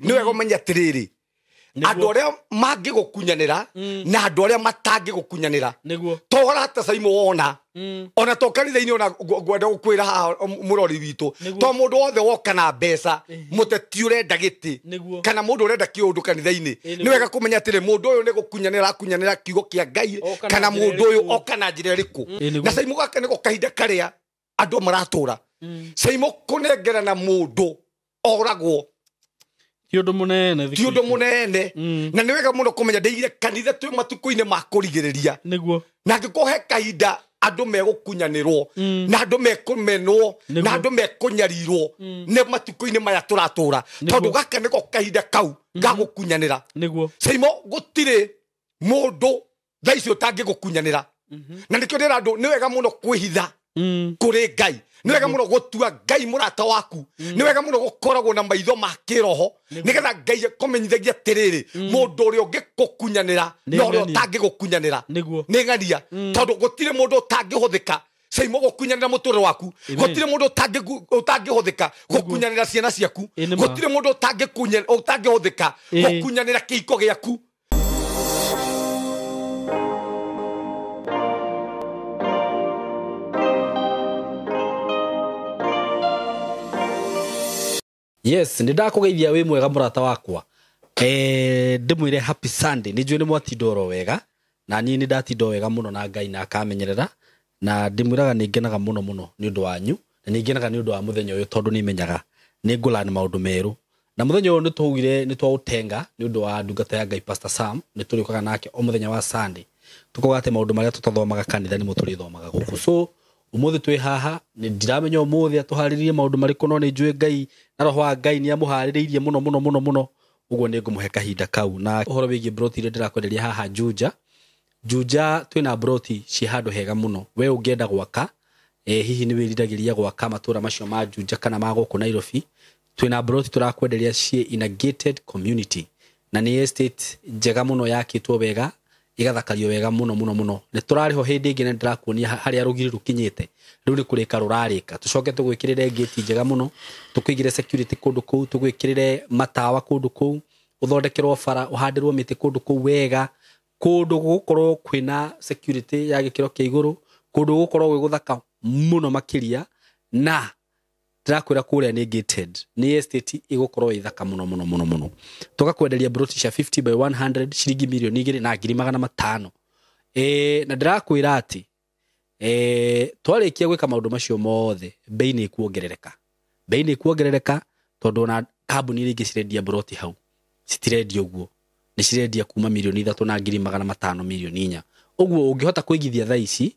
niwe gomenya tiriri andu aria mangi gukunyanira na andu aria matangi gukunyanira tora ta saimo wona ona to kanitha-ini ona gwenda gukwira ha murori witu to mundu wothe woka na mbeca muteti urenda giti kana mundu urenda kiundu kanitha-ini niwega kumenya atiri mundu uyu ni gukunyanira kiugo kia Ngai kana mundu uyu oka na njira iriku na saimo gaka ni kahinda karia andu maratura saimo kunengera na mundu oragwo Tiundu munene na niwega muno kumenya ndeire kanitha twi matuko-ini ma kurigiriria niguo na ngikuhe kahinda andu megukunyanirwo na andu mekumenwo na andu mekunyarirwo ne matuko-ini maya turatura tondu gaka niko kahinda kau gagukunyanira niguo saimo gutire mundu thaici utangi gukunyanira na nikio ndira andu niwega muno kwihitha kuri Ngai niwega muno gutua Ngai murata waku niwega muno gukoragwo na maitho ma kiroho nigetha Ngai kumenyithagia tiriri mundu uri ungikukunyanira no uri utangi gukunyanira ni ng'ania tondu gutire mundu utangi huthika saimo gukunyanira muture waku gutire mundu utangi huthika gukunyanira ciana ciaku gutire mundu utangi huthika gukunyanira kiiko giaku. Yes, ndakugeithia wi mwega murata wakwa. Ndimwire happy Sunday. Nijue ni mwatindoro wega na ni ndatindo wega muno na Ngai na akamenyerera na ndimwiraga ningenaga muno ni undu wanyu na ningenaga ni undu wa muthenya uyu tondu nimenyaga ni ngulani maundu meru na muthenya uyu nitugire nitwautenga ni undu wa ndungata ya Ngai Pastor Sam niturikaga nake o muthenya wa Sunday tukogate maundu maria tutathomaga kanitha ni muturithomaga guku so umuthi twi haha ni ndiramenya umuthi atuhariririe maundu mariku no ni njue Ngai na roho wa Ngai ni amuhaririirie muno uguo ni ngumuhe kahinda kau na uhoro wigi broti ire ndirakwenderia haha Juja twina broti ci handu hega muno we ungienda gwaka hihi ni wiriragiria gwaka matura macio ma Juja kana ma guku Nairobi twina broti turakwenderia ci in a gated community na ni estate njega muno yakitwo wega igathakario wega muno ni turariho hindi ingi ndirakuonia haria rugiri rukinyite riu ni kurika rurarika tucoke tugwikirire gate njega muno tukwigire security kundu kuu tugwikirire matawa kundu kuu uthondekerwo bara uhandirwo miti kundu kuu wega kundu gukorwo kwina security ya gikiro kia iguru kundu gukorwo gwi guthaka muno makiria na ndirakwira kuria ni gated ni estate igukorwo ithaka muno tukakwenderia broti cia 50 by 100 shilingi milioni 2 na 500 na ndirakwira ati twarikia gwika maundu macio mothe bei ni kuongerereka tondu na kambuni iringi cirendia broti hau citirendia uguo ni cirendia kuma milioni 3 na 500 milioni 4 uguo ungihota kuigithia thaa ici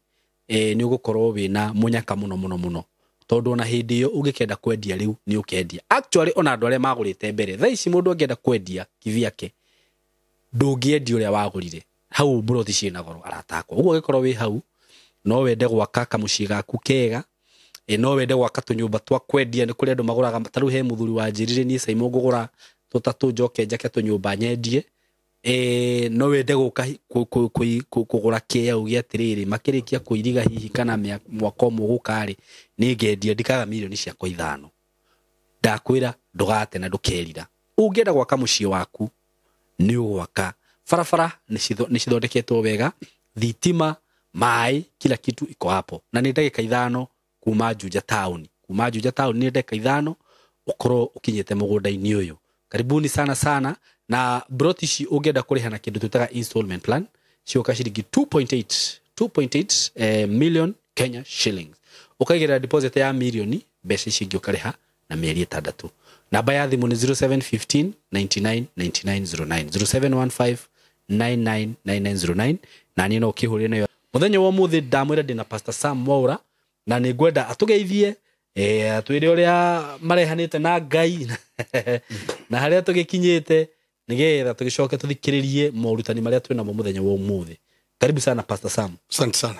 ni ugukorwo wina munyaka muno tondu na hindi iyo ungikenda kwendia riu ni ukendia actually ona andu aria magurite mbere thaa ici mundu angenda kwendia kiviake ndungiendia uria wagurire hau broti ciina goro aratakwa uguo gikorwo wi hau no wende gwaka kamucii gaku kega no wende gwaka tunyumba twa kwendia ni kuri andu maguraga taru he muthuri wa njirire ni Saimo ngugura tutatu njoke njake tunyumba nyendie no wende guka kugura kia ugia tiriri makirikia kuiriga hihi kana mwaka umwe gukari ni ngendia ndikaga milioni cia kwa 5 ndakwira ndugate na ndukerira ungienda gwaka mucii waku ni ugwaka farafara ni cithondeketwo wega thitima mai kila kitu iko hapo na ni ndagika 5 kuma Juja town ni ndagika 5 ukorwo ukinyete mugunda-ini uyu karibuni sana na broti ci ungienda kurihana kindu tutaga installment plan cioka shilingi 2.8 million Kenya shillings ukaigira deposit ya milioni mbeca cingi ukariha na mieri 6 namba ya thimu ni 0715 99 9909 0715 na ni no kihuri nayo muthenya wa muthi ndamwira ndina Pastor Sam Mwaura na ni ngwenda atugeithie atwire uria marehanite na Ngai na haria tugikinyite nigetha tugicoke tuthikiririe morutani maria twina mo muthenya wa umuthi. Karibu sana Pastor Sam. Asante sana.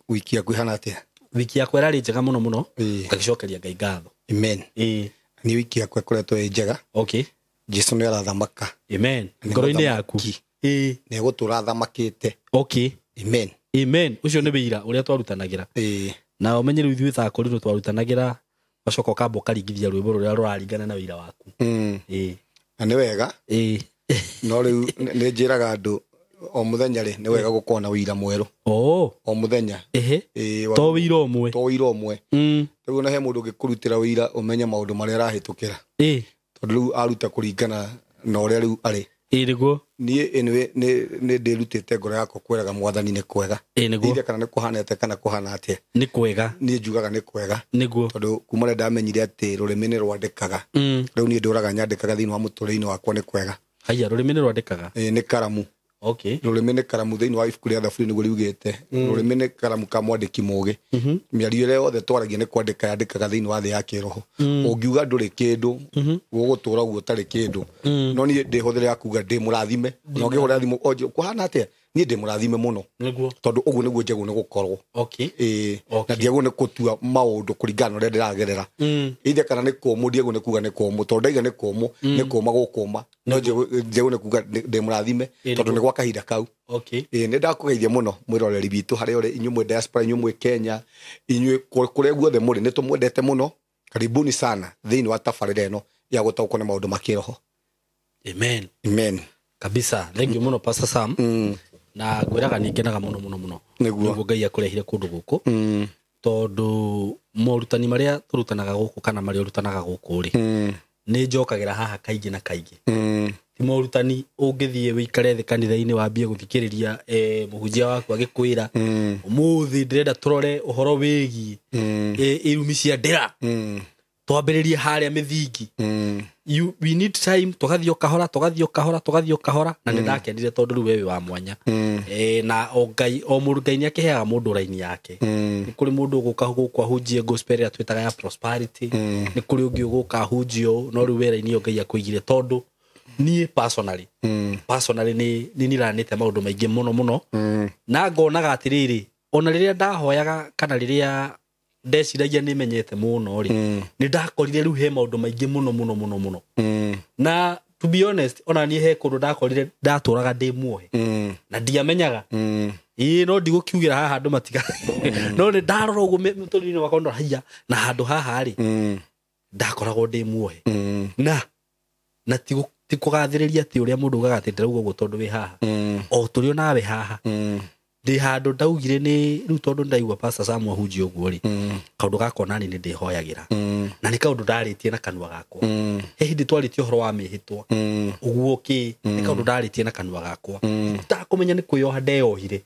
Wiki yaku ihana atia? Wiki yaku irari njega muno tugicokeria Ngai ngatho. Amen. Ni wiki yaku ikoretwo njega. Okay. Jesu ni arathamaka. Amen. Ngoro-ini yaku ni gutura thamakite. Okay. Amen. Ucio ni wira uria twarutanagira. Na umenye riu ithuĩ thako riru twarutanagira Wacoka ukamba ukaringithia rwimbo ruria ruraringana na wira waku. Na nĩ wega. No riu nĩ njĩraga andu o muthenya ri nĩ wega gukorwo na wira mweru. O muthenya. To wira umwe. To wira umwe. Riu na he mundu ngĩkurutĩra wira umenye maundu maria arahĩtũkĩra. Tondu riu aruta kũringana na ũrĩa riu arĩ. Niguo. Niĩ nĩ ndĩrutĩte ngoro yakwa kwĩraga Mwathani nĩ kwega. Niguo. Kana nĩ kũhanĩte kana kũhana atĩa. Nĩ kwega. Niĩ njugaga nĩ kwega. Niguo. Tondu kuma rĩrĩa ndamenyire atĩ rũrĩmĩ nĩ rwandĩkaga. Rĩu niĩ ndũraga nyandĩkaga thĩinĩ wa mũtũrĩre-inĩ wakwa nĩ kwega. Haya, rũrĩmĩ nĩ rwandĩkaga. Nĩ karamu. Rũrĩmĩ nĩ karamu thĩinĩ wa ibuku rĩa Thaburi nĩguo riugĩte. Rũrĩmĩ nĩ karamu ka mwandĩki mũũgĩ. Mĩario ĩrĩa yothe twaragia nĩ kwandĩka yandĩkaga thĩinĩ wa thĩ ya kĩroho. Ũngiuga ndũrĩ kĩndũ gũgũtũra ũguo ũtarĩ kĩndũ. No niĩ ndĩhũthĩra kuuga ndĩ mũrathime. Na ũngĩhũra thimũ kũhana atĩa niĩ ndĩ mũrathime mũno. Tondũ ũguo nĩguo njagwo nĩ gũkorwo. Na ndiagwo nĩ gũtua maũndũ kũringana na ũrĩa ndĩragerera. Ithe kana nĩ kũmũ ndiagwo nĩ kuuga nĩ kũmũ. Tondũ ndaiga nĩ kũmũ nĩ kũma gũkũma. No njagwo nĩ kuuga ndĩ mũrathime tondũ nĩ gwa kahinda kau. Nĩ ndakũgeithia mũno mwĩroreri witũ harĩa ũrĩ inyuĩ mwĩ diaspora inyuĩ mwĩ Kenya inyuĩ kũrĩa guothe mũrĩ nĩ tũmwendete mũno. Karibuni sana thĩinĩ wa tabarĩra ĩno ya gũtaũkwo nĩ maũndũ ma kĩroho. Amen. Kabisa. Thank you muno Pastor Sam. Na ngwĩraga nĩ ngenaga mũno nĩguo Ngai akũrehire kũndũ gũkũ. Tondũ morutani marĩa tũrutanaga gũkũ kana marĩa ũrutanaga gũkũ rĩ nĩ njokagĩra haha kaingĩ na kaingĩ. Ti morutani ũngĩthiĩ wĩikare thĩ kanitha-inĩ wambie gũthikĩrĩria mũhunjia waku agĩkwĩra ũmũthĩ ndĩrenda tũrore ũhoro wĩgiĩ irumi cia ndĩra. Twambĩrĩrie harĩa mĩthingi. We need time tũgathiĩ kahora na nĩ ndakenire tondũ rĩu wewe wa mwanya. Na o mũndũ Ngai nĩakĩheaga mũndũ raini yake. Nĩ kũrĩ mũndũ ũgũka gũkũ ahunjie gospel ĩrĩa twĩtaga ya prosperity. Nĩ kũrĩ ũngĩ ũgũka ahunjie no rĩu wĩra-inĩ Ngai akũigire tondũ niĩ personally nĩ niranĩte maũndũ maingĩ mũno na ngonaga atĩrĩrĩ ona rĩrĩa ndahoyaga kana rĩrĩa ndeciragia nĩ menyete mũno rĩ nĩ ndakorire rĩu he maũndũ maingĩ mũno na to be honest ona niĩ he kũndũ ndakorire ndatũraga ndĩ muohe na ndiamenyaga no ndigũkiugĩra haha andũ matiga no nĩ ndarora ũguo mũtũrĩre-inĩ wakwa ndora haiya na handũ haha rĩ ndakoragwo ndĩ muohe na ti kũgathĩrĩria atĩ ũrĩa mũndũ ugaga atĩ ndĩrauga ũguo tondũ wĩ haha o tũrĩ o nawe haha ndĩ handũ ndaugire nĩ rĩu tondũ ndaigua Pastor Sam ahunjia ũguo rĩ kaũndũ gakwa nani nĩ ndĩhoyagĩra na nĩ kaũndũ ndarĩtie na kanua gakwa he hĩndĩ twarĩtie ũhoro wa mĩhĩtwa ũguo nĩ kaũndũ ndarĩtie na kanua gakwa ndakũmenya nĩ kwĩyoha ndeyohire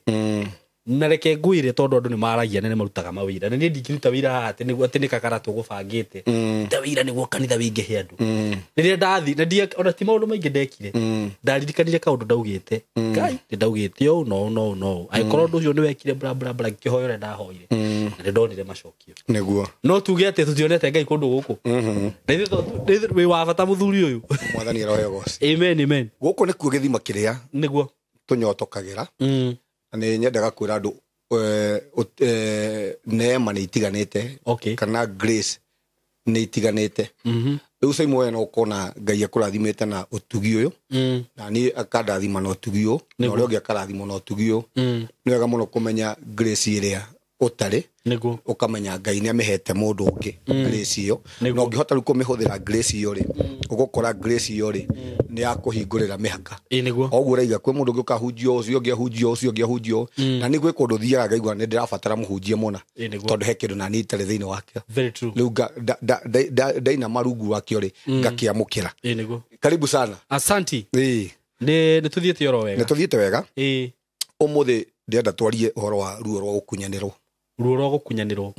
na reke ngwĩre tondũ andũ nĩ maragia nene marutaga mawĩra na niĩ ndingĩruta wĩra haha atĩ nĩ kakara tũgũbangĩte ta wĩra nĩguo kanitha wĩingĩhe andũ rĩrĩa ndathi na ona ti maũndũ maingĩ ndekire ndaririkanire kaũndũ ndaugĩte Ngai nĩ ndaugĩte ũũ no angĩkorwo ũndũ ũcio nĩ wekire bla ngĩkĩhoya ũrĩa ndahoire na nĩ ndonire macokio nĩguo no tuge atĩ tũtionete Ngai kũndũ gũkũ na ithuĩ wĩ wa bata mũthuri ũyũ Mwathani arohe goci. Amen. Gũkũ nĩkuo gĩthima kĩrĩa nĩguo tũnyotokagĩra nĩ nyendaga kwĩra andũ neema nĩ itiganĩte kana grace nĩ itiganĩte. Rĩu Simon we no ũkona Ngai akũrathimĩte na ũtugi ũyũ na niĩ akandathima na ũtugi ũyũ na ũrĩa ũngĩ akarathima na ũtugi ũyũ. Nĩ wega mũno kũmenya grace ĩrĩa ũtarĩ ũkamenya Ngai nĩ amĩhete mũndũ ũngĩ grace ĩyo na ũngĩhota rĩu kũmĩhũthĩra grace ĩyo rĩ ũgũkora grace ĩyo rĩ nĩ ya kũhingũrĩra mĩhaka. Oguo ũraiga kwĩ mũndũ ũngĩ ũkahunjia ũcio ũngĩ ahunjio na nĩ gwĩ kũndũ thiaga ngaigua nĩ ndĩrabatara mũhunjie mũna tondũ he kĩndũ na niĩ itarĩ thĩinĩ wakĩo. Rĩu ndaina marungu wakĩo rĩ ngakĩamũkĩra. Karibu sana. Asanti. Nĩ tũthiĩte oro wega. Nĩ tũthiĩte wega. Ũmũthĩ ndĩrenda twarie ũhoro wa ruo rwa gũkunyanĩrwo. Ruo rwa gũkunyanĩrwo.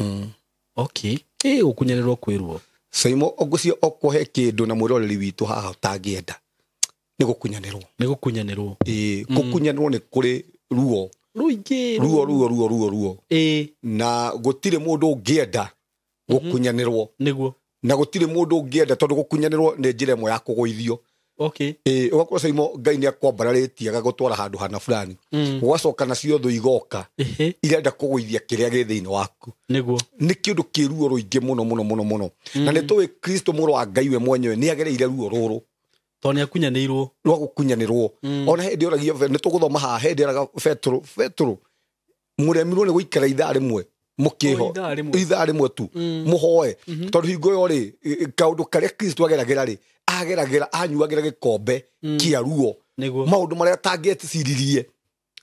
Gũkunyanĩrwo kwĩruo. Simon ũngũcio okũhe kĩndũ na mwĩroreri witũ haha ũtangĩenda nĩ gũkunyanĩrwo. Gũkunyanĩrwo nĩ kũrĩ ruo rũingĩ ruo na gũtirĩ mũndũ ũngĩenda gũkunyanĩrwo na gũtirĩ mũndũ ũngĩenda tondũ gũkunyanĩrwo nĩ njĩra ĩmwe ya kũgũithio. Ũgakorwo Simon Ngai nĩ akwambararĩtie agagũtwara handũ hana fulani ũgacoka nacio thũ igoka irenda kũgũithia kĩrĩa gĩ thĩinĩ waku. Nĩ kĩndũ kĩ ruo rũingĩ mũno na nĩ tũĩ Kristo mũrũ wa Ngai we mwenyewe nĩ agereire ruo rũrũ tondũ nĩ akunyanĩirwo rwa gũkunyanĩrwo. Ona hĩndĩ oragia nĩ tũgũthoma haha hĩndĩ eraga Petro mũremirwo nĩ gũikara ithaa rĩmwe mukiho ithaa rimwe tu muhoe tondu hingo yo ri kaundu karia Kristo ageragera ri ageragera anyuagera gikombe kia ruo maundu maria tangĩeciririe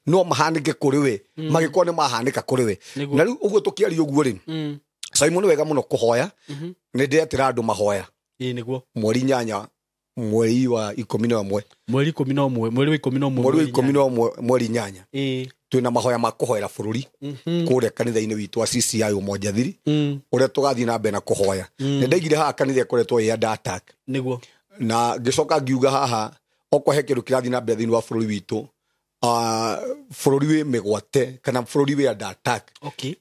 no mahanike kuri we magikorwo ni mahanika kuri we na riu uguo tukiaria uguo ri Simon wega muno kuhoya ni ndiretira andu mahoya niguo mweri 8 mweri wa 11 mweri 11 mweri wa 11 mweri 8 twina mahoya ma kuhoera bururi kuria kanitha-ini witu wa CCI umoja thiri uria tugathii na mbere na kuhoya ni ndaigire haha kanitha ikoretwo i under attack niguo na ngicoka ngiuga haha okwa he kindu kirathii na mbere thiini wa bururi witu bururi wi migwate kana bururi wi under attack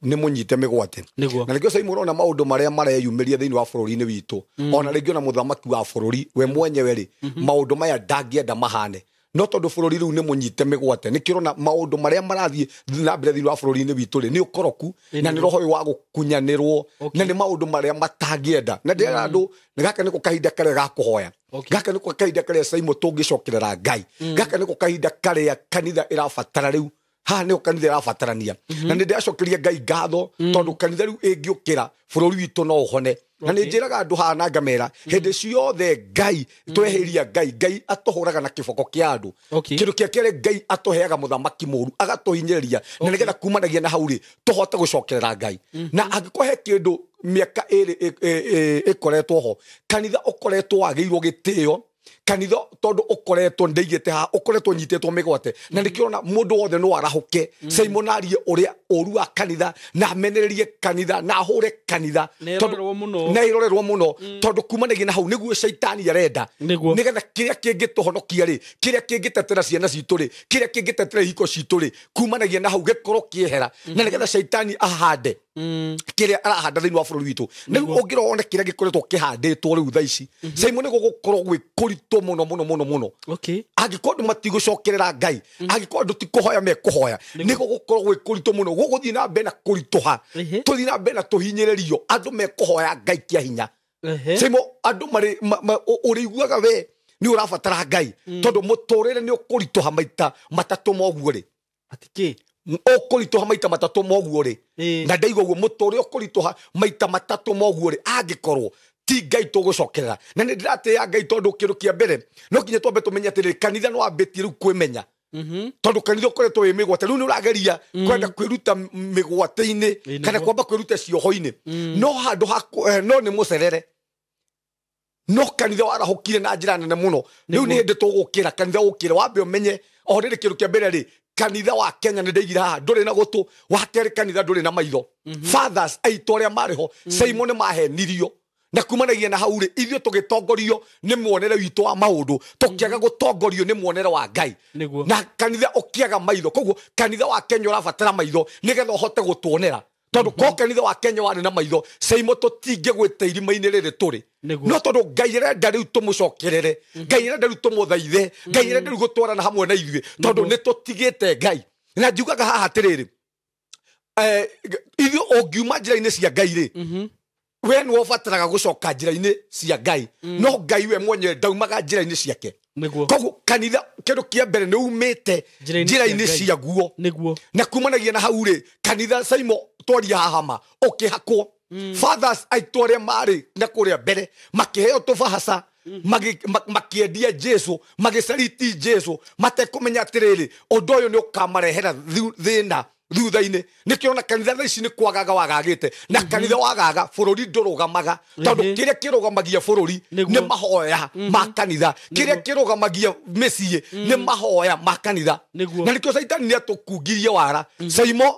ni munyite migwate na nikio sai murona maundu maria mareyumiria thiini wa bururi-ini witu ona ringio na muthamaki wa bururi we mwenyewe ri maundu maya ndangienda mahane no tondu bururi riu ni munyite migwate nikirona maundu maria marathie na mbere thiini wa bururi-ini witu ri ni ukoroku na ni roho wa gukunyanirwo na ni maundu maria matangienda na ndira andu gaka niko kahinda karia ga kuhoya gaka niko kahinda karia Simon tungicokerera Ngai gaka niko kahinda karia kanitha irabatara riu ha ni kanitha irabatarania na ni ndiacokeria Ngai ngatho tondu kanitha riu ingiukira bururi witu no uhone na ni njiraga andu hana ngamera hindi ciothe Ngai tweheria Ngai atohoraga na kiboko kia andu kindu kia kere Ngai atoheaga muthamaki muru agatuhinyiriria na nigetha kumanagia na hauri tuhote gucokerera Ngai na angikohe kindu miaka iri ikoretwo ho kanitha ukoretwo ageirwo gitio kanitha tondu ukoretwo ndeigite ha ukoretwo nyitetwo migwate na nikirona mundu wothe no arahuke Simon arie uria oru a kanitha na amenererie kanitha na hure kanitha na irorerwo muno tondu kumanagia na hau niguo shaitani arenda nigetha kiria kingituhonokia ri kiria kingitetera ciana citu ri kiria kingitetera hiko citu ri kumanagia na hau gikorwo kiehera na nigetha shaitani ahande kiria arahanda thiini wa bururi witu nigu ungirona kiria gikoretwo kihanditwo riu thaici Simon nigu gukorwo gwi kurito muno agikorwo matigucokerera Ngai agikorwo ndutikuhoya mekuhoya nigu gukorwo gwi kurito muno guguthii na mbere na kuritoha tuthii na mbere na tuhinyiririo andu mekuhoya Ngai kia hinya Simon andu mari uriguaga we ni urabatara Ngai tondu muturire ni ukuritoha maita matatu moguo ri atiki ukuritoha maita matatu moguo ri na ndaigua guo muturire ukuritoha maita matatu moguo ri angikorwo ti Ngai tugucokerera na ni ndirateya Ngai tondu kindu kia mbere no kinya twambe tumenye atiri kanitha no ambitie riu kwimenya tondu kanitha ukoretwo wi migwate riu ni urageria kwenda kwiruta migwate-ini kana kwamba kwiruta cioho-ini no handu no ni mucerere no kanitha warahukire na njira nene muno riu ni hindi tugukira kanitha ukire wambe umenye o riri kindu kia mbere ri kanitha wa Kenya ni ndaigira haha nduri na gutu wa keri kanitha nduri na maitho fathers aitu aria mariho Simon ni mahenirio na kumanagia na hauri ithio tugitongorio ni muonere witu wa maundu tukiaga gutongorio ni muonere wa Ngai na kanitha ukiaga maitho koguo kanitha wa Kenya urabatara maitho nigetha uhote gutuonera tondu ko kanitha wa Kenya wari na maitho Simon tutinge gwita irima-ini riri turi no tondu Ngai arenda riu tumucokerere Ngai arenda riu tumuthaithe Ngai arenda riu gutwarana hamwe na ithuĩ tondu ni tutigite Ngai na njugaga haha atiriri ithio ungiuma njira-ini cia Ngai ri we ni wobataraga gucoka njira-ini cia Ngai no Ngai we mwenyewe ndaumaga njira-ini ciake koguo kanitha kindu kia mbere ni umite njira-ini cia guo na kumanagia na hau ri kanitha Simon twaria hahama ukihakwo fathers aitu aria mari na kuria mbere makiheo tubahaca makiendia Jesu magicariti Jesu matekumenya atiriri undu uyu ni ukamarehera thina thutha-ini nikirona kanitha thaici ni kwagaga wagagite na kanitha wagaga bururi ndurugamaga tondu kiria kirugamagia bururi ni mahoya ma kanitha kiria kirugamagia micii ni mahoya ma kanitha na nikio Saitani ni atukungirie wara Simon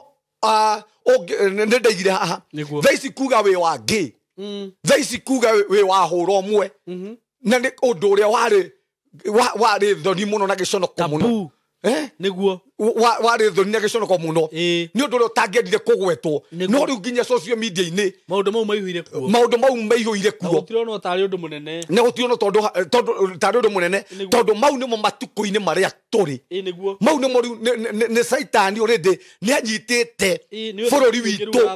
ni ndaigire haha thaici kuga wi wa Ngai thaici kuga wi wa hura umwe na ni undu uria wari thoni muno na giconoko muno niguo wari thoni na giconoko muno ni undu uria utangiendire kugwetwo no riu nginya social media-ini maundu mau maihũire kuo gutirona tari undu munene ne gutirona tondu tari undu munene tondu mau nimo matuko-ini maria turi mau nimo ni Saitani already ni anyitite bururi witu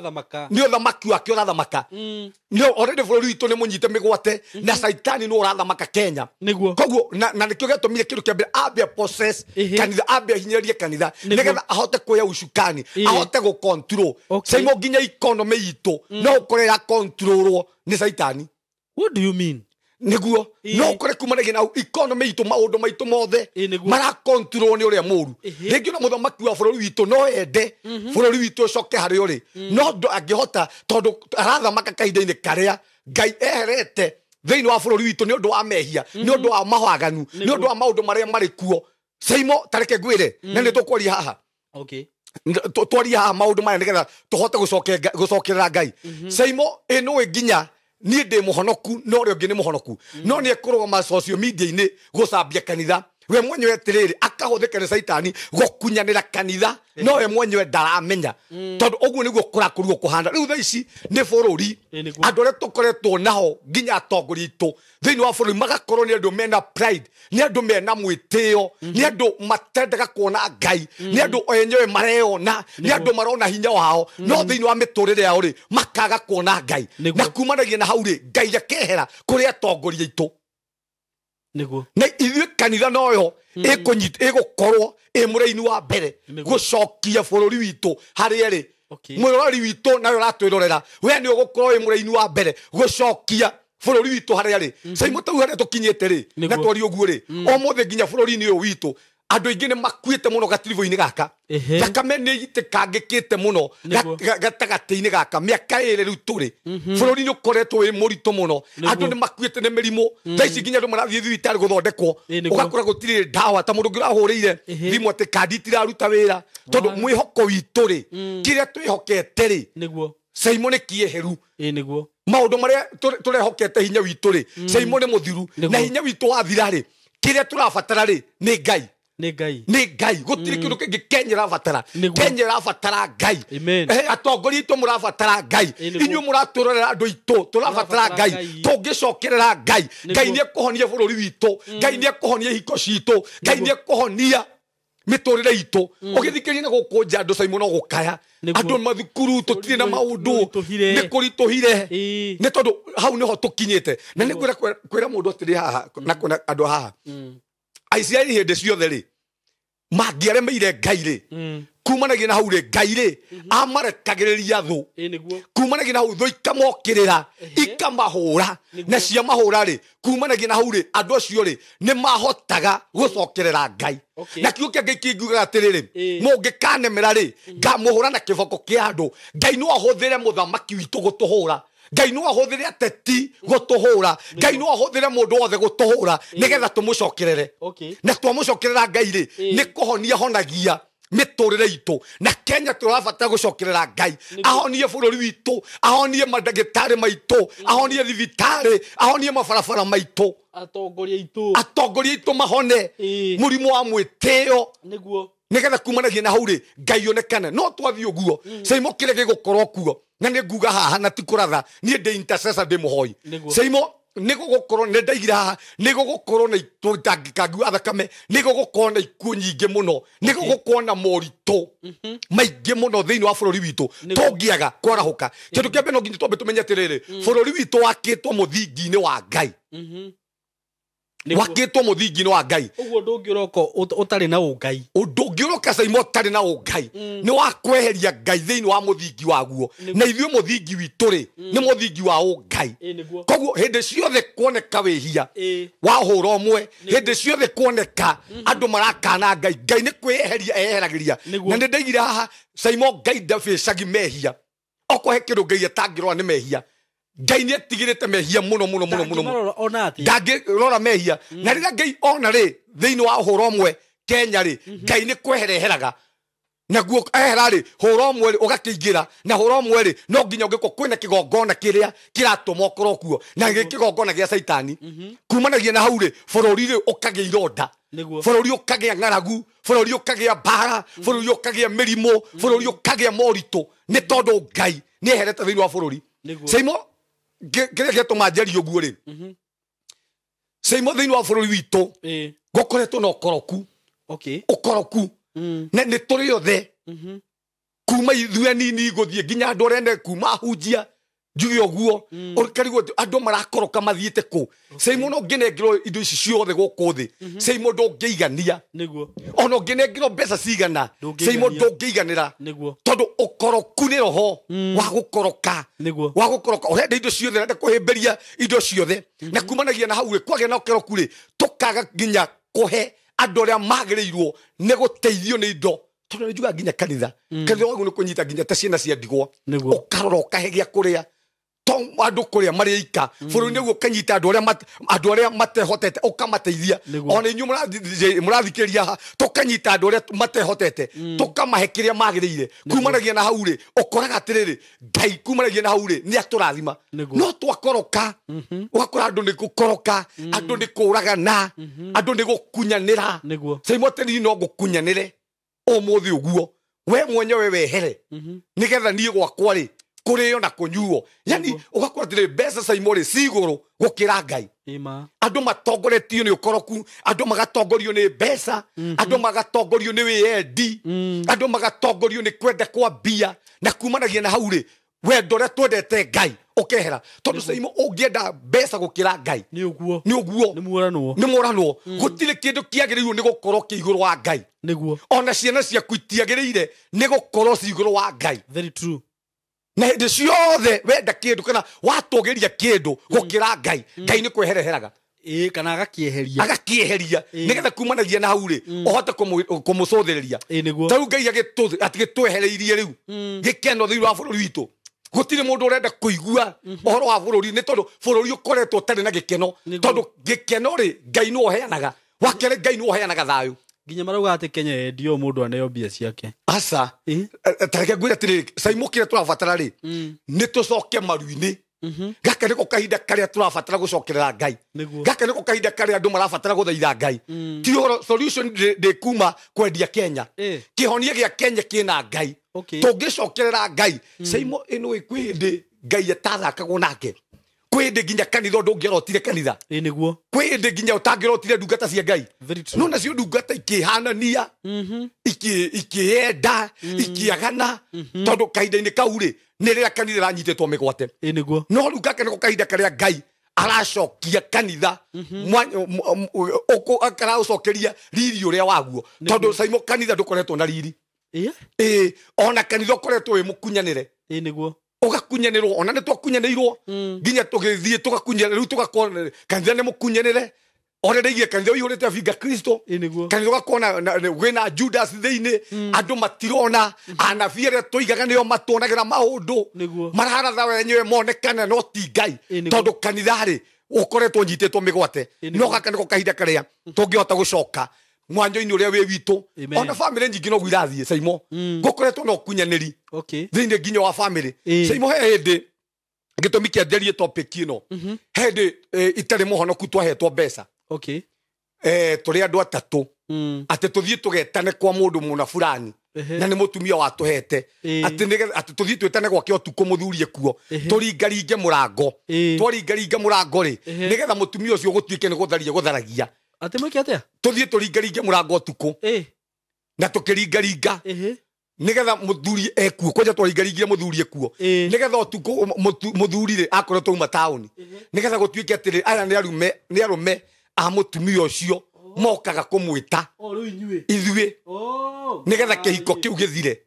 ni uthamaki wake urathamaka ni already bururi witu ni munyite migwate na Saitani no urathamaka Kenya koguo na nikio giatumire kindu kia mbere ambia possess kanitha ambia hinyĩrĩrie kanitha nigetha ahote kuya ushukani ahote go control saimo nginya economy itu no korera controlwo ni saitani. What do you mean? Niguo no kore kumanagia na economy itu maundu maitu mothe mara control ni uria muru ringi na muthamaki wa bururi witu no ende bururi witu coke hari uri no ndo angihota tondu arathamaka kahinda-ini karia Ngai eherete thiini wa bururi witu ni undu wa mehia ni undu wa mahwaganu ni undu wa maundu maria mari kuo saimo tareke ngwire na ni tukwaria haha twaria haha maundu maya nigetha tuhote gucokerera Ngai saimo ino nginya ni ndi muhonoku no ri ungi ni muhonoku no ni ekurugama social media-ini gucambia kanitha we mwenyewe tiriri akahuthika ni saitani gukunyanira kanitha no we mwenyewe ndaramenya tondu uguo niguo kurakuruo kuhanda riu thaici ni bururi andu aria tukoretwo naho nginya atongoria itu thiini wa bururi magakorwo ni andu mena pride ni andu mena mwitio ni andu matendaga kuona Ngai ni andu enyewe mareona ni andu marona hinya wao no thiini wa miturire yao ri makaga kuona Ngai na kumanagia na hau ri Ngai akehera kuri atongoria itu niguo na ithuĩ kanitha noyo ĩgũkorwo ĩ mũraini wa mbere gũcokia bũrũri witũ harĩa ĩrĩ mũrori witũ nawe ũratwĩrorera we nĩ ũgũkorwo ĩ mũraini wa mbere gũcokia bũrũri witũ harĩa ĩrĩ caimo tau harĩa tũkinyĩte rĩ na twari ũguo rĩ ũmũthĩ nginya bũrũri-inĩ ũyũ witũ andu aingi ni makuite muno gatirivo-ini gaka thakame ni itikangikite muno gatagati-ini gaka miaka iri riu turi bururi-ini ukoretwo wi muritu muno andu ni makuite ni mirimu thaici nginya andu marathie thibitari guthondekwo ugakora gutiri ndawa ta mundu ngirahuriire thimu ati kandi itiraruta wira tondu mwihoko witu ri kiria twihokete ri Saimo ni kieheru maundu maria turehokete hinya witu ri Saimo ni muthiru na hinya witu wathira ri kiria turabatara ri ni Ngai ni Ngai gutiri kindu kingi Kenya rabatara Kenya rabatara Ngai atongoria itu murabatara Ngai inyu muraturorera andu itu turabatara Ngai tungicokerera Ngai Ngai ni ekuhonia bururi witu Ngai ni ekuhonia hiko citu Ngai ni ekuhonia miturire itu ugithikiria na gukunja andu Saimo no gukaya andu mathukuru tutire na maundu ni kurituhire ni tondu hau niho tukinyite na ni kwira mundu atiri haha na kuna andu haha Aisraeli hinde ciothe ri mangiaremeire Ngai ri kumanagia na hau ri Ngai ri amarekagiriria thu kumanagia na hau thu ikamokirira ikamahura na cia mahura ri kumanagia na hau ri andu acio ri ni mahotaga gucokerera Ngai na kiugo kia Ngai kingiuga atiriri mungikanemera ri ngamuhura na kiboko kia andu Ngai no ahuthire muthamaki witu gutuhura Ngai no ahuthire ateti gutuhura Ngai no ahuthire mundu wothe gutuhura nigetha tumucokerere na twamucokerera Ngai ri ni kuhonia honagia miturire itu na Kenya turabatara gucokerera Ngai ahonie bururi witu ahonie madagitari maitu ahonie thibitari ahonie mabarabara maitu atongoria itu mahone murimu wa mwitio niguo nigetha kumanagia na hau ri Ngai onekane no twathie uguo Saimo kire gigukorwo kuo na ni nguga haha na tikuratha ni ndi intercessor ndi muhoi Saimo nigo gukorwo ne ndaigira haha nigo gukorwo na itangikagu athakame nigo gukorwo na ikuo nyingi muno nigo gukorwo na morito maingi muno thiini wa bururi witu tungiaga kwarahuka kindu kia mbere no nginya twambe tumenye atiriri bururi witu wakitwo muthingi-ini wa Ngai wakitwo muthingi-ini wa Ngai uguo ndungiroka utari na ungai ndungiroka Saimo utari na ungai ni wa kweheria Ngai thiini wa muthingi waguo na ithuĩ muthingi witu ri ni muthingi wa ungai koguo hindi ciothe kuoneka wihia wa hura umwe hindi ciothe kuoneka andu marakana Ngai ni kweheria eheragiria na ni ndaigire haha Saimo Ngai ndabicagi mehia okohe kindu Ngai atangirora ni mehia Ngai ni atigirite mehia muno ndangirora mehia na rĩrĩa Ngai ona ri thiini wa hura umwe Kenya ri Ngai ni kwehereheraga naguo ehera ri hura umwe ri ugakiingira na hura umwe ri no nginya ungiko kwina kigongona kiria kiratuma ukorwo kuo na kigongona gia saitani kumanagia na hau ri bururi ri ukagia ironda bururi ukagia ng'aragu bururi ukagia mbara bururi ukagia mirimu bururi ukagia moritu ni tondu Ngai ni eherete thiini wa bururi Saimo kiria gituma njeri uguo ri Saimo thiini wa bururi witu gukoretwo na ukoroku ukoroku na ni turi othe kuma ithuĩ anini guthie nginya andu arene kuma hunjia njuge oguo orikarigwo andu marakoroka mathiete ku Simon ongenengirwo indo ici ciothe guku thi Simon ndungiigania niguo ona ongenengirwo mbeca cigana Simon ndungiiganira tondu ukoroku ni roho wa gukoroka urenda indo ciothe urenda kuhimberia indo ciothe na kumanagia na hau kwage na ukoroku ri tukaga nginya kuhe andu aria magirirwo ni guteithio ni indo tondu ni juga nginya kanitha wagu ni kunyita nginya ta ciana cia ndigwa ukarora ukahe gia kuria andu kuria mariika bũrũri nĩguo kanyita andu aria matehotete ukamateithia ona inyu mũrathikĩrĩria haha tukanyita andu aria matehotete tukamahe kĩrĩa magĩrĩire kumanagia na hau ri ukoraga atirĩrĩ Ngai kumanagia na hau ri ni atũrathima no twakoroka ugakora andu ni gukoroka andu ni kũragana andu ni gukunyanĩra Simon no gukunyanĩre ũmũthĩ ũguo we mwenyewe wehere nigetha niĩ gwakwa ri kurio na kunyuo yani ugakora tire mbeca Simon siguru gukira Ngai andu matongoretio ni ukoroku andu magatongorio ni mbeca andu magatongorio ni wiendi andu magatongorio ni kwenda kwa bia na kumanagia na hau ri we ndore twendete Ngai ukehera tondu Simon ungienda mbeca gukira Ngai ni uguo ni muranwo gutire kindu kiagiriirwo ni gukorwo kiiguru wa Ngai niguo ona ciana ciaku itiagiriire ni gukorwo ciiguru wa Ngai very true na hindi ciothe wenda kindu kana watogeria kindu gukira Ngai Ngai ni kwehereheraga kana agakieheria nigetha kumanagia na hau ri uhote kumucothereria tau Ngai atigitwehereirie riu gikeno thiru wa bururi witu gutire mundu urenda kuigua uhoro wa bururi ni tondu bururi ukoretwo tari na gikeno tondu gikeno ri Ngai no heanaga wakere Ngai no heanaga thayu nginya marauga ati Kenya endio mundu aneo mbia ciake asa tareke gwira tiri Simon kire turabatara ri ni tucoke maruini gaka niko kahinda karia turabatara gucokerera Ngai gaka niko kahinda karia andu marabatara guthaitha Ngai ti solution de kuma kwendia Kenya kihonia gia Kenya kina Ngai tungicokerera Ngai Simon ino ikwindi Ngai atathakagwo nake kwende nginya kanitha ndungirotire kanitha niguo kwende nginya utangirotire ndungata cia Ngai no nacio ndungata ikihanania ikienda ikiagana tondu kahinda-ini kau ri ni riria kanitha ranyitetwo migwate niguo no riu gaka niko kahinda karia Ngai aracokia kanitha akaracokeria riri uria waguo tondu Simon kanitha ndukoretwo na riri ona kanitha ukoretwo wi mukunyanire niguo ugakunyanirwo ona ni twakunyanirwo nginya tugithie tugakunyanira riu tugakona kanitha ni mukunyanire orerigie kanitha uyurite afinga Kristo kanitha ugakona wina Judas thiini andu matirona anabii aria tuigaga nio matuonagira maundu maraharatha wenyewe monekane no ti Ngai tondu kanitha ri ukoretwo nyitetwo migwate no gaka niko kahinda karia tungihota gucoka mwanjo-ini uria wi witu ona family nyingi no gwirathie Simon gukoretwo no kunyaniri thiini nginya wa family Simon he hindi gitumi kianderie topic ino hindi itari muhonoku twahetwo mbeca turi andu atatu ati tuthie tugetane kwa mundu muna fulani na ni mutumia watuhete ati tuthie twetane gwake utuku muthurie kuo turingaringe murango twaringaringa murango ri nigetha mutumia ucio gutwike ni gutharagia ati mwike atia tuthie turingaringe murango utuku na tukiringaringa nigetha muthuri ekuo kwenja twaringaringie muthurie kuo nigetha utuku muthuri ri akorwo tuma tauni nigetha gutwike atiri aya ni arume a mutumia ucio mokaga kumwita ithue nigetha kihiko kiu githire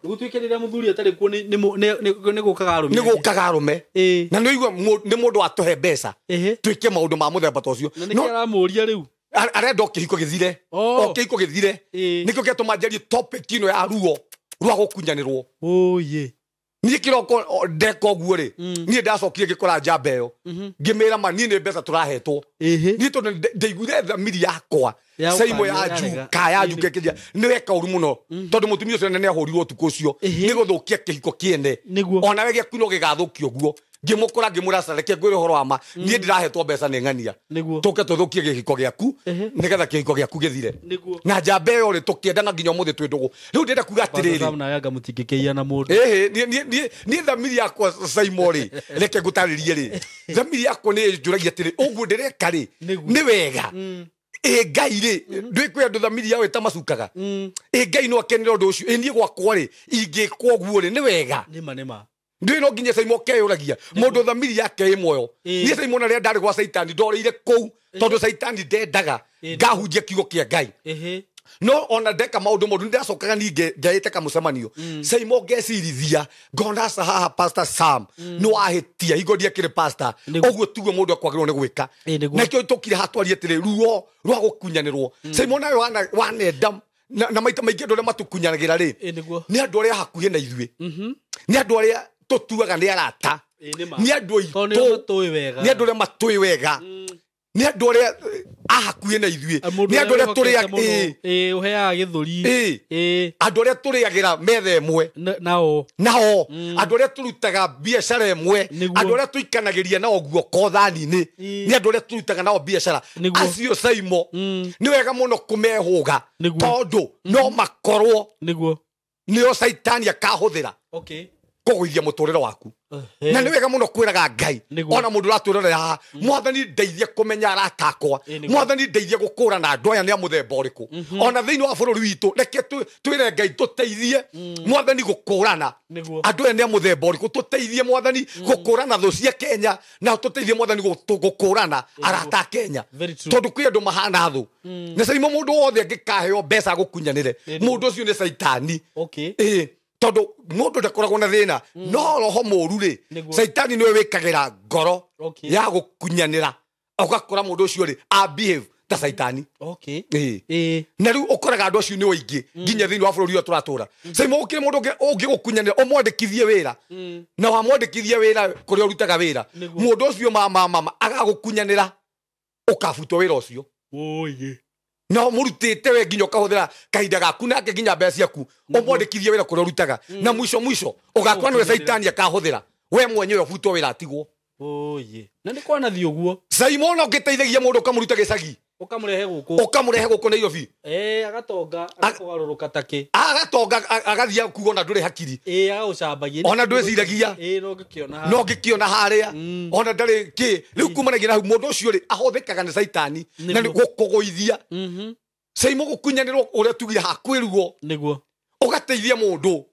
gutwike rira muthuri atari kuo ni gukaga arume na no igwa ni mundu atuhe mbeca twike maundu ma muthemba ta ucio no aramuria riu arenda kihiko githire kihiko githire nikio getuma njeri topic ino ya ruo rwa gukunyanirwo ni kiroko ndeko guo ri ni ndacokire gikora njamba iyo ngimira ma ni mbeca turahetwo ni tondu ndeiguire thamiri yakwa Simon ya nju kekeria ni weka uru muno tondu mutumia ucio nene ahurirwo tuku ucio ni guthukia kihiko kiene ona we giaku no gigathukio guo ngimukora ngimuracareke ngwire horo wa ma ni ndirahetwo mbeca ni ng'ania tuke tuthukie gihiko giaku nigetha kihiko giaku githire na njamba iyo ri tukiendana nginya umuthi twindugu riu ndenda kuga atiriri na yanga mutingikeia na mundu ni thamiri yakwa Simon ri reke ngutaririe ri thamiri yakwa ni njuragia atiri uguo ndireka ri ni wega Ngai ri ndwikwe andu thamiri yao itamacukaga Ngai no akenera undu ucio nie gwakwa ri ingikwa guo ri ni wega nima Ndui no nginya Saimo keyuragia mundu thamiri yake imoyo ni Saimo na ria ndari gwa Saitani ndoreire kou tondu Saitani ndendaga ngahunjia kiugo kia Ngai no ona ndeka maundu modu ndacokaga ninge ngaite kamucemanio Saimo ngecirithia ngona haha Pastor Sam no ahitia igodia kire pastor oguo tugo mundu akwagirwo ni gwika na kio tukire hatwarie tire ruo rwa gukunyanirwo Saimo nawe wanenda na maita maingi ndore matukunyanagira ri ni andu aria hakuhi na ithuĩ ni andu aria tutuaga ni arata ni andu aitu ni andu aria matui wega ni andu aria ahakuhi na ithuĩ ni andu aria turia uheaga githuri andu aria turiagira metha imwe nao andu aria turutaga biashara imwe andu aria tuikanagiria nao guoko thani-ini ni andu aria turutaga nao biashara acio Saimo ni wega muno kumehuga tondu no makorwo nio Saitani akahuthira kugwithia muturire waku na ni wega muno kwiraga Ngai ona mundu raturire haha Mwathani ndeithia kumenya aratakwa Mwathani ndeithia gukura na andu aya ni amuthemba uriku ona thiini wa bururi witu reke twire Ngai tuteithie Mwathani gukurana andu aya ni amuthemba uriku tuteithie Mwathani gukurana thu cia Kenya na tuteithie Mwathani gukurana arata Kenya tondu kwi andu mahana thu na Saimo mundu wothe angikaheo mbeca gukunyanire mundu ucio ni Saitani tondu mundu ndakoragwo na thina no roho muru ri Saitani niwe wikagira ngoro ya gukunyanira ugakora mundu ucio ri a behave ta Saitani na riu ukoraga andu acio ni oingi nginya thiini wa bururi uyu turatura Saimo ukire mundu ungi gukunyanira umwandikithie wira na wamwandikithie wira kuria urutaga wira mundu ucio mama agagukunyanira ukabutwo wira ucio no murutite we nginya ukahuthira kahinda gaku nake nginya mbeca ciaku umwandikithie wira kuria urutaga na mwisho ugakora niwe Saitani akahuthira we mwenyewe ubutwo wira atigwo na ni kwana thi uguo Saimo no ngiteithagia mundu ukamuruta gicagi ukamurehe guku Nairobi agatonga agakugaruruka take agatonga agathia kugo na nduri hakiri agagucambagia ona ndwiciragia no ngikiona haria ona ndari ki riu kumanagia na mundu ucio ri ahuthikaga ni Saitani na ni gukuguithia Saimo gukunyanirwo uria tugire hakwirugo niguo ugateithia mundu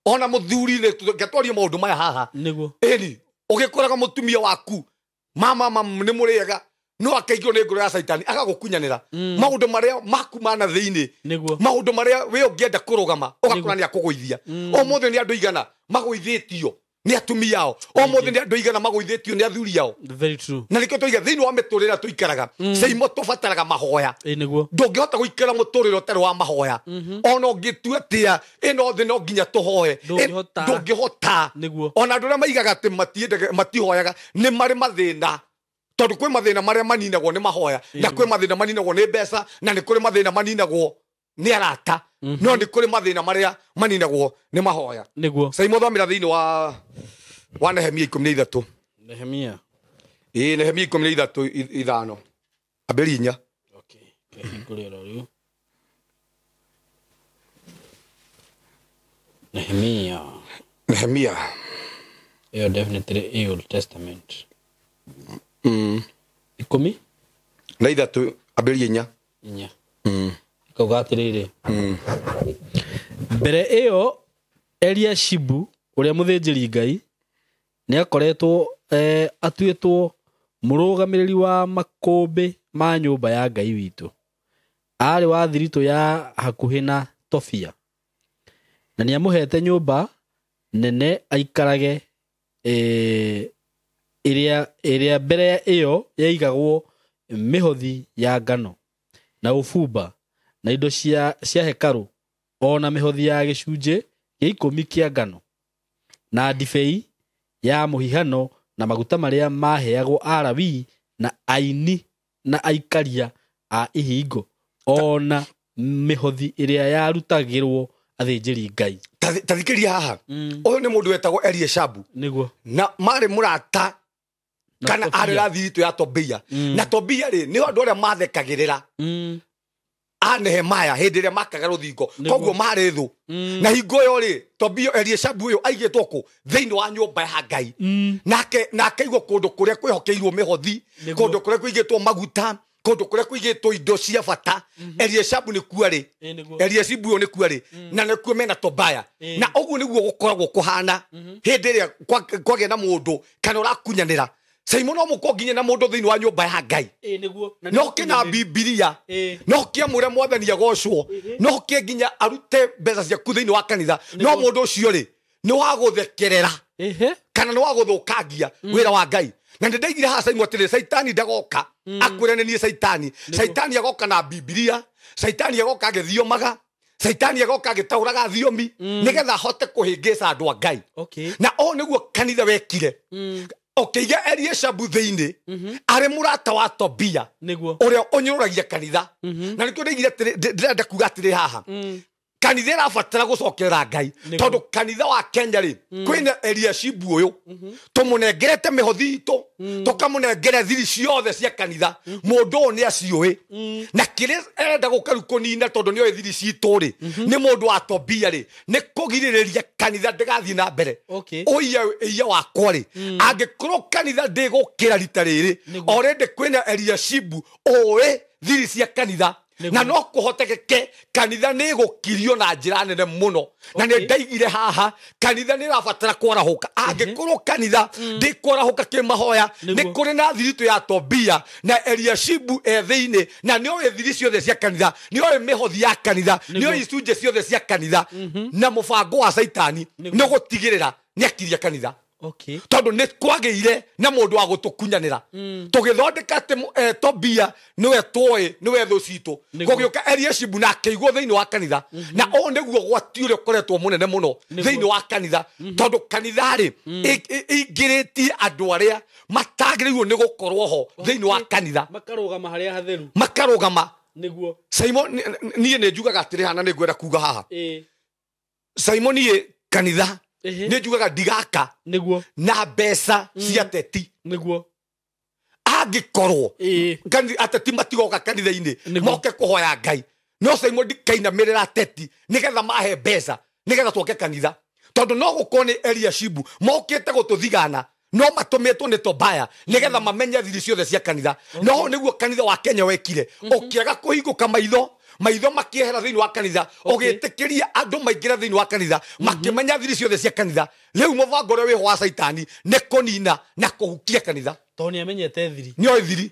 ona muthuri ri ngatwaria maundu maya haha niguo eni ugikoraga mutumia waku mama ni muriega no akaigwo ni ngoro ya Saitani agagukunyanira maundu maria maku mana thiini maundu maria we ungienda kurugama ugakora ni akuguithia omothe ni andu igana maguithitio ni atumia ao omothe ni andu igana maguithitio ni athuri ao very true na nikio toiga thiini wa miturira tuikaraga Saimo tubataraga mahoya ndungihota guikara muturire utari wa mahoya ona ungitua atia ino thi no nginya tuhoe ndungihota ona andu aria maigaga ati matihoyaga ni mari mathina tondu kwi mathina maria maninagwo ni mahoya na kwi mathina maninagwo ni mbeca na ni kuri mathina maninagwo ni arata no ni kuri mathina maria maninagwo ni mahoya Saimo thomira thiini wa Nehemia 13 Nehemia Nehemia 13:5 amberi 4 ngurira riu Nehemia definitely Old Testament 10 na 3 amberi 4 ikauga atiriri mbere iyo Eliashibu uria muthinjiri Ngai ni akoretwo atuitwo murugamiriri wa makumbi ma nyumba ya Ngai witu ari wa thirito ya hakuhi na Tofia na ni amuhete nyumba nene aikarage iria mbere iyo yaigagwo mihothi ya ngano na ufumba na indo cia hekaru ona mihothi ya gicunje ya 10 kia ngano na ndibei ya muhihano na maguta maria maheagwo Alawii na aini na aikaria a ihingo ona mihothi iria yarutagirwo athinjiri Ngai tathikiria haha uyu ni mundu wetagwo Eliashabu niguo na mari murata kana ari rathito ya Tobia na Tobia ri ni andu aria mathekagirira Nehemia hindi ria makaga ruthingo koguo mari thu na hingo yo ri Tobia Eliashabu uyu aigitwo ku thiini wa nyumba ya Ngai nake igwo kundu kuria kwihokeirwo mihothi kundu kuria kwigitwo maguta kondu kuria kuigitwo indo cia bata Eliashabu ni kuari Eliashibu ni kuari na ne kuo mena Tobaya na oguo niguo gukoragwo kuhana hindi ria kwage na mundu kana urakunyanira Simon no mukonginye na mundu thiini wa nyumba ya Ngai niguo no kina Biblia no kia mure mwathani agocwo no kia nginya arute mbeca cia ku thiini wa kanitha no mundu ucio ri ni wa guthekerera kana ni wa guthukangia wira wa Ngai na ndeigire ha Simon atire Saitani ndagoka akwirane ni Saitani agoka na Biblia Saitani agoka agithiomaga Saitani agoka agitauraga thiomi nigetha hote kuhingica andu a Ngai na o niguo kanitha wekire Okiga Eliashabu thiini ari murata wa Tobia uria unyuragia kanitha na nikio ndeigire ndirenda kuga atire haha kanitha irabatara gucokerera Ngai tondu kanitha wa Kenya ri kwina Eliashibu uyu tumunengerete mihothi itu tukamunengere thiri ciothe cia kanitha mundu ni aciui na kire enda gukaru kunina tondu ni thiri citu ri ni mundu wa Tobia ri ni kugiririria kanitha ndigathii na mbere oiya wakwa ri angikorwo kanitha ndigukira rita riri already kwina Eliashibu oi thiri cia kanitha na no kuhotekeke kanitha ni gukirio na njira nene muno na ni ndaigire haha kanitha ni rabatara kwarahuka angikorwo kanitha ndi kwarahuka kimahoya ni kuri na thiritu ya Tobia na Eliashibu thiini na ni oe thiri ciothe cia kanitha ni oe mihothi ya kanitha ni oe icunje ciothe cia kanitha na mubango wa Saitani ni gutigirira ni akiria kanitha tondu ni kwageire na mundu wa gutukunyanira tugithondeka Tobia niwe twoe niwe thu citu kugioka Eliashibu na keigwo thiini wa kanitha na o niguo gwati uria koretwo munene muno thiini wa kanitha tondu kanitha ri ingiriti andu aria matagiriirwo ni gukorwo ho thiini wa kanitha makarugama haria hatheru makarugama niguo Simon nie ne njugaga atire hana ni ngwenda kuga haha Simon nie kanitha ni njugaga ndigaka niguo na mbeca cia teti niguo angikorwo ateti matigoka kanitha-ini moke kuhoya Ngai no Simon ndikainamirira teti nigetha mahe mbeca nigetha twoke kanitha tondu no gukorwo ni Eliashibu mokite gututhigana no matumitwo ni Tobaya nigetha mamenye thiri ciothe cia kanitha no niguo kanitha wa Kenya wekire ukiaga kuhinguka maitho makiehera thiini wa kanitha ugitikiria andu maingira thiini wa kanitha makimenya thiri ciothe cia kanitha riu mubango uria wiho wa Saitani ni kunina na kuhukia kanitha toni amenyete thiri ni oi thiri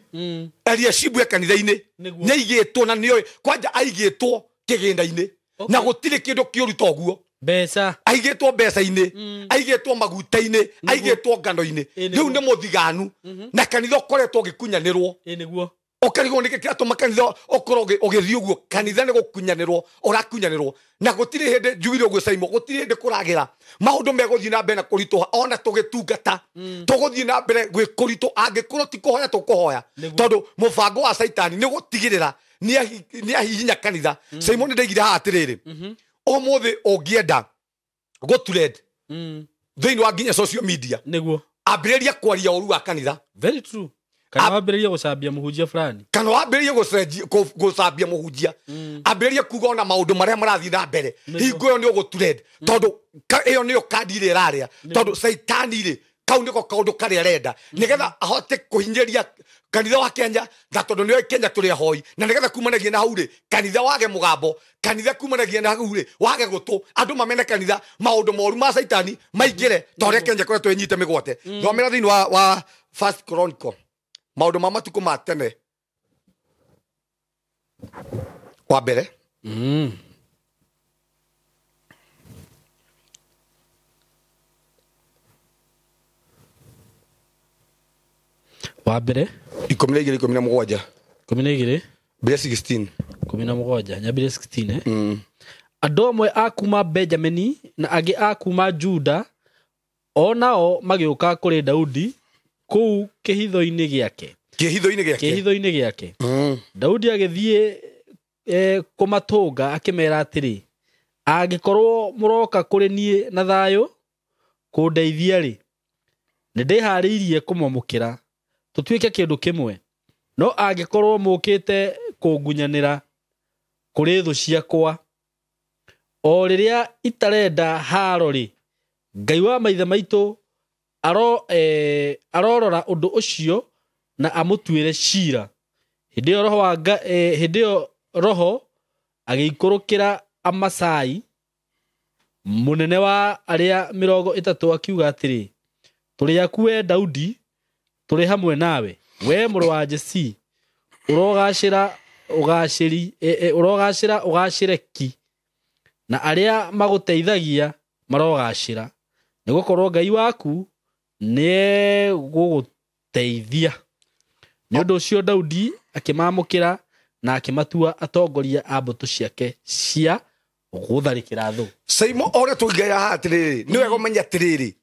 Eliashibu kanitha-ini ni aigitwo na ni oi kwanja aigitwo kiginda-ini na gutiri kindu kiuru toguo mbeca aigitwo mbeca-ini aigitwo maguta-ini aigitwo ngano-ini riu ni muthiganu na kanitha ukoretwo gikunyanirwo niguo okarigo ni kiatu makanitha okoro ogithi uguo kanitha ni gukunyanirwo orakunyanirwo na gutiri hindi njugire uguo Simon gutiri hindi kuragira maundu meguthii na mbere na kurituha ona tugitungata tuguthii na mbere gwikuritu angikorwo ti kuhoya tukuhoya tondu mubango wa Saitani ni gutigirira ni ahihinya kanitha Simon ndaigire ha atiriri umuthi ungienda gutrend thiini wa nginya social media niguo ambiriria kwaria uru wa kanitha very true kana wambiriria gucambia muhunjia fulani kana wambiriria gucambia muhunjia ambiriria kuga ona maundu maria marathii na mbere hingo yo ni ugutrend tondu iyo niyo kandi ire iraria tondu Saitani ri kau niko kaundu karia arenda nigetha ahote kuhinyiria kanitha wa Kenya na tondu ni Kenya turi ahoi na nigetha kumanagia na hau ri kanitha wage mugambo kanitha kumanagia na hau ri wage gutu andu mamene kanitha maundu moru ma Saitani maingire toria Kenya koretwo inyite migwate thomera thiini wa First Chronicle maundu ma matuko ma tene wa mbere wa mbere 12 12 mbere 16 17 nyambire 16 andu amwe a kuma Benjamini na angi a kuma Juda onao magiuka kuri Daudi kuu kihitho-ini giake Daudi agithie kumatunga akimera atiri angikorwo muroka kuri nie na thayo kundeithia ri ndihariirie kumomukira tutwike kindu kimwe no angikorwo mukite kungunyanira kuri thu ciakwa o riria itarenda haro ri Ngai wa maithe maitu arorora undu ucio na amutwire cira hĩndĩ ĩyo roho agĩikũrũkĩra Amasai, mũnene wa arĩa 30 akiuga atĩrĩ, tũrĩ aku we Daudi, tũrĩ hamwe nawe, we mũrũ wa Jesii, ũrogacĩra ũgacĩre ki, na arĩa magũteithagia marogacĩra, nĩgũkorwo Ngai waku nĩegũgũteithia. Nĩ ũndũ ũcio Daudi akĩmamũkĩra na akĩmatua atongoria a mbũtũ ciake cia gũtharĩkĩra thũ. Saimo ũrĩa tũingĩra atĩrĩrĩ, nĩ wega ũmenye atĩrĩrĩ,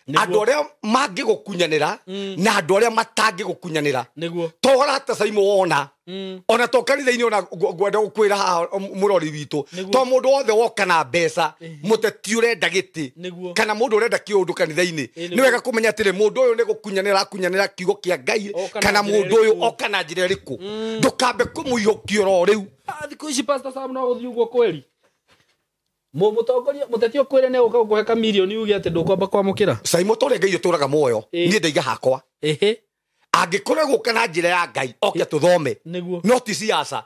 andũ arĩa mangĩgũkunyanĩra na andũ arĩa matangĩgũkunyanĩra. Tohora ta Saimo wona, ona to kanitha-inĩ ona ngwenda gũkwĩra haha mũrori witũ, to mũndũ wothe woka na mbeca, mũteti ũrenda gĩtĩ, kana mũndũ ũrenda kĩũndũ kanitha-inĩ, nĩ wega kũmenya atĩrĩ mũndũ ũyũ nĩ gũkunyanĩra kiugo kĩa Ngai, kana mũndũ ũyũ oka na njĩra ĩrĩkũ. Ndũkambe kũmũiyũkia oro rĩu. Thikũ ici Pastor Sam no gũthiĩ ũguo kweri? Mũtongoria mũteti ũkwĩre nĩ ũka gũkũhe kamirioni uge atĩ ndũkwamba kwamũkĩra. Saimo tũrĩa Ngai ũtũraga muoyo, niĩ ndaiga hakwa. Angĩkorwo gũka na njĩra ya Ngai, oke tũthome, no ti siasa.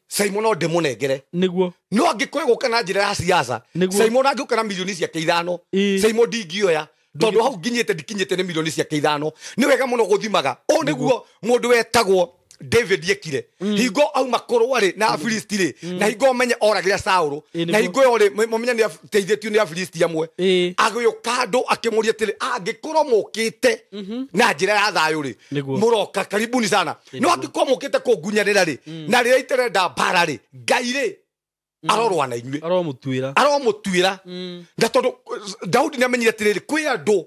Saimo no ndĩmũnengere. No angĩkorwo gũka na njĩra ya siasa, Saimo angĩũka na milioni ciake 5, Saimo ndingĩoya, tondũ hau nginyĩte ndikinyĩte nĩ milioni ciake 5. Nĩ wega mũno gũthimaga. Ũũ nĩguo mũndũ wetagwo David yekire. Hingo auma kũrũa na Afilisti rĩ, na hingo menye oragĩra Saũlũ, na hingo yo rĩ mũmenya nĩ ateithĩtio nĩ Afilisti amwe. Agĩũka andũ akĩmũria atĩrĩ, angĩkorwo mũkĩte na njĩra ya thayũ rĩ, mũroka karibuni sana. No angĩkorwo mũkĩte kũngunyanĩra rĩ, na rĩrĩa iterenda mbara rĩ, Ngai rĩ arorwa na inyuĩ, aromũtuĩra. Na tondũ Daudi nĩ amenyire atĩrĩrĩ, kwĩ andũ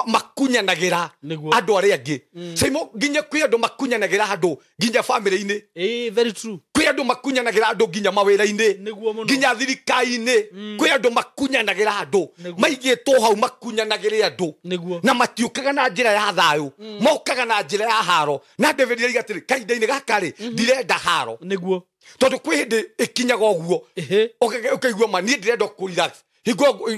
makunyanagĩra andũ arĩa angĩ. Saimo nginya kwĩ andũ makunyanagĩra andũ nginya family-inĩ. Very true. Kwĩ andũ makunyanagĩra andũ nginya mawĩra-inĩ, nginya thirikari-inĩ. Kwĩ andũ makunyanagĩra andũ, maigĩtwo hau makunyanagĩre andũ, na matiũkaga na njĩra ya thayũ, mokaga na njĩra ya haro. Na David ariga atĩrĩ, kahinda-inĩ gaka rĩ, ndirenda haro. Tondũ kwĩ hĩndĩ ĩkinyaga ũguo, ũkaigua ma niĩ ndĩrenda kũrelax. Hingo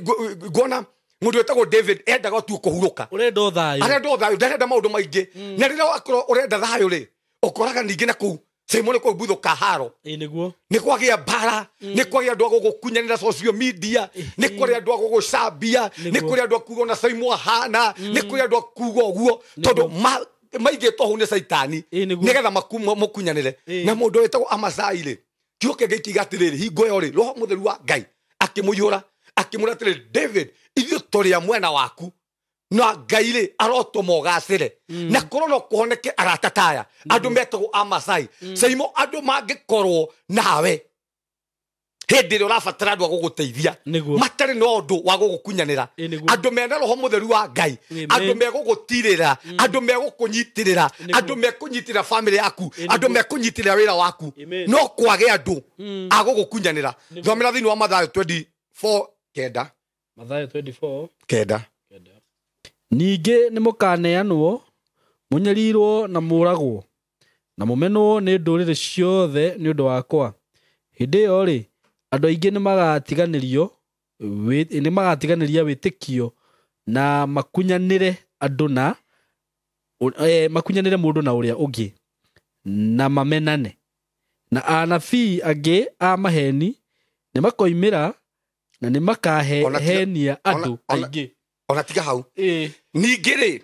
ngona mũndũ wetagwo David endaga tu kũhurũka, ũrenda thayũ, ndarenda maũndũ maingĩ. Na rĩrĩa wakorwo ũrenda thayũ rĩ, ũkoraga ningĩ na kũu Saimo nĩ kũbuthũka haro, nĩ kwagĩa mbara, nĩ kwagĩa andũ a gũgũkunyanĩra social media, nĩ kũrĩ andũ a gũgũcambia, nĩ kũrĩ andũ a kuga na Saimo ahana, nĩ kũrĩ andũ a kuga ũguo, tondũ maigĩtwo hau nĩ Saitani nĩgetha mũkunyanĩre. Na mũndũ wetagwo Amasai rĩ, kĩoke gĩkiuga atĩrĩrĩ, hingo ĩyo rĩ, Roho Mũtheru wa Ngai akĩmũiyũra, akĩmwĩra atĩrĩrĩ, David, ithuĩ tũrĩ a mwena waku, na Ngai rĩ arotũma ũgacĩre, na korwo no kũhoneke arata taya andũ metagwo Amasai. Saimo andũ mangĩkorwo nawe hĩndĩ ĩrĩa ũrabatara andũ a gũgũteithia, matarĩ na ũndũ wa gũgũkunyanĩra, andũ mena Roho Mũtheru wa Ngai, andũ megũgũtirĩra, andũ megũkũnyitĩrĩra, andũ mekũnyitĩrĩra family yaku, andũ mekũnyitĩrĩra wĩra waku, no kwage andũ a gũgũkunyanĩra. Thomera thĩinĩ wa Mathayo 24:9. Mathayo 24:9. Ningĩ nĩ mũkaneanwo, mũnyarirwo na mũragwo, na mũmenwo nĩ ndũrĩrĩ ciothe nĩ ũndũ wakwa. Hĩndĩ ĩyo rĩ, andũ aingĩ nĩ magatiganĩria wĩtĩkio na makunyanĩre andũ na makunyanĩre mũndũ na ũrĩa ũngĩ, na mamenane. Na anabii angĩ a maheni nĩ makoimĩra na nĩ makahenia andũ aingĩ. Ona tiga hau, ningĩ rĩ,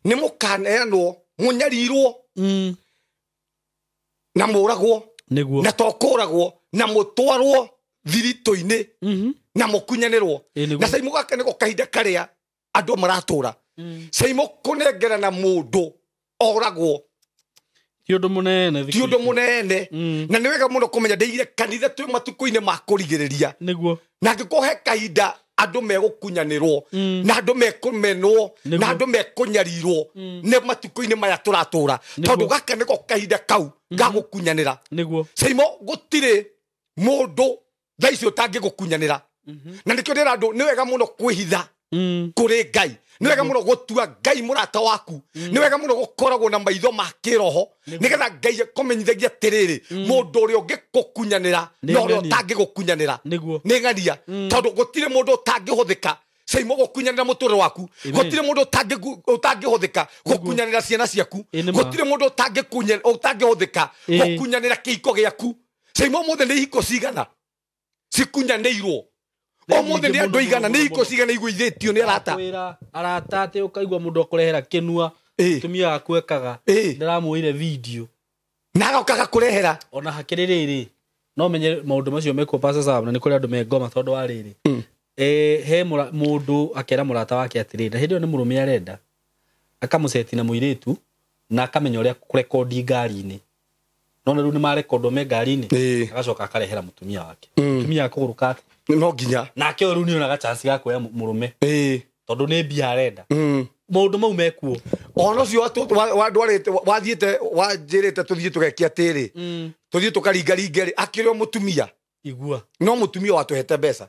nĩ mũkaneanwo, mũnyarirwo na mũragwo, na to kũragwo, na mũtwarwo thiritũ-inĩ, na mũkunyanĩrwo. Na Saimo gaka nĩko kahinda karĩa andũ maratũra. Saimo kũnengera na mũndũ oragwo ti ũndũ mũnene, na nĩ wega mũno kũmenya ndeigire kanitha twĩ matukũ-inĩ ma kũrigĩrĩria, na angĩkorwo he kahinda andũ megũkunyanĩrwo, na andũ mekũmenwo, na andũ mekũnyarirwo nĩ matukũ-inĩ maya tũratũra, tondũ gaka nĩko kahinda kau ga gũkunyanĩra. Saimo gũtirĩ mũndũ thaa ici ũtangĩgũkunyanĩra, na nĩkĩo ndĩra andũ nĩ wega mũno kwĩhitha kũrĩ Ngai, nĩ wega mũno gũtua Ngai mũrata waku, nĩ wega mũno gũkoragwo na maitho ma kĩroho, nĩgetha Ngai akũmenyithagia atĩrĩrĩ, mũndũ ũrĩa ũngĩgũkunyanĩra na ũrĩa ũtangĩgũkunyanĩra nĩ ng'ania, tondũ gũtirĩ mũndũ ũtangĩhũthĩka. Saimo gukunyanira mutore waku gotire mundu utangihuthika gukunyanira ciana ciaku gotire mundu utangihuthika gukunyanira kiiko giaku saimo mothe ni hiko cigana cikunyanirwo o mothe ni andu igana ni hiko cigana iguithitio ni arata ate ukaigwa mundu akurehera kinua tumia akwekaga ndiramuire video naga ukaga kurehera ona hakiriri no menye maundu macio mekwo Pastor Sam na ni kuri andu mengoma tondu wa riri he mundu akera murata wake atirira hindi ni murume arenda akamuseti na muiritu na akamenya uria kurekondi ngari-ini nona riu ni marekondo me ngari-ini agacoka akarehera mutumia wake mutumia akuguruka no nginya nake riu ni onaga chance ga kuoya murume tondu ni mbia arenda maundu mau mekuo ono cio wadwarite wathiite wanjirite tuthie tugekia tiri tuthie tukaringaringe akirio mutumia igua no mutumia watuhete mbeca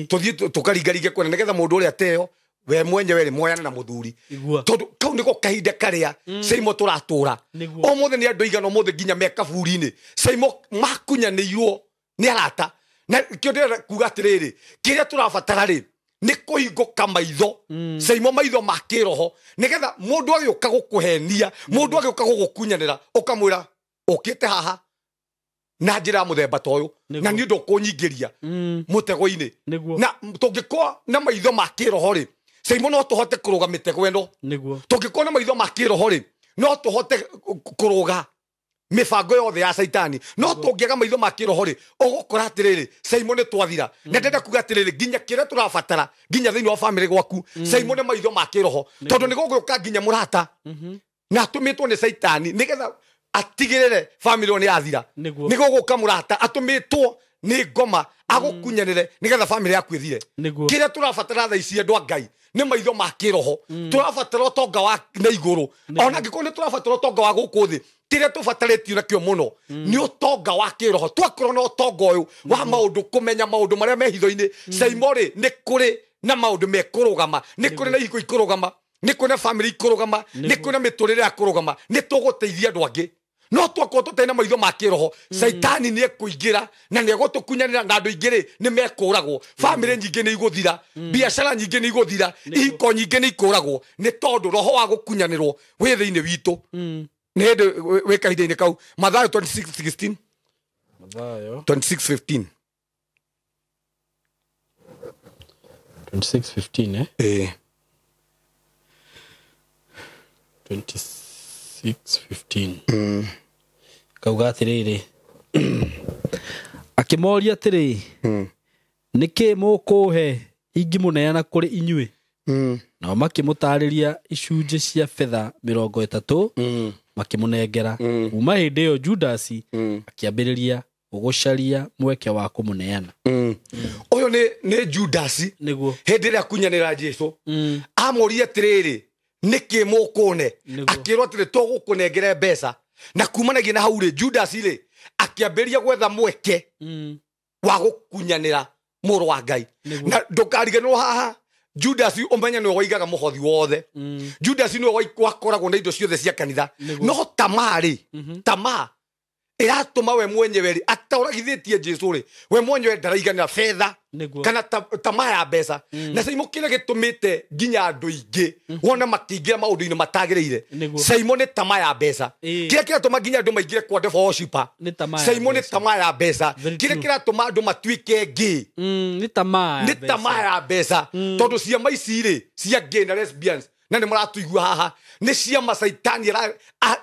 tuthie tukaringaringe kwena nigetha mundu uria teo we mwenyewe ri moyana na muthuri tondu kau niko kahinda karia Saimo turatura o mothe ni andu igana mothe nginya mekaburi-ini Saimo makunyanirwo ni arata na kio ndira kuga atiriri kiria turabatara ri ni kuhinguka maitho Saimo maitho makiroho nigetha mundu agiuka gukuhenia mundu agiuka gukunyanira ukamwira ukite haha na njira muthemba toyo na ni ndu kunyingiria mutego-ini na tungikwa na maitho makiroho ri Saimo no tuhote kuruga mitego eno tungikwa na maitho makiroho ri no tuhote kuruga mibango yothe ya saitani no tungiaga maitho makiroho ri ugukora atiriri Saimo ni twathira na ndenda kuga atiriri nginya kire turabatara nginya thiini wa family gwaku Saimo ni maitho makiroho tondu ni guguka nginya murata na tumitwo ni saitani nigetha atigirire family ni yathira ni guguka murata atumitwo ni ngoma agukunyanire nigetha family yaku ithire kire turabatara tha ici andu Ngai ni maitho makiroho turabatara utonga wa na iguru ona ngiko ni turabatara utonga wa guku thi kire tubataritio nakio muno ni utonga wa kiroho twakorwo na utonga uyu wa maundu kumenya maundu maria mehitho-ini Saimo ri ni kuri na maundu mekurugama ni kuri na ihiko ikurugama ni kuri na family ikurugama ni kuri na miturire ya kurugama ni tuguteithia andu angi no twakorwo tutena maitho makiroho saitani ni ekuingira na ni egutukunyanira na andu ingiri ni mekuragwo family nyingi ni iguthira biashara nyingi ni iguthira ihiko nyingi ni ikuragwo ni tondu roho wa gukunyanirwo wi thiini witu nende weka hide kau Mathayo 26:16 Mathayo 26:15 26:15 26:15 kauga atiriri akimoria atiri niki mukuhe ingimuneana kuri inyui na makimutariria icunje cia fedha 30 makimunengera uma hindi yo Judas akiambiriria ugucaria mweke wa kumuneana uyu ni Judas niguo hindi ria kunyanira Jesu amoria atiriri niki mukune akirwo atiri tugukunengere mbeca na kumanagia na hau ri Judas ri akiambiriria gwetha mweke wa gukunyanira muru wa Ngai na ndukariganirwo haha Judas umenya ni waigaga muhothi wothe Judas ni wakoragwo na indo ciothe cia kanitha no tamari tama iratuma we mwenyewe ri atauragithitie Jesu ri we mwenyewe ndaraiganira fedha kana tama ya mbeca na Saimo kile gitumite nginya andu ingi wona matingira maundu-ini matagirire Saimo ni tama ya mbeca kile kiratuma nginya andu maingire kwa devil worshiper Saimo ni tama ya mbeca kile kiratuma andu matuike ngi ni tama ya mbeca tondu ciama ici ri cia gay na lesbians na ni maratuigua haha ni ciama saitani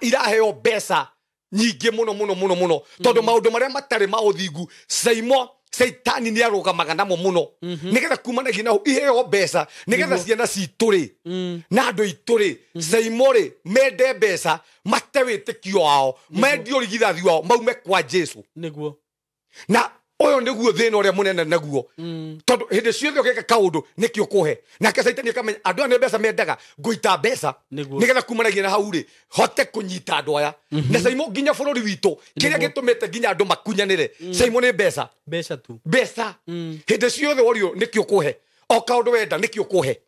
iraheo mbeca nyingi muno tondu maundu maria matari mauthingu Saimo saitani ni arugamaga namo muno nigetha kumanagia na iheo mbeca nigetha ciana cituri na andu ituri Saimo ri mende mbeca mate witikio wao mendio rigithathi wao maume kwa Jesu niguo na uyu niguo thina uria munene naguo tondu hindi ciothe ugeka kaundu nikio kuhe nake saitani akamenya andu ane mbeca mendaga nguita mbeca nigetha kumanagia na hau ri hote kunyita andu aya na Saimo nginya bururi witu kiria gitumite nginya andu makunyanire Saimo ni mbeca tu mbeca hindi ciothe wario nikio kuhe o kaundu wenda nikio kuhe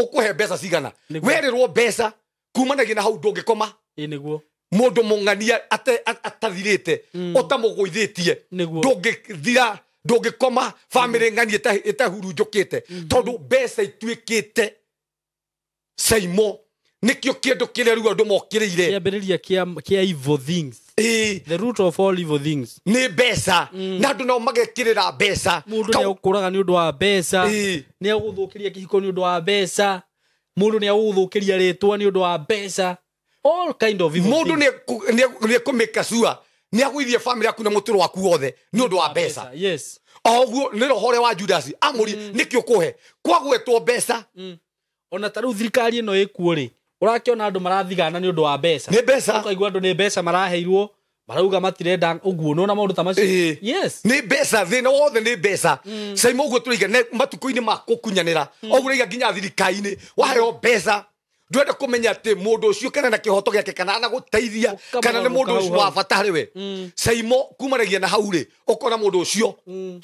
ukuhe mbeca cigana werirwo mbeca kumanagia na hau ndungikoma niguo mundu mung'ania atathirite utamuguithitie ndungithira ndũngĩkoma family ng'ani ĩtahurunjũkĩte tondũ mbeca ituĩkĩte Saimo nikio kĩndũ kĩrĩa rĩu andũ mokĩrĩire kĩambĩrĩria kĩa evil things the root of all evil things nĩ mbeca na andũ nao magekĩrĩra mbeca mũndũ nĩagũkũraga nĩ ũndũ wa mbeca nĩagũthũkĩria kĩhiko nĩ ũndũ wa mbeca mũndũ nĩagũthũkĩria rĩtwa nĩ ũndũ wa mbeca all kind of evil mũndũ nĩekũmĩka sure nĩagũithia family yaku na mũtũro waku wothe nĩ ũndũ wa mbeca yes oguo nĩ roho ũrĩa wa Judas amũri nĩkĩo kũhe kwagwetwo mbeca ona ta rĩu thirikari ĩno ĩkuo rĩ ũrakĩona andũ marathigana nĩ ũndũ wa mbeca nĩ mbeca ũkaigua andũ nĩ mbeca maraheirwo marauga matirenda ũguo nona maũndũ ta macio yes nĩ mbeca thĩna wothe nĩ mbeca Saimo ũguo tũraiga matukũ-inĩ ma gũkunyanĩra ũguo raiga nginya thirikari-inĩ waheo mbeca ndwenda kũmenya atĩ mũndũ ũcio kana na kĩhoto gĩake kana na gũteithia kana nĩ mũndũ ũcio wa bata harĩ we Saimo kumanagia na hau rĩ ũkona mũndũ ũcio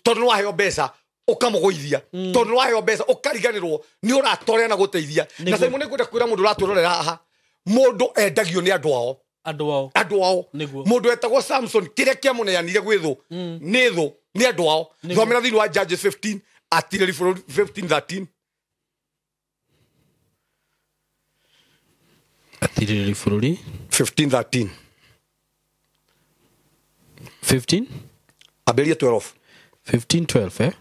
tondũ nĩ waheo mbeca ũkamũgũithia tondũ nĩ waheo mbeca ũkariganĩrwo nĩ ũratwarĩra na gũteithia na Saimo nĩ kwenda kwĩra mũndũ ũratũrorera haha mũndũ endagio nĩ andũ ao mũndũ etagwo Samson kĩrĩa kĩamũneanire gwĩ thũ nĩ thũ nĩ andũ ao thomera thĩinĩ wa Judges 15 atirĩri 15:13 atirĩri bũrũri 15:13 15 ambĩrĩria 12 15:12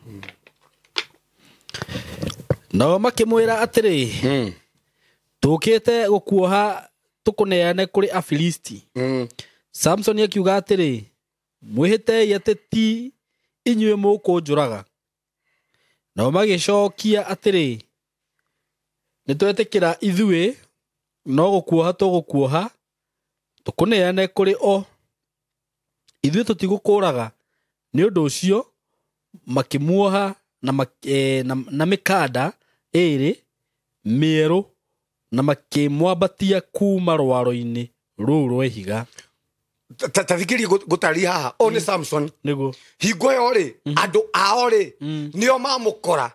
nao makĩmwĩra atĩrĩ tũkĩte gũkuoha tũkũneane kũrĩ Afilisti Samson akiuga atĩrĩ mwĩhĩtei atĩ ti inyuĩ mũkũnjũraga nao magĩcokia atĩrĩ nĩtwetĩkĩra ithuĩ no gũkuoha tũgũkuoha tũkũneane kũrĩ o ithuĩ tũtigũkũraga nĩ ũndũ ũcio makĩmuoha na mĩkanda ĩrĩ mĩerũ na makĩmwambatia kuma rwaro-inĩ rũu rwa ihiga tathikĩrie gũtaria haha o nĩ Samson nĩguo hingo ĩyo rĩ andũ ao rĩ nĩo mamũkora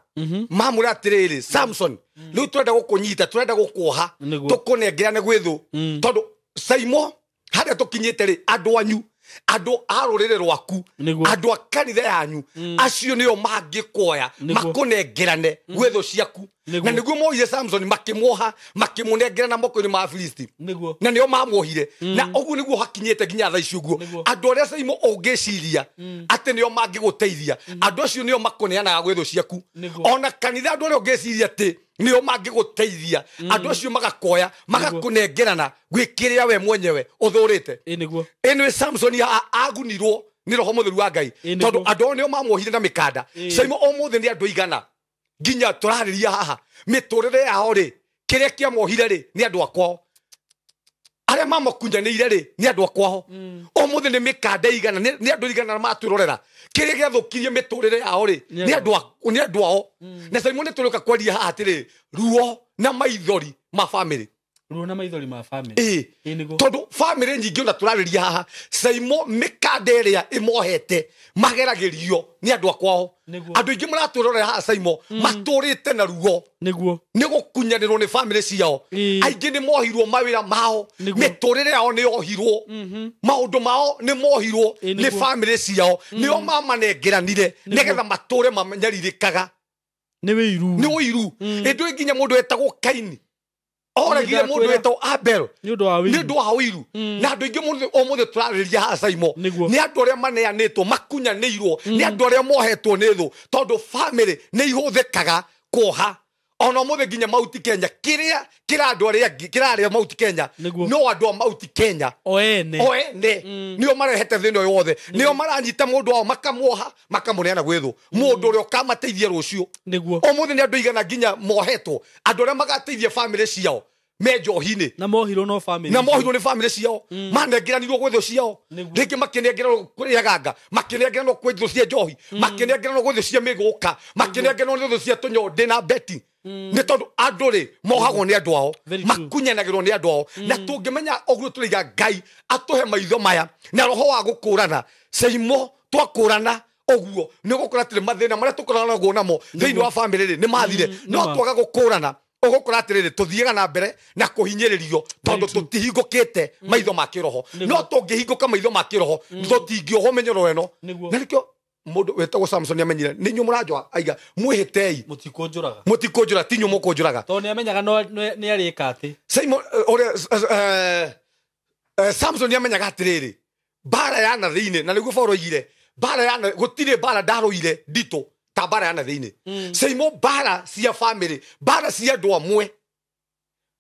mamwĩra atĩrĩrĩ Samson rĩu tũrenda gũkũnyita tũrenda gũkuoha tũkũnengerane gwĩ thũ tondũ Saimo harĩa tũkinyĩte rĩ andũ anyu andũ a rũrĩrĩ rwaku andũ a kanitha yanyu acio nĩo mangĩkuoya makũnengerane gwĩ thũ ciaku na nĩguo mohire Samson makĩmuoha makĩmũnengerana moko-inĩ ma Afilisti na nĩo mamuohire na ũguo nĩguo hakinyĩte nginya thaa ici ũguo andũ arĩa Saimo ũngĩciria atĩ nĩo mangĩgũteithia andũ acio nĩo makũneanaga gwĩ thũ ciaku ona kanitha andũ arĩa ũngĩciria atĩ nĩo mangĩgũteithia andũ acio magakuoya magakũnengerana gwĩ kĩrĩa we mwenyewe ũthũrĩte ĩnĩ Samson agunirwo nĩ roho mũtheru wa Ngai tondũ andũ ao nĩo mamuohire na mĩkanda Saimo ũmũthĩ nĩ andũ igana nginya tũrarĩria haha mĩtũrĩre yao rĩ kĩrĩa kĩamohire rĩ nĩ andũ akwao arĩa mamakunyanĩire rĩ nĩ andũ akwao ũmũthĩ nĩ mĩkanda igana nĩ andũ igana matwĩrorera kĩrĩa gĩathũkirie mĩtũrĩre yao rĩ nĩ andũ ao na Saimo nĩ tũrĩũka kwaria haha atĩrĩ ruo na maithori ma bamĩrĩ ruo na maithori ma family tondũ family nyingĩ ona tũrarĩria haha Saimo mĩkanda ĩrĩa ĩmohete mageragĩrio nĩ andũ akwao andũ aingĩ maratũrorera haha Saimo matũrĩte na ruo nĩ gũkunyanĩrwo nĩ family ciao aingĩ nĩ mohirwo mawĩra mao mĩtũrĩre yao nĩ yohirwo maũndũ mao nĩ mohirwo nĩ family ciao nĩo mamanengeranire nĩgetha matũre mamenyarirĩkaga nĩ ũiru ĩndũ nginya mũndũ etagwo Kaini oragire mũndũ wetagwo Abel nĩ ũndũ wa ũiru na andũ aingĩ ũmũthĩ tũrarĩria haha Saimo nĩ andũ arĩa maneanĩtwo makunyanĩirwo nĩ andũ arĩa mohetwo nĩ thũ tondũ family nĩ ihũthĩkaga kuoha ona ũmũthĩ nginya Mount Kenya kĩrĩa kĩrarĩa Mount Kenya no andũ a Mount Kenya o ene nĩo marehete thĩna ũyũ wothe nĩo maranyita mũndũ wao makamuoha makamũneana gwĩ thũ mũndũ ũrĩa ũkamateithia rũciũ ũmũthĩ nĩ andũ igana nginya mohetwo andũ arĩa magateithia family ciao me njohi-inĩ na mohirwo nĩ family ciao manengeranirwo gwĩ thũ ciao rĩngĩ makĩnengeranwo kũrĩa ganga makĩnengeranwo gwĩ thũ cia njohi makĩnengeranwo gwĩ thũ cia mĩgũka makĩnengeranwo gwĩ thũ cia tũnyonde na beti nĩ tondũ andũ rĩ mohagwo nĩ andũ ao makunyanagĩrwo nĩ andũ ao na tũngĩmenya ũguo tũraiga Ngai atũhe maitho maya na roho wa gũkũrana Saimo twakũrana ũguo nĩ gũkora atĩrĩ mathĩna marĩa tũkoragwo namo thĩinĩ wa family rĩ nĩ mathire no twaga gũkũrana ũgũkora atĩrĩrĩ tũthiaga na mbere na kũhinyĩrĩrio tondũ tũtihingũkĩte maitho ma kĩroho no tũngĩhingũka maitho ma kĩroho tũtingĩohwo mĩnyoro ĩno na nĩkĩo mundu wetagwo Samson amenyire ni nyu muranjwa aiga mwihitei mutikonjura tinyu mukonjuraga to ni amenyaga ni arika ati Simon Samson amenyaga atiriri bara ya na thiine na niguo Paulo igire bara ya gutire bara ndaroire ndito ta bara ya na thiine Simon bara cia family bara cia andu amwe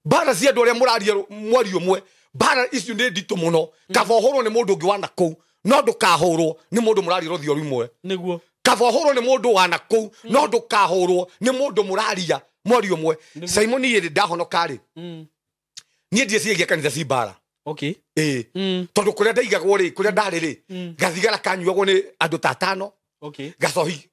bara cia andu aria muraria mwario mwe bara icio ni ndito muno kavohorwo ni mundu ungi wana kou no ndukahurwo ni mundu muraria ruthio rumwe niguo kavohorwo ni mundu wana kou no ndukahurwo ni mundu muraria mwario mwe Simon ni ndahonoka ri ni ndiciagia kanitha ci bara okay tondu kuria ndaigagwo ri kuria ndari ri gathigara kanyuagwo ni andu ta 5 okay gacohi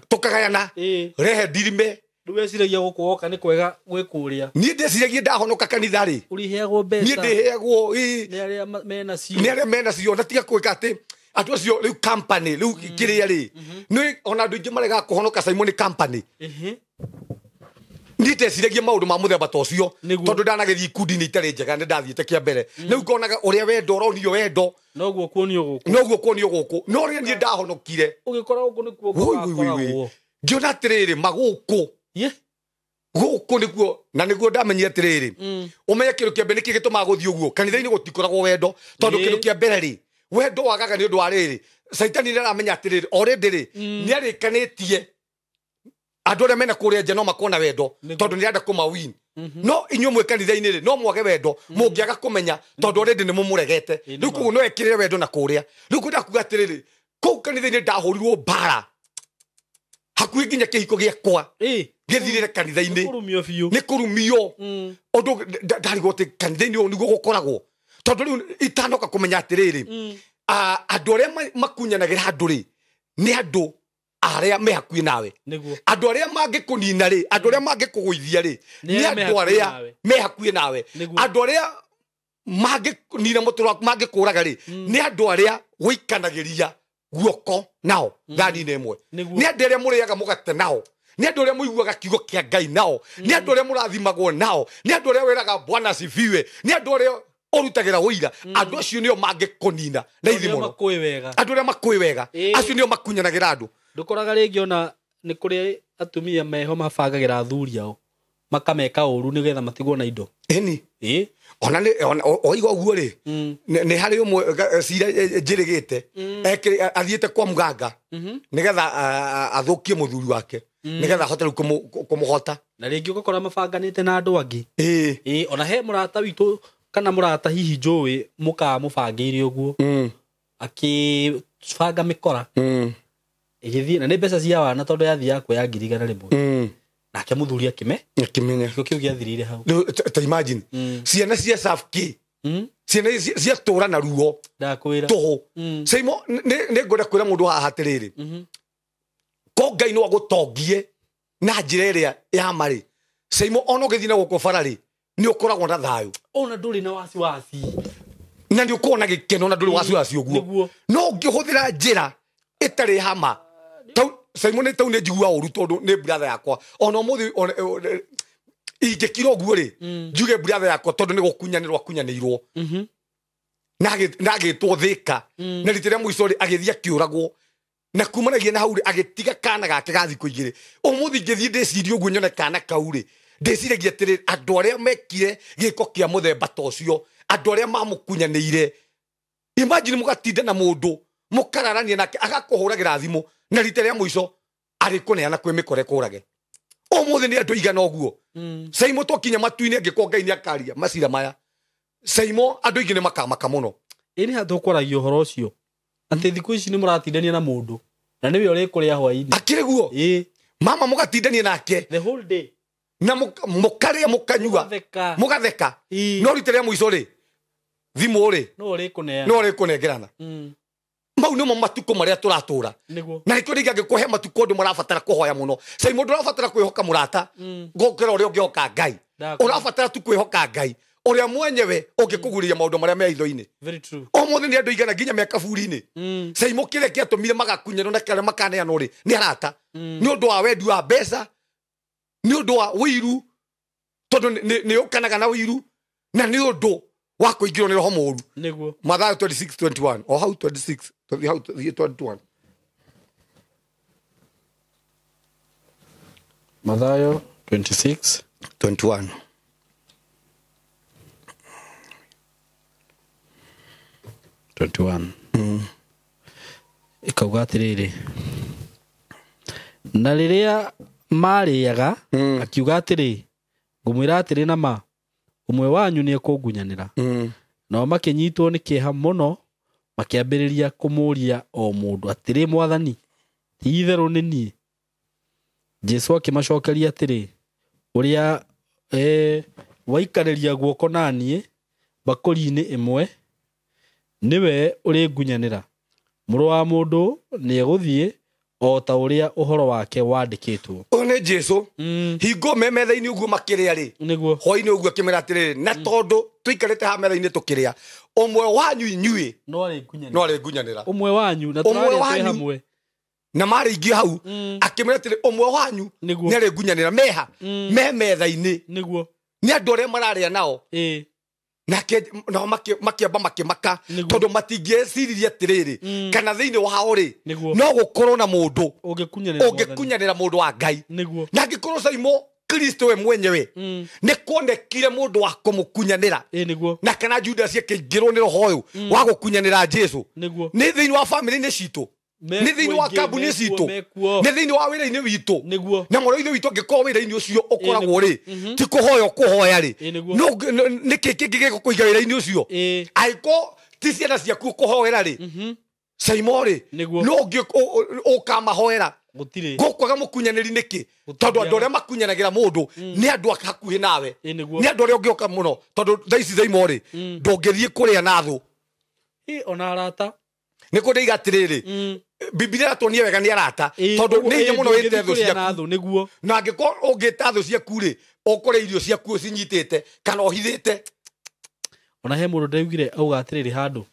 tukagayana rehe ndirime ndweciragia gukuoka ni kwega gwikuria ni ndeciragia ndahonoka kanitha ri uriheagwo mbeca ni ndiheagwo ni aria mena cio na tiga kwika ati andu acio riu company riu kiria ri ni ona andu ingi marega kuhonoka Simon company ni ndeciragia maundu ma muthemba ta ucio tondu ndanagethi ikundi ni itari njega ni ndathiite kia mbere riu ngonaga uria wendo uronio wendo noguo kuonio guku no ria ni ndahonokire ugikora guku ni kuo ngiona atiriri maguku guku niguo na niguo ndamenyire atiriri umenye kindu kia mbere niki gitumaga guthii uguo kanitha-ini gutikoragwo wendo tondu kindu kia mbere ri wendo wagaga ni undu wa riri Saitani ni aramenya atiriri already ri ni arikanitie andu aria mena kuria nje no makona wendo tondu ni arenda kumawin no inyu mwe kanitha-ini ri no mwage wendo mungiaga kumenya tondu already ni mumuregete riu kuguo no ekirire wendo na kuria riu kwenda kuga atiriri kou kanitha-ini ndahurirwo bara hakuhi nginya kihiko giakwa githirire kanitha-ini ni kurumio undu ndarigwo ati kanitha-ini uyu niguo gukoragwo tondu riu itanoka kumenya atiriri andu aria makunyanagira andu ri ni andu aria me hakuhi nawe andu aria mangikunina ri andu aria mangikuguithia ri ni andu aria me hakuhi nawe andu aria manginina muturo waku mangikuraga ri ni andu aria guikanagiria guoko nao thani-ini imwe ni andu aria muriaga mugate nao ni andu aria muiguaga kiugo kia Ngai nao ni andu aria murathimagwo nao ni andu aria wiraga Bwana sifiwe ni andu aria urutagira uira andu acio nio mangikunina na ithi muno andu aria makui wega acio nio makunyanagira andu ndukoraga ringi ona ni kuri atumia meho mabangagira athuri ao makameka uru nigetha matigwo na indo ona ni oiga uguo ri ni hari umwe cira njirigite athiete kwa muganga nigetha athukie muthuri wake nigetha hote kumuhota na ringi ugakora mabanganite na andu angi ona he murata witu kana murata hihi njui muka mubangire uguo akibanga mikora igithii na ni mbeca cia wana tondu yathia kuya 100,000 nake muthuri akimenya kiu giathirire hau ta imagine ciana cia safki ciana cia tura na ruo ndakwira toho Simon ni ngoda kwira mundu haha atiriri ko Ngai no agutongie na njira iria ya mari Simon ono githina guko farari ni ukoragwo na thayu ona nduri na wasiwasi na ndi ukona gikeno na nduri wasiwasi uguo no ngihuthira njira itari hama Simon tau ni njigua uru tondu ni brother yakwa ona muthi ingikira uguo ri njuge brother yakwa tondu ni gukunyanirwa kunyanirwo nagitwo thika na ritiria muico ri agithia kiuragwo na kumanagia na hauri agitiga kana gake gathiko igire umuthi ngithii ndiciria uguo nyone kana kau ri ndiciragia atiri andu aria mekire giko kia muthemba ta ucio andu aria mamukunyanire imagine mugatinda na mundu mukararania nake agakuhuragira thimu na ritiria muico ari kuneana kwi mikore kurage umuthi ni andu igana uguo Simon tokinya matu-ini angiko Ngai ni akaria macira maya Simon andu ingi ni makamaka muno ini handu kwaragia uhoro ucio ati thiku ici ni muratindania na mundu na niwe uri kuria hwaini akire guo mama mugatindania nake the whole day na mukaria mukanyua mugatheka no ritiria muico ri thimu ri no uri kunengerana mau nimo matuko maria turatura na nikio ringi angikuhe matuko ndu marabatara kuhoya muno Simon ndurabatara kwihoka murata gokera uria ungihoka Ngai urabatara tu kwihoka Ngai uria mwenyewe ungikuguria maundu maria me itho-ini very true umuthi ni andu igana nginya me kaburi-ini Simon kire kiatumire magakunyanwo na kare makaneanwo ri ni arata ni undu wa wendi wa mbeca ni undu wa wiru tondu ni ukanaga na wiru na ni undu wako ingiro ni roho moru niguo Mathayo 26:21 or how 26 how 21 Mathayo 26 21 ikauga atiriri na riria mariaga akiuga atiri ngumwira atiri na ma umwe wanyu ni ekungunyanira no makinyitwo ni kieha muno makiambiriria kumuria o mundu atiri mwathani ti itheru ni nie Jesu akimacokeria atiri uria waikariria guoko nanie bakuri-ini imwe niwe uri ngunyanira muru wa mundu ni eguthie o ta uria uhoro wake wandikitwo one Jesu hingo memetha-ini uguo makiria ri niguo hoi-ini uguo kimera atiri na tondu tuikarite ha metha-ini tukiria umwe wanyu inyui no ari ngunyanira umwe wanyu na turaria twi hamwe na mari ingi hau akimera atiri umwe wanyu ni ari ngunyanira meha me metha-ini niguo ni andu aria mararia nao na makiamba makimaka tondu matingĩeciria atĩrĩrĩ kana thĩinĩ wao rĩ no gũkorwo na mũndũ ũngĩkunyanĩra mũndũ wa Ngai na angĩkorwo Saimo Kristo we mwenyewe nĩ kuonekire mũndũ wa kũmũkunyanĩra na kana Judas akĩingĩrwo nĩ roho ũyũ wa gũkunyanĩra Jesu nĩ thĩinĩ wa family-inĩ citũ nĩ thĩinĩ wa kambuni citũ nĩ thĩinĩ wa wĩra-inĩ witũ na mũrũ ithe witũ angĩkorwo wĩra-inĩ ũcio ũkoragwo rĩ ti kũhoya ũkũhoya rĩ nĩkĩ kĩngĩ gĩgũkũiga wĩra-inĩ ũcio angĩkorwo ti ciana ciaku ũkũhoera rĩ Saimo rĩ no ũngĩ ũkamahoera gũkwaga mũkunyanĩri nĩkĩ tondũ andũ arĩa makunyanagĩra mũndũ nĩ andũ hakuhĩ nawe nĩ andũ arĩa ũngĩoka mũno tondũ thaa ici Saimo rĩ ndũngĩthiĩ kũrĩa na thũ ona arata nĩ kũndĩiga atĩrĩrĩ Biblia atuonia wega nĩ arata tondu nĩ hinya mũno wĩte thũ ciaku na angĩkorwo ũngĩta thũ ciaku rĩ ũkũrĩa irio ciaku ũcinyitĩte kana ũhithĩte ona he mũndũ ndaugire auga atĩrĩrĩ handũ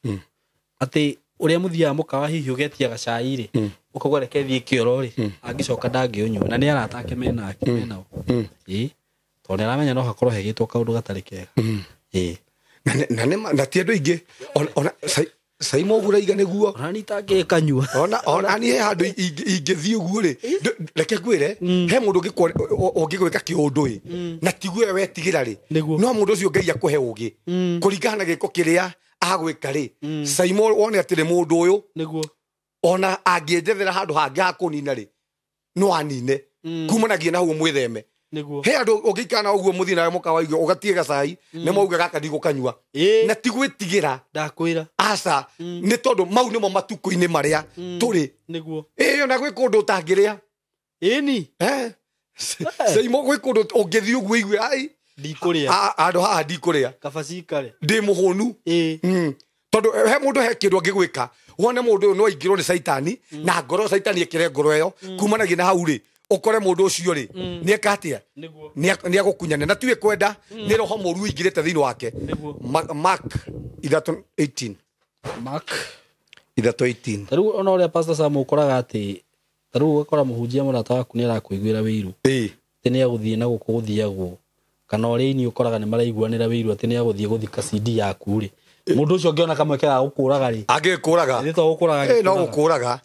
atĩ ũrĩa mũthiaga mũkawa hihi ũgetia gacai rĩ ũkauga reke thiĩ kĩoro rĩ angĩcoka ndangĩũnyua na nĩ arata ake menao tondũ nĩaramenya no hakorwo hegĩtwo kaũndũ gatarĩ kega na ti andũ aingĩ ona Saimo guraiga niguo ona nitangĩkanyua ona ni he handũ ingĩthiĩ ũguo rĩ reke ngwĩre he mũndũ ũngĩgwĩka kĩũndũ na tiguo wetigĩra rĩ no mũndũ ũcio Ngai akũhe ũgĩ kũringana na gĩko kĩrĩa agwĩka rĩ Saimo wone atĩrĩ mũndũ ũyũ ona angĩnjethera handũ hangĩ ha kũnina rĩ no anine kumanagia na hau mwĩtheme he andũ ũngĩikara na ũguo mũthiĩ nawe mũkawa irio ũgatige gacai nĩ mauga gaka ndigũkanyua na ti gwĩtigĩra ndakwĩra aca nĩ tondũ mau nĩmo matukũ-inĩ marĩa tũrĩ ona gwĩ kũndũ ũtangĩrĩa ĩni Saimo gwĩ kũndũ ũngĩthiĩ ũguo igue ndikũrĩa andũ haha ndikũrĩa kabacikare ndĩ mũhũnu tondũ he mũndũ he kĩndũ angĩgwĩka wone mũndũ ũyũ no aingĩrwo nĩ caitani na ngoro caitani ĩkĩre ngoro ĩyo kumanagia na hau rĩ ukore mundu ucio ri ni ekatia ni agukunyane na tuwe kwenda ni roho moru ingirete thiini wake Mark 18 Mark 18 taru ona uria pastor Sam ukoraga ati taru ukora muhunjia murata waku ni arakuiguira wiru tene aguthie na gukuguthiagwo kana uri ini ukoraga ni maraiguanira wiru ati ni aguthie guthika CD yaku ri mundu ucio ngiona kamwe kega gukuraga ri agikuraga ni to gukuraga no gukuraga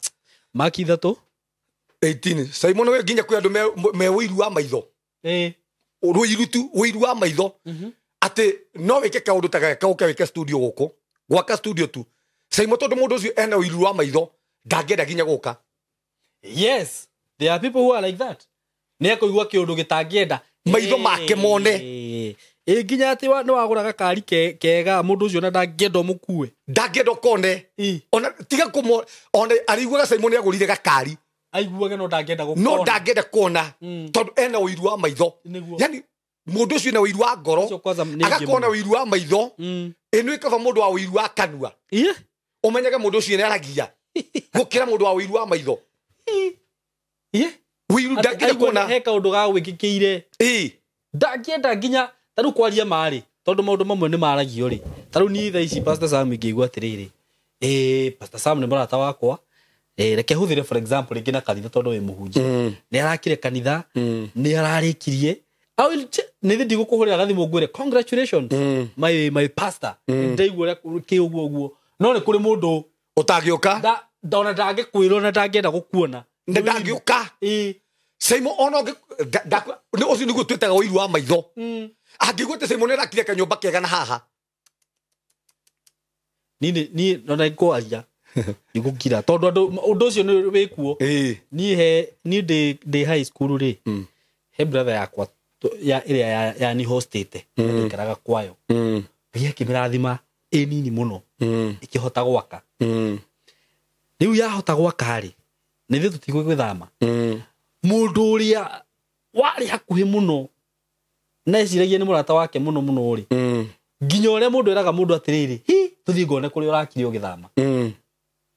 Mark 3 18 Simon we nginya kwi andu me wiru wa maitho wiru tu wiru wa maitho ati no wike kaundu ta gaka uke wike studio guku gwaka studio tu Simon tondu mundu ucio ena wiru wa maitho ndangenda nginya guka yes there are people who are like that ni akuigua kiundu gitangienda maitho make mone nginya ati ni waguraga kari kega mundu ucio na ndangenda mukue ndangenda kone ona tiga kumo ona ariguaga Simon agurire gakari aiguaga no ndangenda kuona tondu ena wiru wa maitho yani mundu ucio na wiru wa ngoro agakona wiru wa maitho eno ikaba mundu wa wiru wa kanua umenyaga mundu ucio ni aragia gukira mundu wa wiru wa maitho wiru ndangenda kuona he kaundu ga gwikikire ndangenda nginya taru kwaria mari tondu maundu mamwe ni maragio ri taru ni tha ici pastor Sam ngigua atiriri pastor Sam ni murata wakwa reke huthire for example ringi na kanitha tondu we muhunjia ni arakire kanitha ni ararikirie ni thi ndigukuhurira gathimo ngwire congratulations my pastor ndaigua ki uguo no ni kuri mundu utagioka ndona ndangikwirwo na ndangenda gukuona ndangioka Saimo ono ni ocio niguo twetaga uiru wa maitho angiguo te Saimo nera kire kanyumba kega na haha ni nona kwaria igukira tondu undu ucio ni wikuo ni de high school ri he brother yakwa ya iria ya ni hostete ikaraga kwayo bia kimirathima nini muno ikihota gwaka riu yahota gwaka ri ni thi tutigwe gwithama mundu uria wari hakuhi muno na eciragia ni murata wake muno ri nginya uria mundu eraga mundu atiriri tuthii ngone kuri urakiri ugithama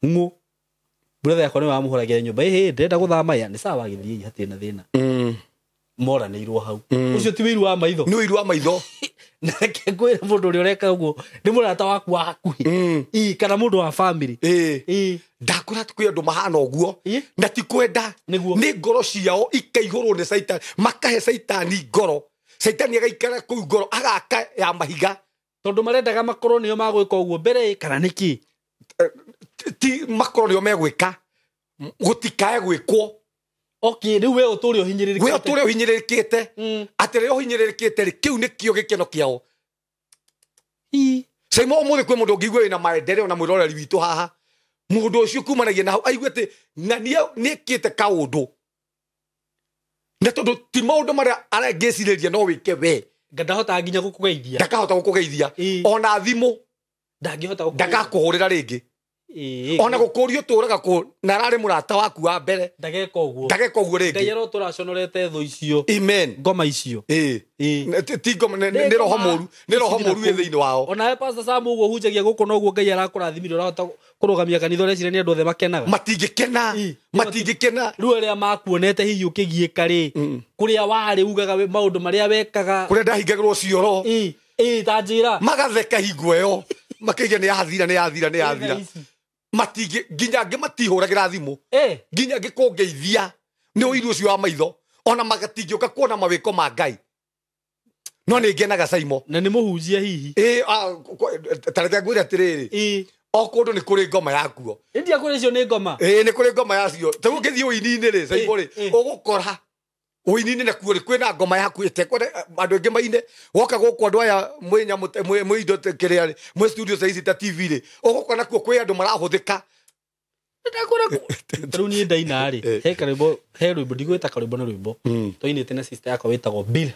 ngo brother yakwa ni wamuhoragira nyumba ndenda guthama ya ni sawa githii hatie na thina mora ni irwo hau ucio ti wiru wa maitho ni wiru wa maitho na kwira mundu uria ureka uguo ni murata waku wa hakuhi kana mundu wa family ndakura tukwe andu mahana uguo na ti kwenda ni ngoro ciao ikaihurwo ni Satan makahe Satani ngoro Satani agaikara ku ngoro agaka ya mahiga tondu marendaga makorwo nio magwika uguo mbere kana niki ti makorwo nio megwika gutikae gwikwo okay riu we uturi uhinyiririkite we uturi uhinyiririkite atire uhinyiririkite ri kiu ni kio gikeno kiao Saimo umuthi kwi mundu ngigwe na maendeleo na mwiroreri witu haha mundu ucio kumanagia na aiguete na ni kite kaundu na tondu ti maundu maria arangeciriria no wike we ngandahota nginya gukugeithia ndakahota gukugeithia ona thimu ndangihota ndagakuhurira ringi ona gukurio turaga ku narari murata waku wa mbere ndageka uguo ringi ngayero turaconorete tho icio amen ngoma icio ti ngoma ni roho moru thiini wao ona he pastor Sam uguo hunjagia guku no uguo ngai arakurathimire urahota kurugamia kanitha uria cireni andu othe makenaga matingikena riu aria makuonete hihi ukigiika ri kuria wari ugaga maundu maria wekaga kuria ndahingagirwo cioro tanjira magatheka hingo ĩyo makigia ni yathira matingi nginya ngi matihuragira thimu nginya ngikungeithia ni uiru ucio wa maitho ona magatingioka kuona mawiko ma Ngai no ni ngenaga Saimo na ni muhunjia hihi tareke ngwira atiriri o kundu ni kuri ngoma yakuo india kuri cio ni ngoma ni kuri ngoma yacio tagu ngithii uini-ini ri Saimo ri ugukora uini-ini na kuo ri kwina ngoma yaku itekore andu engi maine woka guku andu aya mwinya mwindo kiria ri mwi studio saizi ta TV ri ugukora kuo kwi andu marahuthika ndakora riu ni ndaina ri he karimbo he rwimbo ndigwita karimbo na rwimbo toinite na sister yakwa witagwo Bill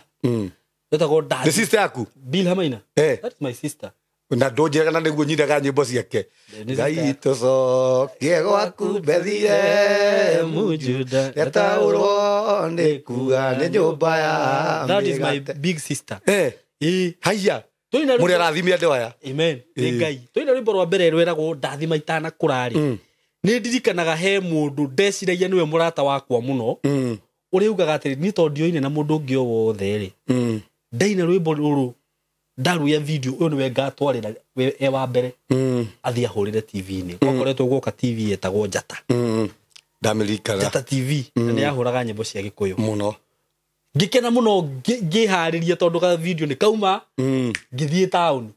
witagwo dad the sister yaku Bill Hamaina that is my sister na ndonjeraga na niguo nyiraga nyimbo ciake Ngai tucokie gwaku mbethire mujuda etaurwo ni kuga ni nyumba ya that is my big sister haya muri arathimia andu aya amen ni Ngai toina rwimbo rwa mbere rweragwo ndathima itana kurari ni ndirikanaga he mundu ndeciragia niwe murata wakwa muno uri ugaga atiri ni tondioine na mundu ungi o wothe ri ndaina rwimbo ruru ndaruya video uyu niwe ngatwarira we wa mbere athia hurire TV-ini gokoretwo guka TV etagwo Njata ndamirikana Njata TV na ni yahuraga nyimbo cia Gikuyu muno ngikena muno ngihariria tondu ka video ni kauma ngithie town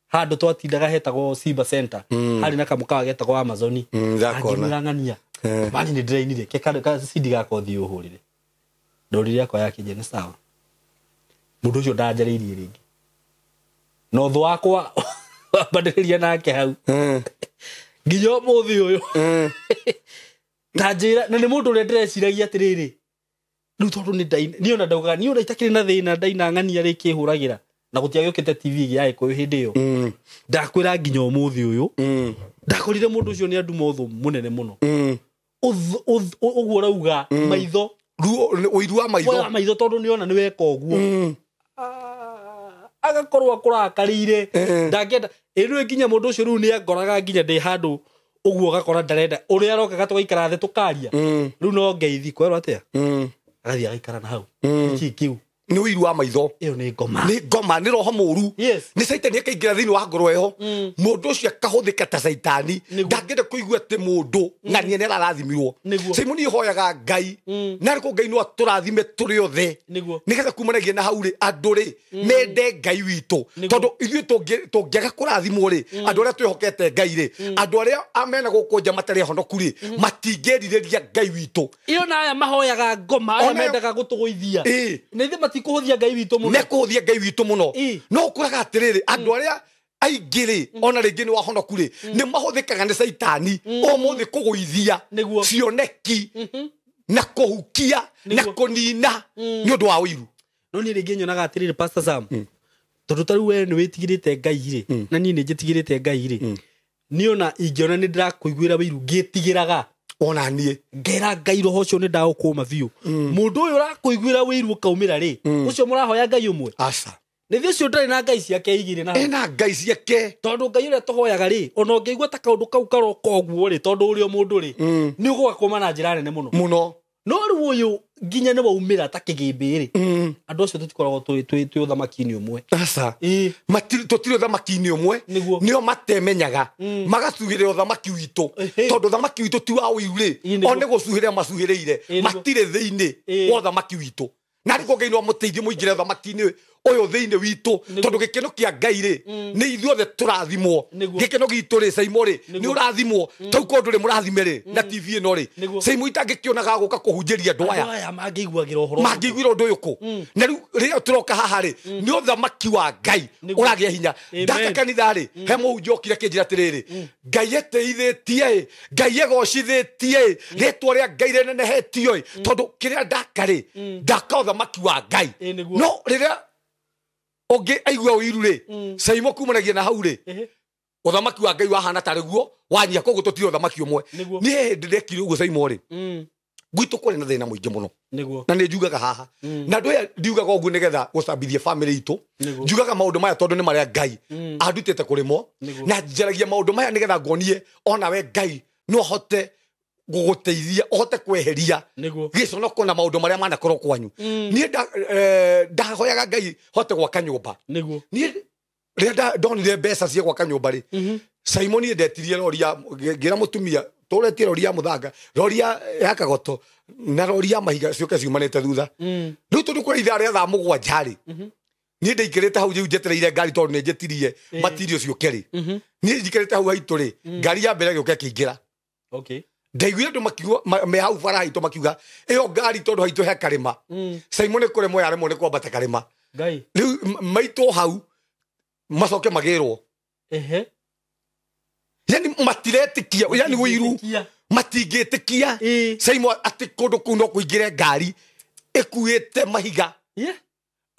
handu twatindaga hetagwo Simba Center hari na kamukawa getagwo Amazon ngangania bani ni drainire keka CD gako thio hurire ndorire yakwa yake je ni sawa mundu ucio ndanjaririe ringi no thu wakwa bandiriria nake hau nginya muthi uyu tanjira na ni mundu ure ndreciragia atiriri riu tondu ni ndaina ni ona ndauga ni ona itakiri na thina ndaina ngania riki huragira na gutiagukite TV ya iko hindi yo ndakwira nginya umuthi uyu ndakorire mundu ucio ni andu mothu munene muno uguo rauga maitho uiru wa maitho tondu ni ona ni weka uguo agakorwo akurakarire ndangenda iriwe nginya mundu ucio riu ni angoraga nginya ndi handu uguo gakora ndarenda uria arokaga tugaikara thi tukaria riu no ngeithi kwerwo atia agathia agaikara na hau kiu nĩ ũiru wa maitho ĩyo nĩ ngoma nĩ ngoma nĩ roho mũru Yes. nĩ caitani akaingĩra thĩinĩ wa ngoro ĩho mũndũ ũcio akahũthĩka ta caitani ndangĩenda kũigua atĩ mũndũ ng'ania nĩ ararathimirwo Nĩguo. Simoni hoyaga Ngai na arĩ kũ Ngai no atũrathime tũrĩ othe Nĩguo. nĩgetha kumanagia na hau rĩ andũ rĩ mende Ngai witũ tondũ ithuĩ tũngĩaga kũrathimwo rĩ andũ arĩa twĩhokete Ngai rĩ andũ arĩa amena gũkũ nja matarĩ ahonoku rĩ matingĩrirĩria Ngai witũ iyo na aya mahoyaga ngoma aya Ona- mendaga gũtũgũithia Ĩ. na ithe matikũhũthia Ngai witũ mũno mekũhũthia Ngai witũ mũno Ĩ. no ũkoraga atĩrĩrĩ andũ arĩa aingĩ rĩ ona rĩngĩ nĩ wahonoku rĩ nĩ mahũthĩkaga nĩ caitani ũmũthĩ kũgũithia Nĩguo. cioneki na kũhukia na Nĩguo. kũnina nĩ ũndũ wa ũiru no niĩ rĩngĩ nyonaga atĩrĩrĩ Pastor Sam tondũ tarĩu we nĩ wĩtigĩrĩte Ngai rĩ na niĩ nĩ njĩtigĩrĩte Ngai rĩ niĩ ona ingĩona nĩ ndĩrakũiguĩra wĩiru ngĩtigĩraga ona niĩ ngera Ngai roho ũcio nĩ ndaũkũma biũ mũndũ ũyũ ũrakũiguĩra wĩiru ũkaumĩra rĩ ũcio mũrahoya Ngai ũmwe aca nĩ thĩ ũcio ndarĩ na Ngai ciake igĩrĩ na ena Ngai ciake tondũ Ngai ũrĩa tũhoyaga rĩ ona ũngĩigua ta kaũndũ kau karoka ũguo rĩ tondũ ũrĩ o mũndũ rĩ nĩ ũgũgakũma na njĩra nene mũno mũno no rĩu ũyũ nginya nĩ waumĩra ta kĩgĩmbĩ rĩ andũ acio tũtikoragwo twĩ ũthamaki-inĩ ũmwe aca Ĩ. tũtirĩ ũthamaki-inĩ ũmwe Nĩguo. nĩo matemenyaga magacugĩrĩra ũthamaki witũ Ĩhĩ. tondũ ũthamaki witũ ti wa ũiru rĩ Ĩ, nĩguo. o nĩ gũcuhĩrĩra macuhĩrĩire Ĩ, nĩguo. matirĩ thĩinĩ Ĩ. wa ũthamaki witũ na arĩ kũ Ngai no amũteithie mũingĩre ũthamaki-inĩ ũyũ thĩinĩ witũ tondũ gĩkeno kĩa Ngai rĩ nĩ ithuothe tũrathimwo Nĩguo. gĩkeno gitũ rĩ Caimo rĩ nĩ Nĩguo. ũrathimwo tau ko ndũrĩ mũrathime rĩ na TV ĩno rĩ Nĩguo. Caimo itangĩkĩonaga gũka kũhunjĩria andũ andũ aya aya mangĩiguagĩra ũhoro mangĩiguĩra ũndũ ũyũ kũ na rĩu rĩrĩa tũroka haha rĩ nĩ ũthamaki wa Ngai Nĩguo. ũragĩa hinya Amen. ndaka kanitha rĩ he mũhunjia okire kĩnjĩra atĩrĩrĩ Ngai eteithĩtie Ngai egocithĩtie rĩtwa rĩa Ngai rĩnenehetio tondũ kĩrĩa ndaka rĩ ndaka ũthamaki wa Ngai Ĩ, nĩguo. no rĩrĩa ũngĩ aigua ũiru rĩ Caimo kumanagia na hau rĩ Ĩhĩ. ũthamaki wa Ngai wahana tarĩ guo wanyia koguo tũtirĩ ũthamaki ũmwe Nĩguo. niĩ hĩndĩ ndekire ũguo Caimo rĩ gwitũ kwarĩ na thĩna mũingĩ mũno nĩguo na nĩ njugaga haha na andũ aya ndiugaga ũguo nĩgetha gũcambithia bamĩrĩ itũ Nĩguo. njugaga maũndũ maya tondũ nĩ marĩa Ngai andutĩte kũrĩmwo Nĩguo. na njaragia maũndũ maya nĩgetha ngonie onawe Ngai no ahote gũgũteithia ũhote kweheria Nĩguo. gĩconoko na maũndũ marĩa manakorwo kwanyu niĩ ndahoyaga Ngai hote gwaka nyũmba nĩguo niĩ rĩrĩa ndonire mbeca cia gwaka nyũmba rĩ Caimo niĩ ndetirie rori ya ngĩra mũtumia tũretie rori ya mũthanga rori ya kagoto na rori ya mahiga ciũke ciumanĩte thutha rĩu tondũ kũrĩ ithaa rĩa thaa mũgwanja rĩ niĩ ndaikĩrĩte hau rĩu njetereire ngari tondũ nĩ njetirie matirio ciũke rĩ niĩ njikarĩte hau haitũ rĩ ngari ya mbere gĩũke kĩingĩra okay ndaiguire andũ makiuga me hau bara haitũ makiuga ĩyo ngari tondũ haitũ he karĩma Caimo nĩ kũremwo yaremwo nĩ kwambata karĩma Ngai rĩu maitũ hau macoke magĩrwo ehe yani matiretĩkia yani ũiru Matingĩtĩkia. matingĩtĩkia Ĩ. Caimo atĩ kũndũ kũu no kũingĩre ngari ĩkuĩte mahiga yeah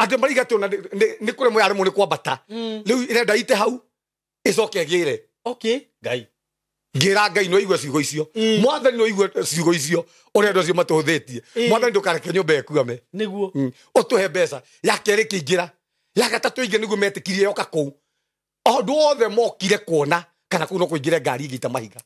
andũ mariga atĩ ona nĩ kũremwo yaremwo nĩ kwambata rĩu ĩrenda ite hau ĩcoke ĩgĩre okay Ngai ngĩra Ngai no igue ciugo icio mwathani no igue ciugo icio ũrĩa andũ acio matũhũthĩtie mwathani ndũkareke nyũmba ĩkuame nĩguo ũtũhe mbeca ya kerĩ kĩingĩra ya gatatũ ingĩ nĩguo metĩkirie yoka kũu andũ othe mokire kuona kana kũu no kũingĩre ngari ĩgĩita mahiga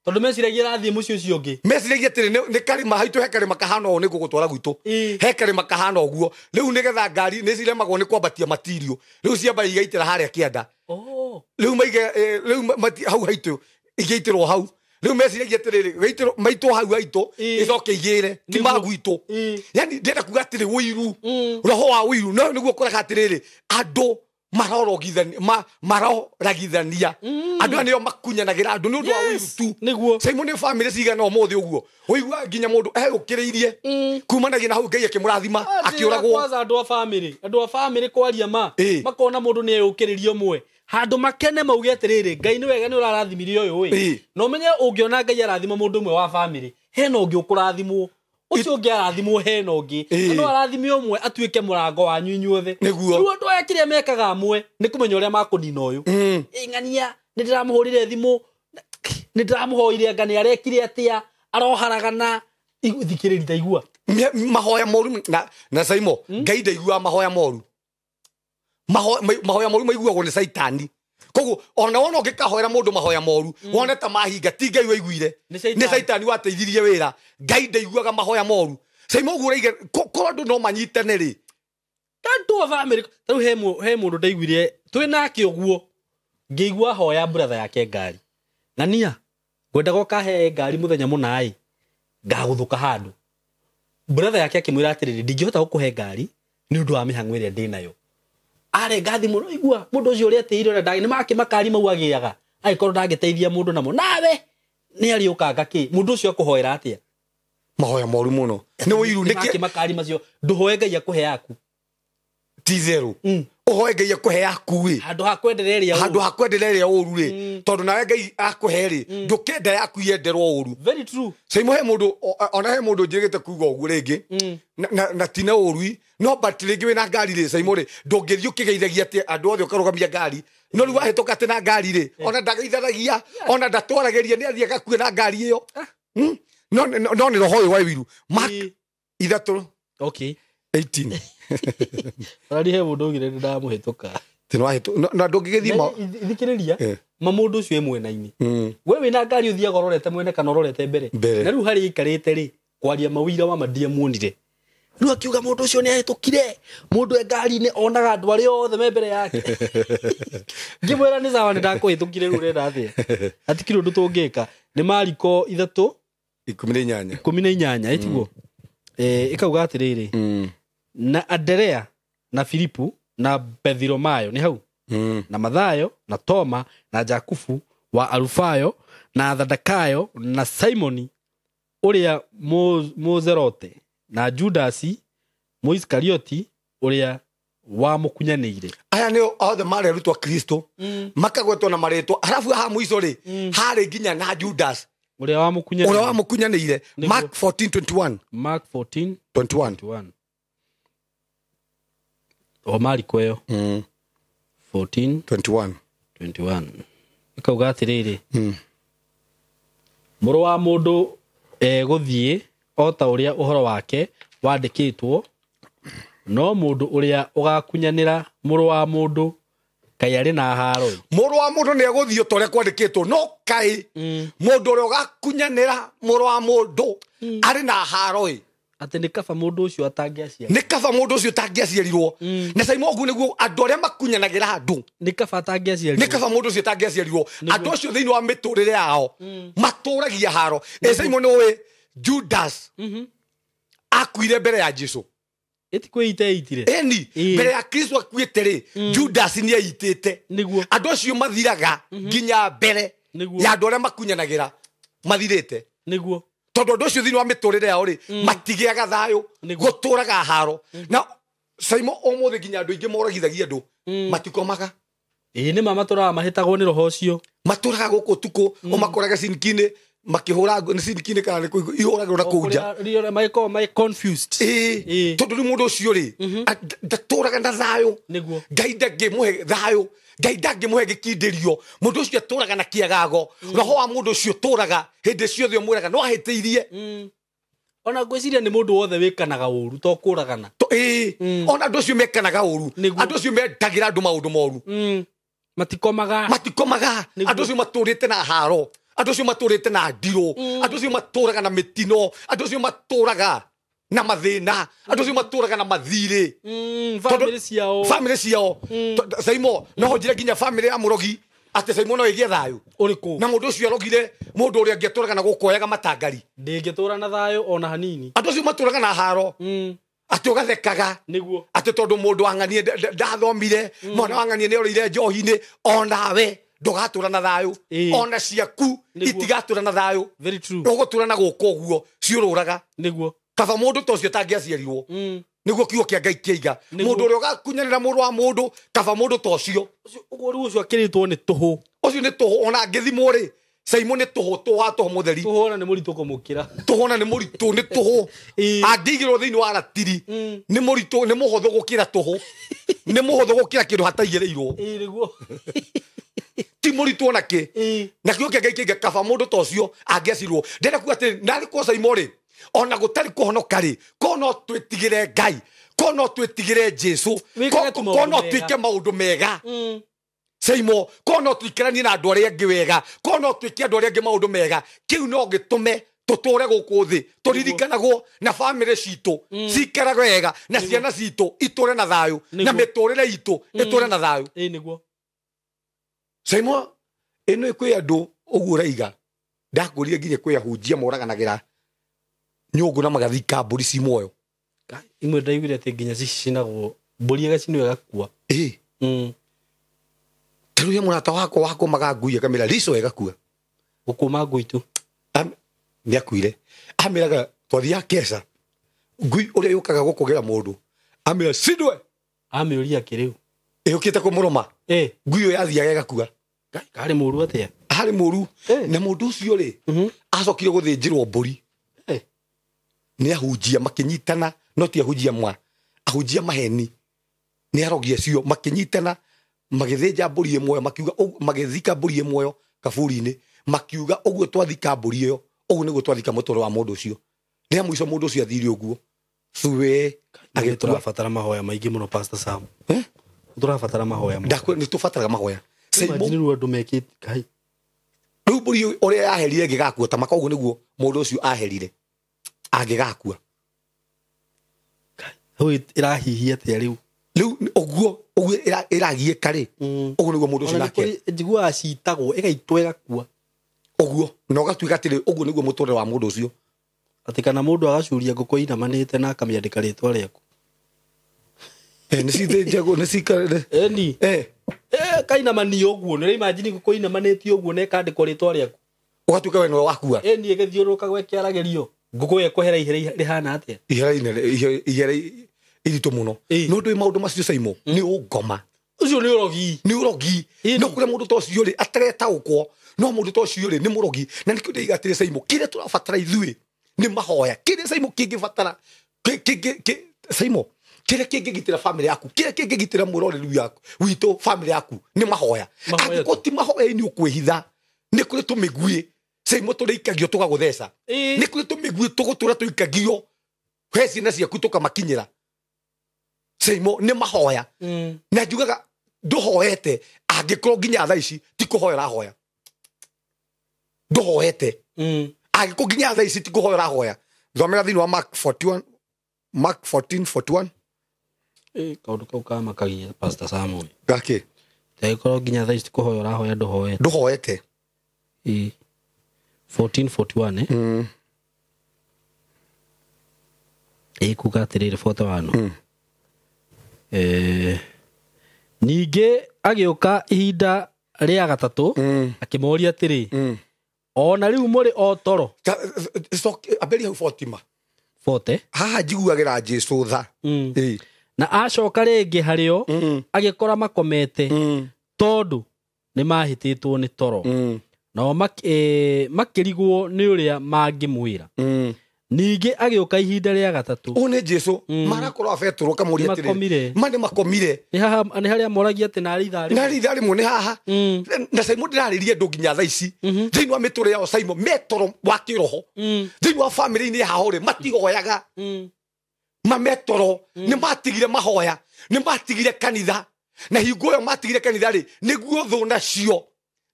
tondũ meciragia rathiĩ mũciĩ ũcio ũngĩ meciragia atĩrĩ nĩ karĩma haitũ he karĩma kahana ũũ nĩ gũgũtwara gwitũ he karĩma kahana ũguo rĩu nĩgetha ngari nĩ ciremagwo nĩ kwambatia matirio rĩu ciamba igaitĩra harĩa kĩanda oh rĩu rĩu hau haitũ igĩitĩrwo hau rĩu meciragia atĩrĩrĩ maitũ hau haitũ ĩcoke igĩre ti magwitũ yani ndĩrenda kuga atĩrĩ ũiru roho wa ũiru no nĩguo ũkoraga atĩrĩrĩ andũ maroragithania andũ aya nĩo makunyanagĩra andũ nĩ ũndũ wa ũiru tu nĩguo Caimo nĩ bamĩrĩ cigana ũmũthĩ ũguo ũigua nginya mũndũ egũkĩrĩirie kumanagia na hau Ngai akĩmũrathima akĩũragwo kwanza andũ a bamĩrĩ kwaria makona mũndũ nĩ eyũkĩrĩrio ũmwe handũ makene mauge atĩrĩrĩ Ngai nĩ wega nĩ ũrarathimire ũyũ ĩ na ũmenye ũngĩona Ngai arathima mũndũ ũmwe wa bamĩrĩ hena ũngĩ ũkũrathimwo ũcio ũngĩ arathimwo hena ũngĩ no arathime ũmwe atuĩke mũrango wanyu inyuothe rĩu andũ aya kĩrĩa mekaga amwe nĩ kũmenya ũrĩa makũnina ũyũ ng'ania nĩ ndĩramũhũrire thimũ nĩ ndĩramũhoire anga nĩ arekire atĩa aroharagana thikĩrĩria ndaigua mahoya moru na Caimo Ngai ndaiguaga mahoya moru mahoya moru maiguagwo nĩ caitani koguo ona wona ũngĩkahoera mũndũ mahoya moru wone ta mahinga ti Ngai waiguire nĩ caitani wateithirie wĩra Ngai ndaiguaga mahoya moru Caimo ũguo ũraiga korwo andũ no manyitane rĩ kandu family tau he mundu ndaiguire twi nake uguo ngeigua hoya brother yake ngari ngania gwenda goka he ngari muthenya munai ngaguthuka handu brother yake akimwira atiriri ndingihota gukuhe ngari ni undu wa mihango iria ndinayo are ngathi muno igua mundu ucio uri atirire na ndagi ni makimakari mau agiaga aikorwo ndagiteithia mundu namo nawe ni ari ukanga ki mundu ucio akuhoera atia mahoya moru muno ni wiru niki makimakari macio nduhoe ngai akuhe yaku tizero uhoe ngai akuhe yaku wi handu hakwendereria uru ri tondu nawe ngai akuhe ri ndukenda yaku yenderwo uru very true Saimo he mundu ona he mundu njigite kuuga ugu ringi na tina urui no but ringi wina ngari ri Saimo ri ndungithi ukigeithagia ati andu othe ukarugamia ngari no riu wahituka ati na ngari ri ona ndageithanagia ona ndatwarageria ni athia gakue na ngari iyo no ni roho wa wiru mark ithatu okay 18 ari he mundu ugire ndamuhituka tino ahitu na ndungigithima thikiriria mamundu ucio e mwena-ini we wina ngari uthia gororete mwene kana ororete mbere na riu hari ikarite ri kwaria mawira wa madie muonire riu akiuga mundu ucio ni ahitukire mundu e ngari-ini onaga andu ari othe me mbere yake ngimwira ni sawa ni ndakuhitukire riu renda athia atikire undu tungika ni Mariko 3:18 etiguo ikauga atiriri na Anderea na Filipu na Pethiromayo ni hau na Mathayo na Toma na Jakubu wa Alufayo na Thadakayo na Simoni uria Mozerote na Judasi Moiskarioti uria wa mukunyanire aya ni othe marerutwa Kristo makagwetwo na maretwa halafu ha muico ri hari nginya na Judas uria wa mukunyanire Mark 14:21 o Mariko yo 14:21 ikauga atiriri muru wa mundu guthie o ta uria uhoro wake wandikitwo no mundu uria ugakunyanira muru wa mundu kai ari na haro muru wa mundu ni eguthio tore kwandikitwo no kai mundu uria ugakunyanira muru wa mundu ari na haro ati ni kaba mundu ucio atangiaciarirwo ni kaba mundu ucio atangiaciarirwo na Saimo ogu niguo andu aria makunyanagira andu ni kaba atangiaciarirwo ni kaba mundu ucio atangiaciarirwo andu acio thiini wa miturire yao maturagia haro Saimo ni Judas akuire mbere ya Jesu itire eni mbere ya Kristo akuite ri Judas ni aitite niguo andu acio mathiraga nginya mbere ya andu aria makunyanagira mathirite niguo tondu andu acio thiini wa miturire yao ri matigiaga thayo guturaga haro na Saimo umuthi nginya andu ingi moragithagia andu matikomaga ni mama turaga mahitagwo ni roho ucio maturaga guku tuku umakoraga sinkine makihura ni sinkine kana ihuraga na kuja my confused tondu ni mundu ucio ri ndaturaga na thayo niguo ngai ndangimuhe thayo ngai ndangimuhe gikindirio mundu ucio aturaga na kiagago roho wa mundu ucio turaga hindi ciothe umwiraga no ahitiirie ona gwiciria ni mundu wothe wikanaga uru to kuragana ona andu acio mekanaga uru andu acio mendagira andu maundu moru matikomaga andu acio maturite na haro andu acio maturite na ndiro andu acio maturaga na mitino andu acio maturaga na mathina andu acio maturaga na mathire family ciao Saimo no hojire nginya family ya murogi ati Saimo no igie thayo uriku na mundu ucio arogire mundu uria angeturaga na gukoyaga matangari ndingitura na thayo ona hanini andu acio maturaga na haro ati ugathekaga niguo ati tondu mundu ang'anie ndathomire mwana wang'anie ni orire njohi-ini onawe ndugatura na thayo ona ciaku itigatura na thayo very true ugutura na guko uguo ciururaga niguo kaba mundu tocio tangiaciarirwo niguo kiugo kia Ngai kiaiga mundu uria ugakunyanira mundu wa mundu kaba mundu tocio uguo ucio akiritwo ni tuhu ucio ni tuhu ona ngithimwo ri Saimo ni tuhu tuhu mutheri tuhona ni muritu kumukira tuhona ni muritu ni tuhu angigirwo thiini wa ratiri ni muritu ni muhotho gukira tuhu ni muhotho gukira kindu hataigereirwo niguo ti muritu ona ki na kiugo kia Ngai kiaiga kaba mundu tocio angiacirwo ndenda kuga ati nari ko Saimo ri ona gutari kuhonoka ri kono twitigire Ngai kono twitigire Jesu kono twike maundu mega Saimo kono twikaranie na andu aria angi wega kono twike andu aria angi maundu mega kiu no gitume tutore guku thi turirikanagwo na family citu cikaraga wega na ciana citu iture na thayu na miturire itu iture na thayu niguo Saimo eno ikwi andu uguo raiga ndakurie nginya kwi ahunjia moraganagira nyungu na magathika mburi ci muoyo imwe ndaiguire ati nginya cicinagwo mburi igacinwo igakua taru ya murata wako magaguia kamera riso igakua gukuma ngui tu ni akuire amiraga twathia kesa ngui uria yukaga gukugera mundu amira sidwe amiuria kiriu yukite kumuruma ngui yo yathiaga igakua kari muru atia hari muru na mundu ucio ri acokire guthinjirwo mburi ni ahunjia makinyitana no ti ahunjia mwa ahunjia maheni ni arogia cio makinyitana magithinja mburi imwe makiuga magithika mburi imwe kaburi-ini makiuga uguo twathika mburi iyo uguo niguo twathika mutoro wa mundu ucio ria mwico mundu ucio athire uguo suwe agiturabatara mahoya maingi muno Pastor Sam turabatara mahoya ndakwe ni tubataraga mahoya Saimo andu mekite kai riu mburi uria yaherire ngigakua ta maka uguo niguo mundu ucio aherire angigakua hui irahihia atia riu uguo iragie kare uguo niguo mundu ucio nake njigua acitagwo igaitwa igakua uguo no gatuika atiri uguo niguo mutore wa mundu ucio ati kana mundu agacuria nguko inamanite na akamiandika ritwa riaku ni cithinjagwo ni cikare ni kaina mani uguo ni imagine nguko inamanite uguo na ikandikwo ritwa riaku ugatuika we no wakua ni igithiuruka gwe kiaragerio nguko yekohera ihera rihana atia ihera iritu muno no ndu maundu macio Saimo ni ungoma ucio ni urogi no kure mundu tocio ri atareta ukwo no mundu tocio ri ni murogi na nikio ndigatire Saimo kire turabatara ithui ni mahoya kire Saimo kingibatara Saimo kire kingigitira family yaku kire kingigitira muroreri yaku wito family yaku ni mahoya akoti mahoya ni ukwihitha ni kure tumigui Saimo turikagio tugagutheca ni kure tumigui tugutura tuikagio heci na ciaku tukamakinyira Saimo ni mahoya na njugaga nduhoete angikorwo nginya thaa ici ti kuhoya rahoya nduhoete angikorwo nginya thaa ici ti kuhoya rahoya thomera thini wa Mark 14:41 kaundu kau kamakagia Pastor Sam gaki angikorwo nginya thaa ici ti kuhoya rahoya nduhoete 14:41 kuga atiriri 41 ninge agioka ihinda ria gatatu akimoria atiri ona riu muri o toro abeli hau 40 haha njiguagira Jesu tha na acoka ringi hario agikora makomete tondu ni mahititwo ni toro no makirigwo ni uria mangimwira ninge agioka ihinda ria gatatu one Jesu marakorwo Petro kamuria atiri mane makomire ni haria moragia ati na ithari mu ni haha na Saimo ndiraririe ndu nginya thaa ici thiini wa miture yao Saimo metoro wa kiroho thiini wa family ni hahore matigoyaga mametoro ni matigire mahoya ni matigire kanitha na hingo yo matigire kanitha ri niguo thuna cio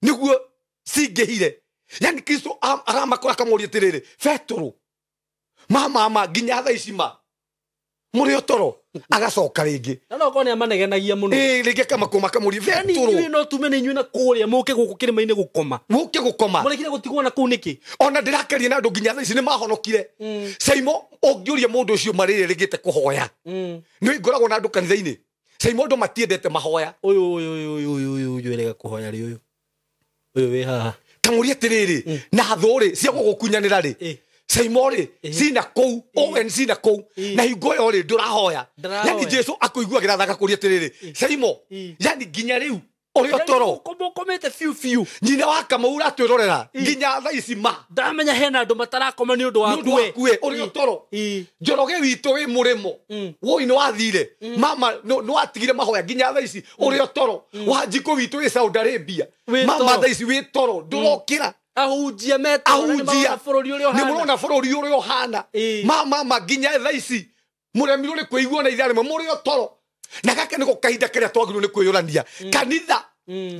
niguo cingihire yani Kristo aramakora kamuria atiriri Petro mama nginya thaa ici muri otoro agacoka ringi na no kone amanegenagia muno ringi kamakoma kamuri Petro no tumene inyuĩ na kuria muke guku kirima-ini gukoma murekire gutigwo na kuu niki ona ndirakeria na ndu nginya thaa ici ni mahonokire Saimo ungiuria mundu ucio marire rigite kuhoya ni ngoragwo na ndu kanitha-ini Saimo ndu matiendete mahoya uyu erega kuhoya ri uyu wi haha kamuria atiriri na thuri cia gukunyanira ri Saimo ri sina kou owen sina kou na hingo yo ri ndurahoya yani Jesu akuiguagira thaka kuria atiriri Saimo yani nginya riu uri otoro komete fiu nyina wa Kamau atwirorera nginya thaa ici ndamenya hena andu matarakoma ni undu wa kue uri otoro Njoroge witu wi murimo woi ni wathire mama no watigire mahoya nginya thaa ici uri otoro Wanjiko witu wi Saudi Arabia mama thaa ici wi toro ndurokira ahunjia metoro ni murona bururi uri ohana mama nginya thaa ici muremirwo ni kwiguo na itharimo muri otoro na gake niko kahinda karia twagirwo ni kwiyurania kanitha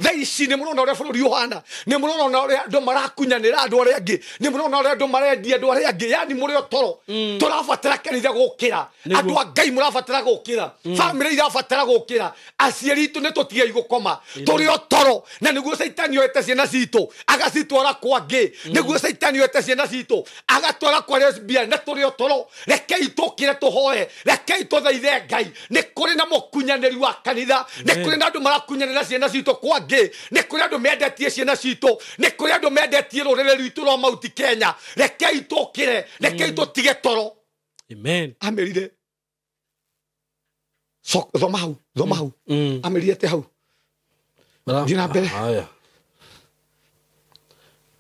thaa ici nä må rona å rä a bå rå ri å hana nä må rona å rä a andå marakunyanä ra andå arä angä nä må rona å rä a andå marendia andå arä angä yani må rä o toro tå rabatara kanitha gå kä ra andå a ngai må rabatara gå kä ra bamä irabatara gå kä ra aciari itå nä tå tigei gå koma tå rä o toro na nä guo caitani oete ciana citå agacitwara kwa ngä nä guo caitani oete ciana citå agatwara kwa lesbian na tå rä o toro rekei tå kä re tå hoe rekei tå thaithe ngai nä kå rä na må kunyanä ri wa kanitha nä kå rä na andå marakunyanä ra ciana citå kwa ngä nä kå rä andå mendetie ciana citå nä kå rä andå mendetie rå rä rä rwitå rwa mauti Kenya rekei tå kä re rekei tå tige toro Amen. amerire thoma hau amerire te hau thiä na mbere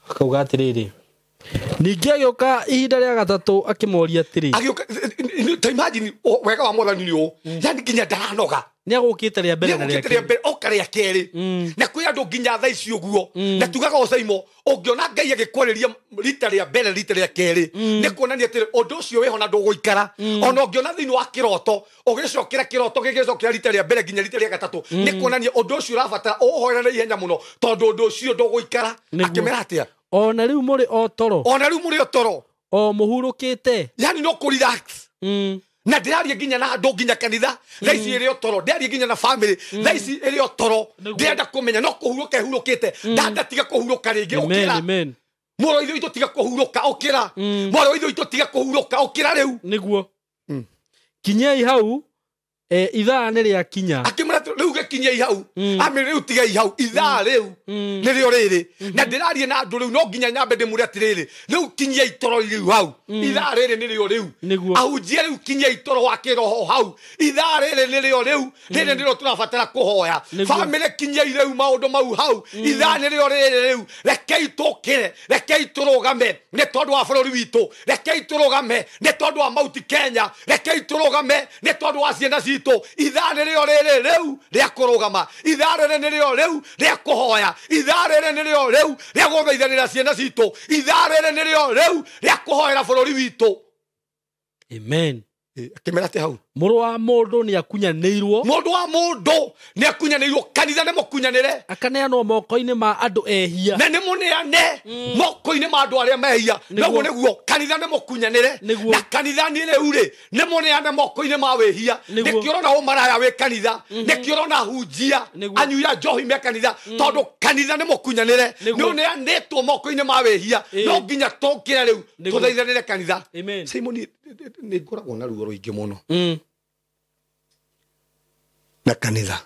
akauga atiriri ningĩ agĩũka ihinda rĩa gatatũ akĩmoria atĩrĩ agĩũka ta imagine wega wa mwathani nĩ ũũ yani nginya ndaranoga nĩ agũkĩte rĩa mbere na rĩa kerĩ oka rĩa kerĩ na kwĩ andũ nginya thaa ici ũguo na tugaga ũcaimo ũngĩona ngai agĩkwarĩria rita rĩa mbere rita rĩa kerĩ nĩ kuonania atĩrĩ ũndũ ũcio wĩho na ndũgũikara ona ũngĩona thĩinĩ wa kĩroto ũgĩcokera kĩroto gĩgĩcokera rita rĩa mbere nginya rita rĩa gatatũ nĩ kuonania ũndũ ũcio ũrabatara ũhoere na ihenya mũno tondũ ũndũ ũcio ndũgũikara akĩmera atĩa ona rĩu mũrĩ o toro o mũhurũkĩte yani no kũrelax na ndĩraria nginya na andũ nginya kanitha thaa ici ĩrĩ o toro ndĩraria nginya na family thaa ici ĩrĩ o toro ndĩrenda kũmenya no kũhurũka ĩhurũkĩte ndatiga kũhurũka rĩngĩ ũkĩra mũrũ wa ithe witũ tiga kũhurũka ũkĩra mũrũ wa ithe witũ tiga kũhurũka ũkĩra rĩu nĩguo kinyei hau ithaa nĩ rĩa kinya akĩmwĩra rĩu gĩkinyei hau amĩrĩ rĩu tigei hau ithaa rĩu nĩrĩo rĩrĩ na ndĩrarie na andũ rĩu no nginya nyambe ndĩmũre atĩrĩrĩ rĩu kinyei toro rĩu hau ithaa rĩrĩ nĩrĩo rĩu ahunjia rĩu kinyei toro wa kĩroho hau ithaa rĩrĩ nĩrĩo rĩu rĩrĩ nĩrĩo tũrabatara kũhoya bamĩrĩ kinyei rĩu maũndũ mau hau ithaa nĩrĩo rĩrĩ rĩu rekei tũkĩre rekei tũrũgame nĩ tondũ wa bũrũri witũ rekei tũrũgame nĩ tondũ wa mauti Kenya rekei tũrũgame nĩ tondũ wa ciana citũ ithaa nĩrĩo rĩrĩ rĩu rĩa kũrũgama ithaa rĩrĩ nĩrĩo rĩu rĩa kũhoya ithaa rĩrĩ nĩrĩo rĩu rĩa gũthaithanĩra ciana citũ ithaa rĩrĩ nĩrĩo rĩu rĩa kũhoera bũrũri witũ amen akĩmera atĩ hau mũrũ wa mũndũ nĩ akunyanĩirwo mũndũ wa mũndũ nĩ akunyanĩirwo kanitha nĩ mũkunyanĩre akaneanwo moko-inĩ ma andũ ehia na nĩ mũneane moko-inĩ ma andũ arĩa mehia naguo nĩguo kanitha nĩ mũkunyanĩre na kanitha nĩ rĩu rĩ nĩ mũneane moko-inĩ ma wĩhia nĩkĩo ũrona ũmaraya wĩ kanitha nĩkĩo ũrona hunjia anyuia njohi me kanitha tondũ kanitha nĩ mũkunyanĩre nĩ ũneanĩtwo moko-inĩ ma wĩhia no nginya tũkĩre rĩu tũthaithanĩre kanitha Simoni nĩ ngoragwo na ruo rũingĩ mũno na kanitha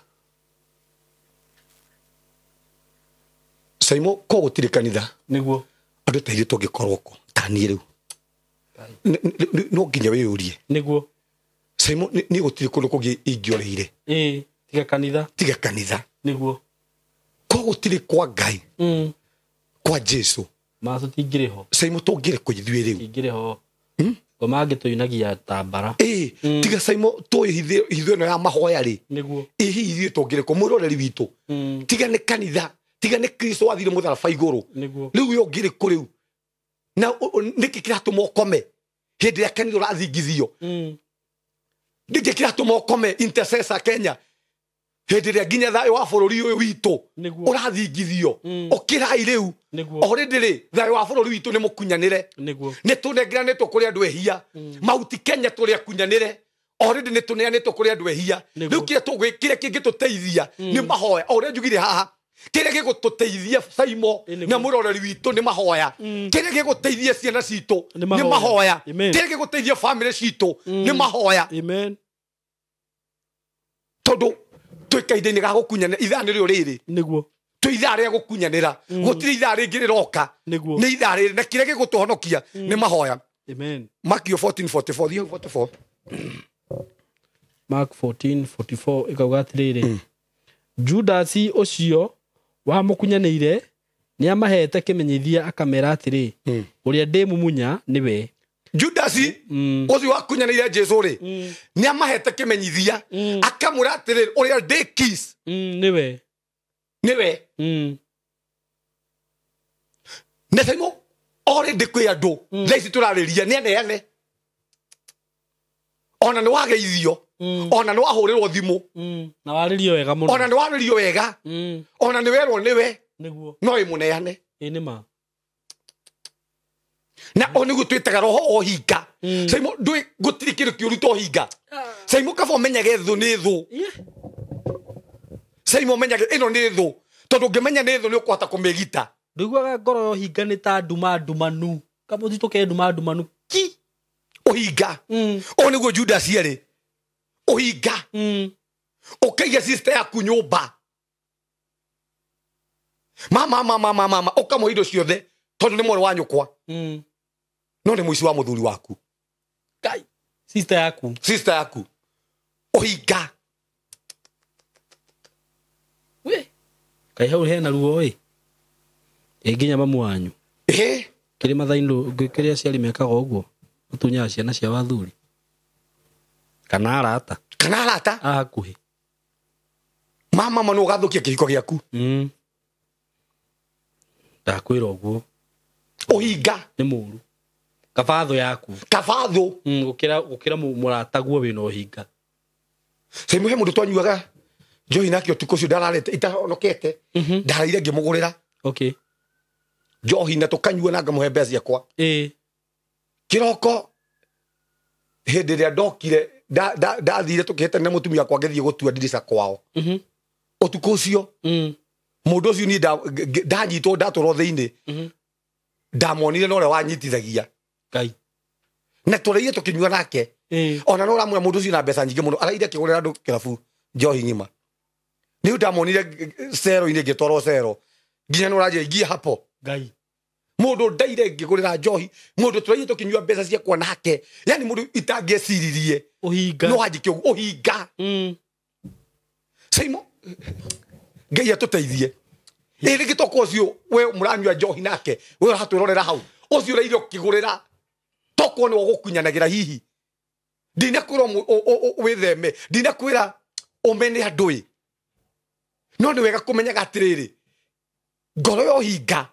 Saimo ko gũtirĩ kanitha nĩguo andũ ta ithuĩ tũngĩkorwo ko ta niĩ rĩu no nginya wĩyũrie nĩguo Saimo nĩ gũtirĩ kũndũ kũngĩ ingĩoreire tiga kanitha nĩguo ko gũtirĩ kwa Ngai kwa Jesu ma tũtingĩrĩ ho Saimo tũngĩrĩ kũ ithuĩ rĩu tũtingĩrĩ ho mangĩ tũinagia ta mbara tiga Saimo tũĩ hitho ĩno ya mahoya rĩ nĩguo hihi ithuĩ tũngĩrĩ kũ mwĩroreri witũ tiga nĩ kanitha tiga nĩ Kristo wathire mũtharaba igũrũ rĩu we ũngĩrĩ kũ rĩu na nĩkĩ kĩratũma ũkome hĩndĩ ĩrĩa kanitha ũrathingithio nĩkĩ kĩratũma ũkome intercessor Kenya hĩndĩ ĩrĩa nginya thayũ wa bũrũri ũyũ witũ ũrathingithio ũkĩrai rĩu already rĩ thayũ wa bũrũri witũ nĩ mũkunyanĩre nĩ tũnengeranĩtwo kũrĩ andũ ehia mauti Kenya tũrĩ akunyanĩre already nĩ tũneanĩtwo kũrĩ andũ ehia rĩu kĩrĩa kĩngĩtũteithia nĩ mahoya o ũrĩa njugire haha kĩrĩa gĩgũtũteithia Saimo na mũroreri witũ nĩ mahoya kĩrĩa gĩgũteithia ciana citũ nĩ mahoya kĩrĩa gĩgũteithia family citũ nĩ mahoya tondũ twĩ kahinda-inĩ ga gũkunyanĩra ithaa nĩrĩo rĩrĩ nĩguo twĩ ithaa rĩa gũkunyanĩra gũtirĩ ithaa rĩngĩ rĩroka nĩ ithaa rĩrĩ na kĩrĩa gĩgũtũhonokia nĩ mahoya Matthew 14:44 thiĩ 44 Mark 14:44 ĩkauga atĩrĩrĩ Judasi ũcio wamũkunyanĩire nĩ amahete kĩmenyithia akamera atĩrĩ ũrĩa ndĩmumunya nĩwe Judasi ũcio wakunyanĩire Jesu rĩ nĩ amahete kĩmenyithia akamwĩra atĩrĩ ũrĩa ndĩ kiss nĩwe na Saimo already kwĩ andũ thaa ici tũrarĩria nĩ aneane ona nĩ wageithio ona no ahurĩrwo thimũ na warĩrio wega mũno ona nĩ warĩrio wega ona nĩ werwo nĩwe nĩguo no ĩmũneane nĩ ma na oniguo twĩtaga roho o hinga Saimo ndũĩ gũtirĩ kĩndũ kĩũru to hinga Saimo kaba ũmenyage thũ nĩ thũ Saimo ũmenyage ĩno nĩ thũ tondũ ũngĩmenya nĩ thũ nĩ ũkũhota kũmĩgita ndũiguaga ngoro yo hinga nĩ ta nduma ndumanu kaba ũthitũke nduma ndumanu ki ũhinga o nĩguo Judas arĩ ũhinga ũkaiga sister yaku nyũmba mama ũkamũhe indo ciothe tondũ nĩ mwarĩ wa nyũkwa no nĩ mũici wa mũthuri waku kai sister yaku ũhinga we kai hau hena ruo nginya mamu wanyu kĩrĩ mathainũ kĩrĩa aciari mekaga ũguo ũtunyaga ciana cia wathuri kana arata hakuhĩ mama no ũgathũkia kĩhiko gĩaku ndakwĩra ũguo ũhinga nĩ mũru kabathũ yaku gũkĩra mũrataguo wĩna ũhinga Saimo he mũndũ twanyuaga njohi nake ũtukũ ũcio ndararete itahonokete ndararire ngĩmũgũrĩra njohi na tũkanyua na ngamũhe mbeca ciakwa kĩroko hĩndĩ ĩrĩa ndokire ndathire tũkĩhĩtania na mũtumia wakwa ngĩthiĩ gũtua ndirica kwao ũtukũ ũcio mũndũ ũcio niĩ ndanyitwo ndatũrwo thĩinĩ ndamonire na ũrĩa wanyitithagia na tũrĩire tũkĩnyua nake ona no ũramwĩra mũndũ ũcio na mbeca nyingĩ mũno araire akĩgũrĩra andũ kĩrabu njohi ng'ima nĩu ndamonire cero-inĩ ngĩtwarwo cero nginya nĩ ũranjĩra ingie hapo mũndũ ndaire ngĩgũrĩra njohi mũndũ tũrĩire tũkĩnyua mbeca ciakwa nake yani mũndũ itangĩeciririe no wanjĩke ũguo ũhinga Saimo Ngai atũteithie rĩngĩ toka ũcio we mũranyua njohi nake we ũratwĩrorera hau ũcio ũraire ũkĩgũrĩra toko nĩ ũgũkunyanagĩra hihi ndinakwĩra wĩtheme ndinakwĩra ũmene andũ no nĩ wega kũmenyaga atĩrĩrĩ ngoro yo hinga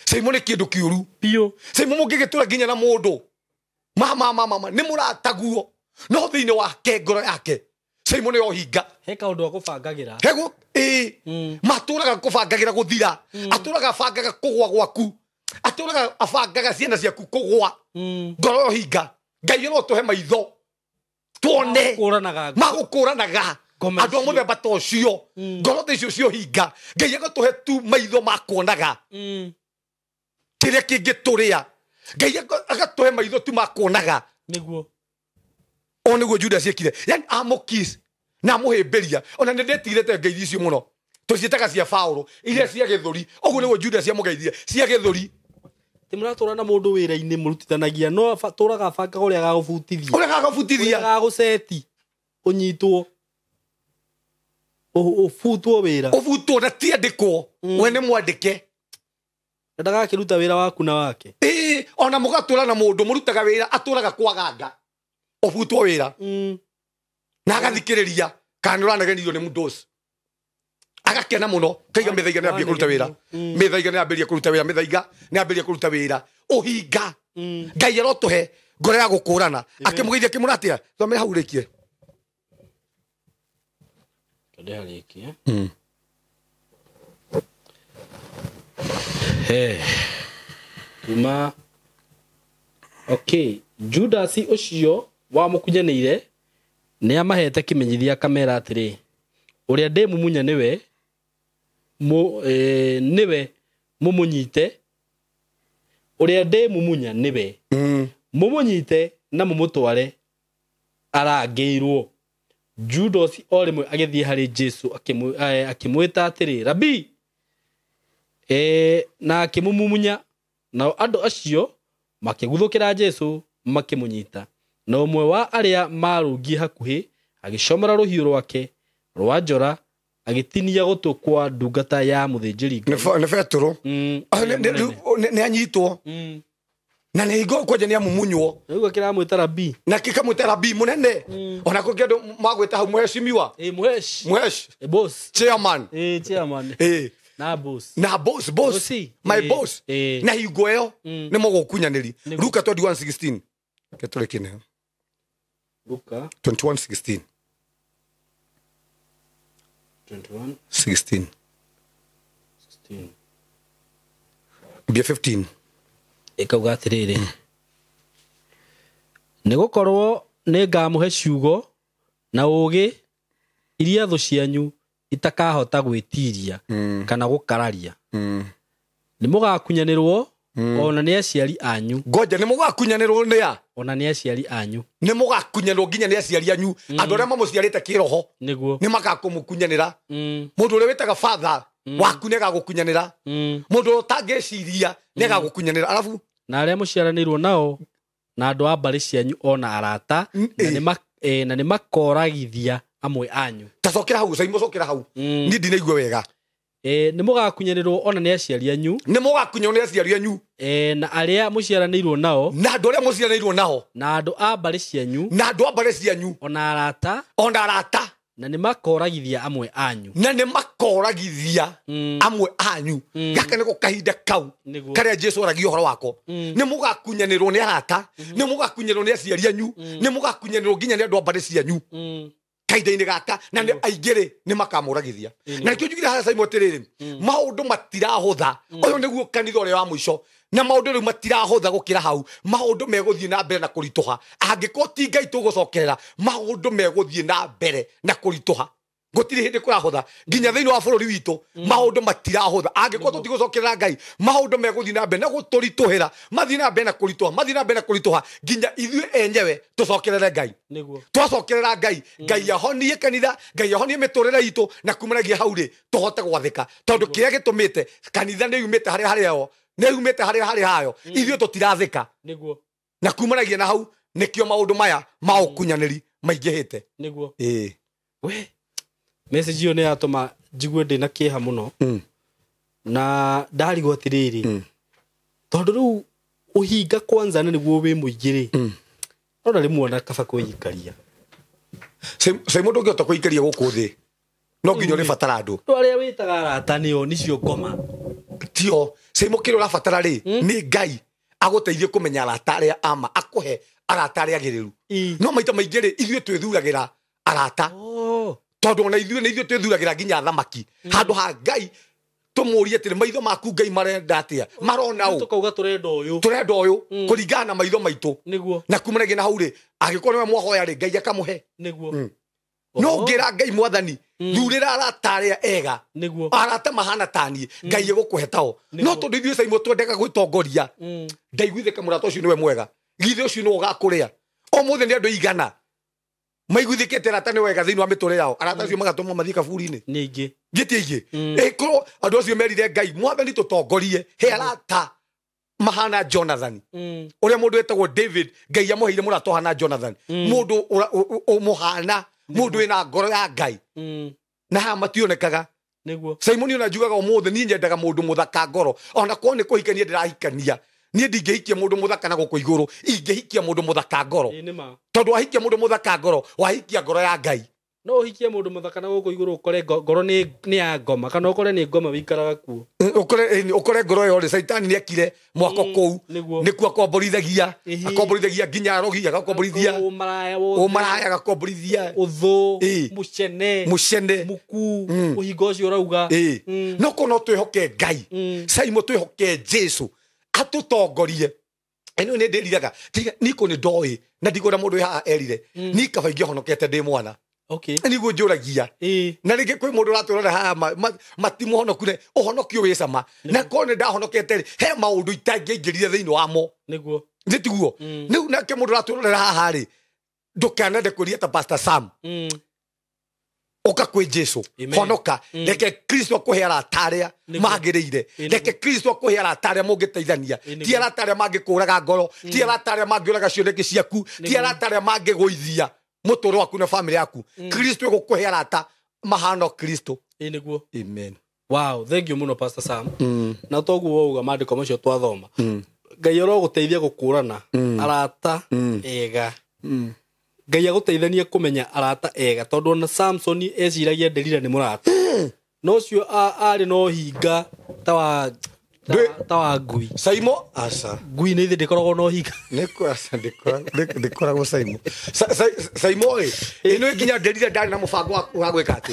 Saimo nĩ kĩndũ kĩũru biũ Saimo mũngĩgĩtũra nginya na mũndũ mama nĩ mũrataguo no thĩinĩ wake ngoro yake Saimo nĩ yo hinga he kaũndũ agũbangagĩra matũraga kũbangagĩra gũthira atũraga abangaga kũgwa gwaku atũraga abangaga ciana ciaku kũgwa ngoro yo hinga Ngai no tũhe maitho tuone magũkũranaga andũ a mũthemba ta ũcio ngoro ta icio cio hinga Ngai agatũhe tu maitho ma kuonaga kĩrĩa kĩngĩtũrĩa Ngai agatũhe maitho tu ma kuonaga nĩguo o nĩguo Judas ekire yani amũkiss na mũhĩmbĩria ona nĩ ndetigĩrĩte ngeithi icio mũno tũciĩtaga cia Paulo iria cia gĩthũri ũguo nĩguo Judas amũgeithie cia gĩthũri ti mũratũra na mũndũ wĩra-inĩ mũrutithanagia no tũraga banga ũrĩa agagũbutithia agagũceti ũnyitwo ũbutwo wĩra ũbutwo na tiandĩkwo we nĩ mwandĩke ndagakĩruta wĩra waku na wake ona mũgatũra na mũndũ mũrutaga wĩra atũraga kwaganga ũbutwo wĩra na agathikĩrĩria kana ũranegenirio nĩ mũndũ ũcio agakena mũno kaiga mĩthaiga nĩ ambĩrĩria kũruta wĩra mĩthaiga nĩ ambĩrĩria kũruta wĩra ũhinga Ngai arotũhe ngoro ya gũkũrana akĩmũgeithia akĩmũra atĩa thomera hau rĩkie tuma Judas ũcio wamũkunyanĩire nĩ amahete kĩmenyithia kamera atĩrĩ ũrĩa ndĩmumunya nĩwe mũmũnyite ũrĩa ndĩmumunya nĩwe mũmũnyite na mũmũtware arangĩirwo Judas o rĩmwe agĩthiĩ harĩ Jesu akĩmwĩta atĩrĩ Rabi na akĩmũmumunya nao andũ acio makĩguthũkĩra Jesu makĩmũnyita na ũmwe wa arĩa marũngiĩ hakuhĩ agĩcomora rũhiũ rwake rwa njora agĩtinia gũtũ kwa ndungata ya mũthĩnjĩri nĩ Petero nĩ anyitwo na nĩ hingo kwenja nĩ amumunywo nĩguo kĩramwĩta Rabi na kĩkamwĩta Rabi mũnene ona kũngĩ andũ magwĩta hau mheshimiwa mhesh boss chairman na boss my boss na hingo ĩyo nĩ mũgũkunyanĩri Luka 21:16 ketũrĩkine Luka 21:16. 21 16. 16 Bia 15. ikauga atiriri nĩ gũkorwo nĩ ngamũhe ciugo na ũũgĩ iria thũ cianyu itakahota gwĩtiria kana gũkararia nĩ mũgakunyanĩrwo ona nĩ aciari anyu Ngoja nĩ mũgakunyanĩrwo nĩ a ona nĩ aciari anyu nĩ mũgakunyanĩrwo nginya nĩ aciari anyu andũ arĩa mamũciarĩte kĩroho nĩguo nĩ magakũmũkunyanĩra mũndũ ũrĩa wĩtaga father waku nĩ agagũkunyanĩra mũndũ ũrĩa ũtangĩciria nĩ agagũkunyanĩra arabu na arĩa mũciaranĩirwo nao na andũ a mbarĩ cianyu ona arata na nĩ makoragithia amwe anyu tacokera hau Saimo cokera hau niĩ ndinaigua wega nĩ mũgakunyanĩrwo ona nĩ aciari anyu nĩ mũgakunyanĩrwo nĩ aciari anyu na arĩa mũciaranĩirwo nao na andũ arĩa mũciaranĩirwo nao na andũ a mbarĩ cianyu na andũ a mbarĩ cianyu ona arata na nĩ makoragithia amwe anyu na nĩ makoragithia amwe anyu gaka nĩko kahinda kau Nĩguo. karĩa Jesu aragia ũhoro wako nĩ mũgakunyanĩrwo nĩ arata nĩ mũgakunyanĩrwo nĩ aciari anyu nĩ mũgakunyanĩrwo nginya nĩ andũ a mbarĩ cianyu kahinda-inĩ gaka na nĩ aingĩ-rĩ nĩ makamũragithia na nĩkĩo njugire harĩa Saimo atĩrĩrĩ maũndũ matirahũtha ũyũ nĩguo kanitha ũrĩa wa mũico na maũndũ rĩu matirahũtha gũkĩra hau maũndũ megũthiĩ na mbere na kũritũha angĩkorwo ti Ngai tũgũcokerera maũndũ megũthiĩ na mbere na kũritũha gũtirĩ hĩndĩ kũrahũtha nginya thĩinĩ wa bũrũri witũ maũndũ matirahũtha angĩkorwo tũtigũcokerera Ngai maũndũ megũthiĩ na mbere na gũtũritũhĩra mathiĩ na mbere na kũritũha nginya ithuĩ enyewe tũcokerere Ngai nĩguo twacokerera Ngai ahonie kanitha Ngai ahonie mĩtũrĩre itũ na kumanagia hau-rĩ tũhote gwathĩka tondũ kĩrĩa gĩtũmĩte kanitha nĩ yumĩte harĩa hayo ithuĩ tũtirathĩka nĩguo na kumanagia na hau nĩkĩo maũndũ maya ma ũkunyanĩri maingĩhĩte nĩguo we message ĩyo nĩ yatũma njigue ndĩ na kĩeha mũno na ndarigwo atĩrĩrĩ tondũ rĩu ũhinga kwanza nĩguo wĩ mũingĩ-rĩ ona rĩmwe ona kaba kwĩikaria Saimo ndũngĩhota kwĩikaria gũkũ thĩ no nginya ũrĩbatara andũ arĩa wĩtaga arata nicio ngoma tio Saimo kĩrĩa ũrabatara-rĩ nĩ Ngai agũteithie kũmenya arata arĩa ama akũhe arata arĩa agĩrĩru no maita maingĩ-rĩ ithuĩ twĩthuragĩra arata tondũ ona ithuĩ twĩthuragĩra nginya thamaki handũ ha Ngai tũmũrie atĩrĩ maitho maku Ngai marenda atĩa marona ũũ tũkauga tũrenda ũyũ kũringana na maitho maitũ nĩguo na kumanagia na hau-rĩ angĩkorwo nĩwe mwahoya-rĩ Ngai akamũhe nĩguo no ngĩra Ngai mwathani thurĩra arata arĩa ega nĩguo arata mahana taniĩ Ngai egũkũhe tao no tondũ ithuĩ Saimo twendaga gwĩtongoria ndaiguithĩka mũrata ũcio nĩwe mwega githĩ ũcio nĩwe ũgakũrĩa ũmũthĩ nĩ andũ igana maiguithĩkĩte arata nĩ wega thĩinĩ wa mĩtũrĩre yao arata acio magatũma mathiĩ kaburi-inĩ nĩ ingĩ ngĩtie korwo andũ acio merire Ngai mwathani tũtongorie he arata mahana Jonathan ũrĩa mũndũ wetagwo David Ngai amũheire mũrata ũhana Jonathan mũndũ ũmũhana mũndũ wĩna ngoro ya Ngai na haha mationekaga nĩguo Saimo nĩ ona njugaga ũmũthĩ niĩ nyendaga mũndũ mũthaka ngoro ona korwo nĩ kũhikania ndĩrahikania niĩ ndingĩhikia mũndũ mũthaka na gũkũ igũrũ ingĩhikia mũndũ mũthaka ngoro tondũ wahikia mũndũ mũthaka ngoro wahikia ngoro ya Ngai no ũhikie mũndũ mũthaka na gũkũ igũrũ ũkore ngoro nĩ ya ngoma kana ũkore nĩ ngoma wĩikaraga kuo ũkore ngoro ĩyo rĩ Saitani nĩ ekire mwako kũu nĩkuo akomborithagia nginya arogi agakomborithia ũmaraya agakomborithia ũthũ mũcene mũku ũhinga ũcio ũrauga no korwo no twĩhoke Ngai Saimo twĩhoke Jesu atũtongorie eno nĩ ndĩriraga niko nĩ ndoĩ na ndigũra mũndũ haha erire ni kaba ingĩhonokete ndĩ mwana nĩguo njũragia na rĩngĩ kwĩ mũndũ ũratwĩrora haha matimũhonokire ũhonokio wĩ cama na korwo nĩ ndahonokete he maũndũ itangĩaingĩrire thĩinĩ wamo nĩ tiguo rĩu nake mũndũ ũratwĩrorera haha-rĩ ndũkanende kũria ta Pastor Sam ũka kwĩ Jesu honoka reke Kristo akũhe arata arĩa magĩrĩire reke Kristo akũhe arata arĩa mũngĩteithania ti arata arĩa mangĩkũraga ngoro ti arata arĩa mangĩũraga cioneki ciaku ti arata arĩa mangĩgũithia mũtũũrĩre waku na bamĩrĩ yaku Kristo egũkũhe arata mahana Kristo nĩguo amen wow thank you mũno Pastor Sam na toguo wauga maandĩko macio twathoma Ngai arogũteithia gũkũrana arata ega Ngai agũteithanie kũmenya arata ega tondũ ona Samson eciragia Delila nĩ mũrata no ũcio arĩ no hinga ta wa ta wa ngui Saimo asa ngui nä ithä ndä koragwo no hinga ndikoragwo Saimo Saimo ino nginya nderire ndari na mubango wa gwika ati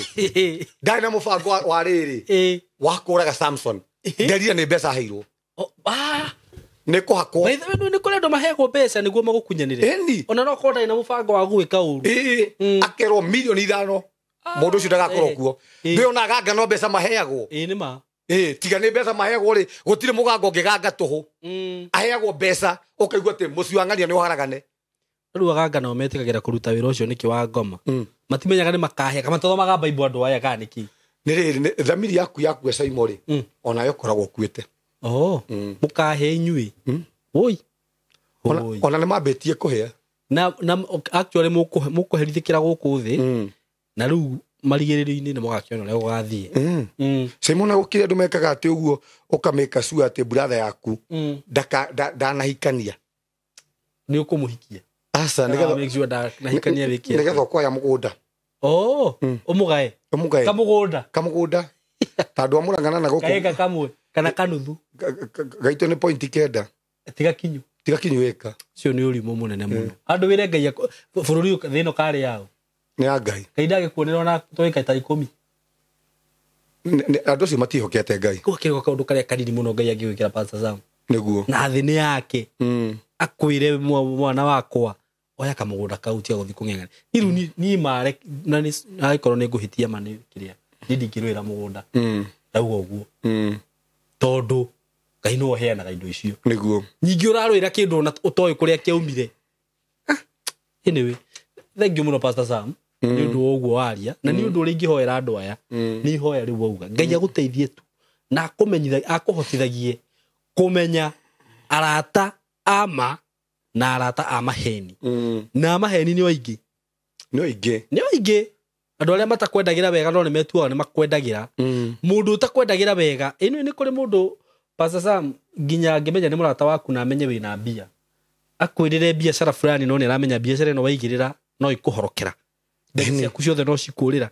ndari na mubango wa riri wa kuraga Samson nderire nä mbeca heirwo nä kå hakwo nä kå rä andå maheagwo mbeca nä guo magå kunyanä ona no korwo ndarä na må bango wa gwä ka å ru akerwo mirioni 5 må ndå å cio ndagakorwo kuo ndä ona ganga no mbeca maheagwo nä ma tiga nä mbeca maheagwo rä gå tirä må gango ngä ganga tå hå aheagwo mbeca å kaigua atä må ciå ang'ania nä haragane rä u aganga nao metä kagä ra kå ruta wä ra å cio nä kä wa ngoma matimenyaga nä makahea kana matothomaga baimbo andå aya kana nä kä nä rä rä thamiri yaku yakue Saimo rä onayo koragwo kuä te må kahe inyuä ona nä mambä tie kå hea actually må kå herithä kä ra gå kå thä na rä u marigä rä rio-inä nä mågakä ona å rä a gå gathiä Saimo na gå kä rä andå mekaga atä å guo å kamä sure atä brather yaku ndanahikania nä å kå må hikia aca nahikania wä kä nä getha å kwaya må gå nda å må gae kamå gå nda tandå a må rangana na gå kaeka kamwe kana kanuthu gaitå nä pointi 9 tiga kinyu wä ka cio nä å rimå må nene må no andå wä re ngai bå rå ri thä no karä yao nä ya ngai ngai ndagä kuonera ona twä ka ta 10 andå acio matihokete ngai gå kä rä kaå ndå karä a kanini må no ngai angä gwä kä ra Pastor Sam nä guo na thä nä yake akwä re mwana wakwa oya kamå gå nda kau tia gå thiä kå ng'eng'ana rä u niä mare na agä korwo nä ngå hä tia ma nä kä rä a nä ndingä rwä ra må gå nda ndauga å guo tondå ngai no heanaga indo icio nä guo ningä å rarwä ra kä ndå ona å toä kå rä a kä aumire anyway thank you må no Pastor Sam nä å ndå wa å guo waria na nä å ndå å rä ingä hoera andå aya nä ihoya rä u auga ngai agå teithie tu na akå hotithagie kå menya arata ama na arata a maheni na maheni nä oingä nä oingä andå arä a matakwendagä ra wega no nä metuaga nä makwendagä ra må ndå utakwendagä ra wega ä nä kå rä må ndå Pastor Sam nginya ngä menya nä må rata waku na amenye wä na mbia akwä rä re biacara fulani no nä aramenya biacara ä no waigä rä ra no ikå horokera mbeca ciaku ciothe no cikå rä ra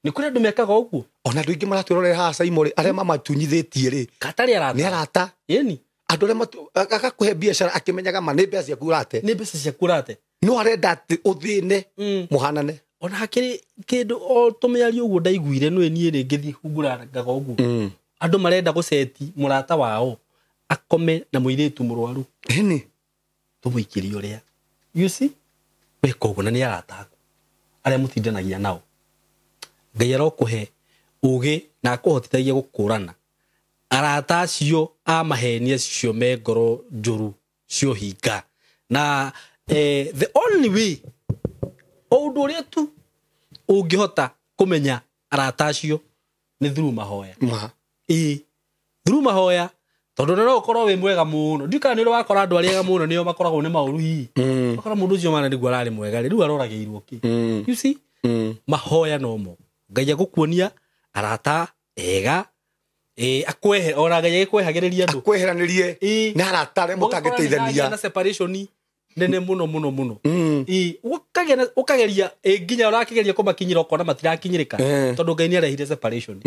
nä kå rä andå mekaga å guo ona andå ingä maratwä rorera haha Saimo rä arä a mamatunyithä tie rä katarä nä arata ĩni andå arä a agakå he biacara akä menyaga ma nä mbeca ciaku rate nä mbeca ciaku rate no arenda atä å thä ne må hanane ona hakä kä ndå o tå mä ario å guo ndaiguire nä niä rä ngä thiä hungurangaga å guo andå marenda gå ceti må rata wao akome na må irä tu må rwaru ĩni tå må ikä rie å rä a weka å guo na nä arata aku arä a må tindanagia nao ngai arokå he å gä na akå hotithagia gå kå rana arata acio a maheni acio me ngoro njå cio hinga na the only way o å ndå å rä a tu å ngä hota kå menya arata acio nä through mahoya through mahoya tondå no å korwo wä mwega må no ndikana nä rä wakora andå arä ega må no nä o makoragwo nä maå ru hihi akora må ndå å cio mana nä guo ararä mwega rä u aroragä irwo kä mahoya nomo ngai agå kuonia arata ega akwehe ona ngai agä kwehagä rä ria andå akweheranä rie nä arata arä a må tangä teithania na separation nene må no må no må no å kageria nginya å rakä geria kå makinyä ra okona matirakinyä rä ka tondå ngai nä arehire separation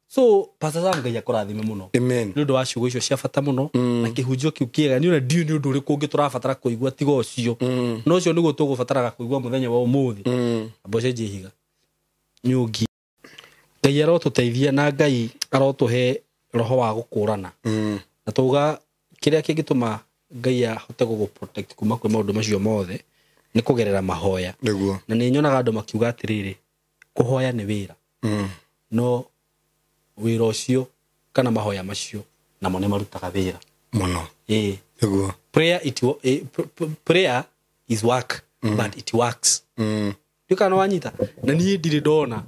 so Pastor Sam ngai akå rathime må no nä å ndå wa ciugo icio cia bata må no na kä hunjio kä u kä ega nä ona ndiå nä å ndå å rä kå ngä tå rabatara kå igua tiga å cio no å cio nä guo tå gå bataraga kå igua må thenya wa å må thä mboce njä higa nyå ngi ngai arotå teithia na ngai arotå he roho wa gå kå rana na tauga kä rä a kä ngä tå ma ngai ahote gå gå protect kuma kwä maå ndå macio mothe nä kå gerera mahoya na nä nyonaga andå makiuga atä rä rä kå hoya nä wä ra no wä ra å cio kana mahoya macio namo nä marutaga wä ra må no prayer is work but it works ndä kana wanyita na niä ndirä ndona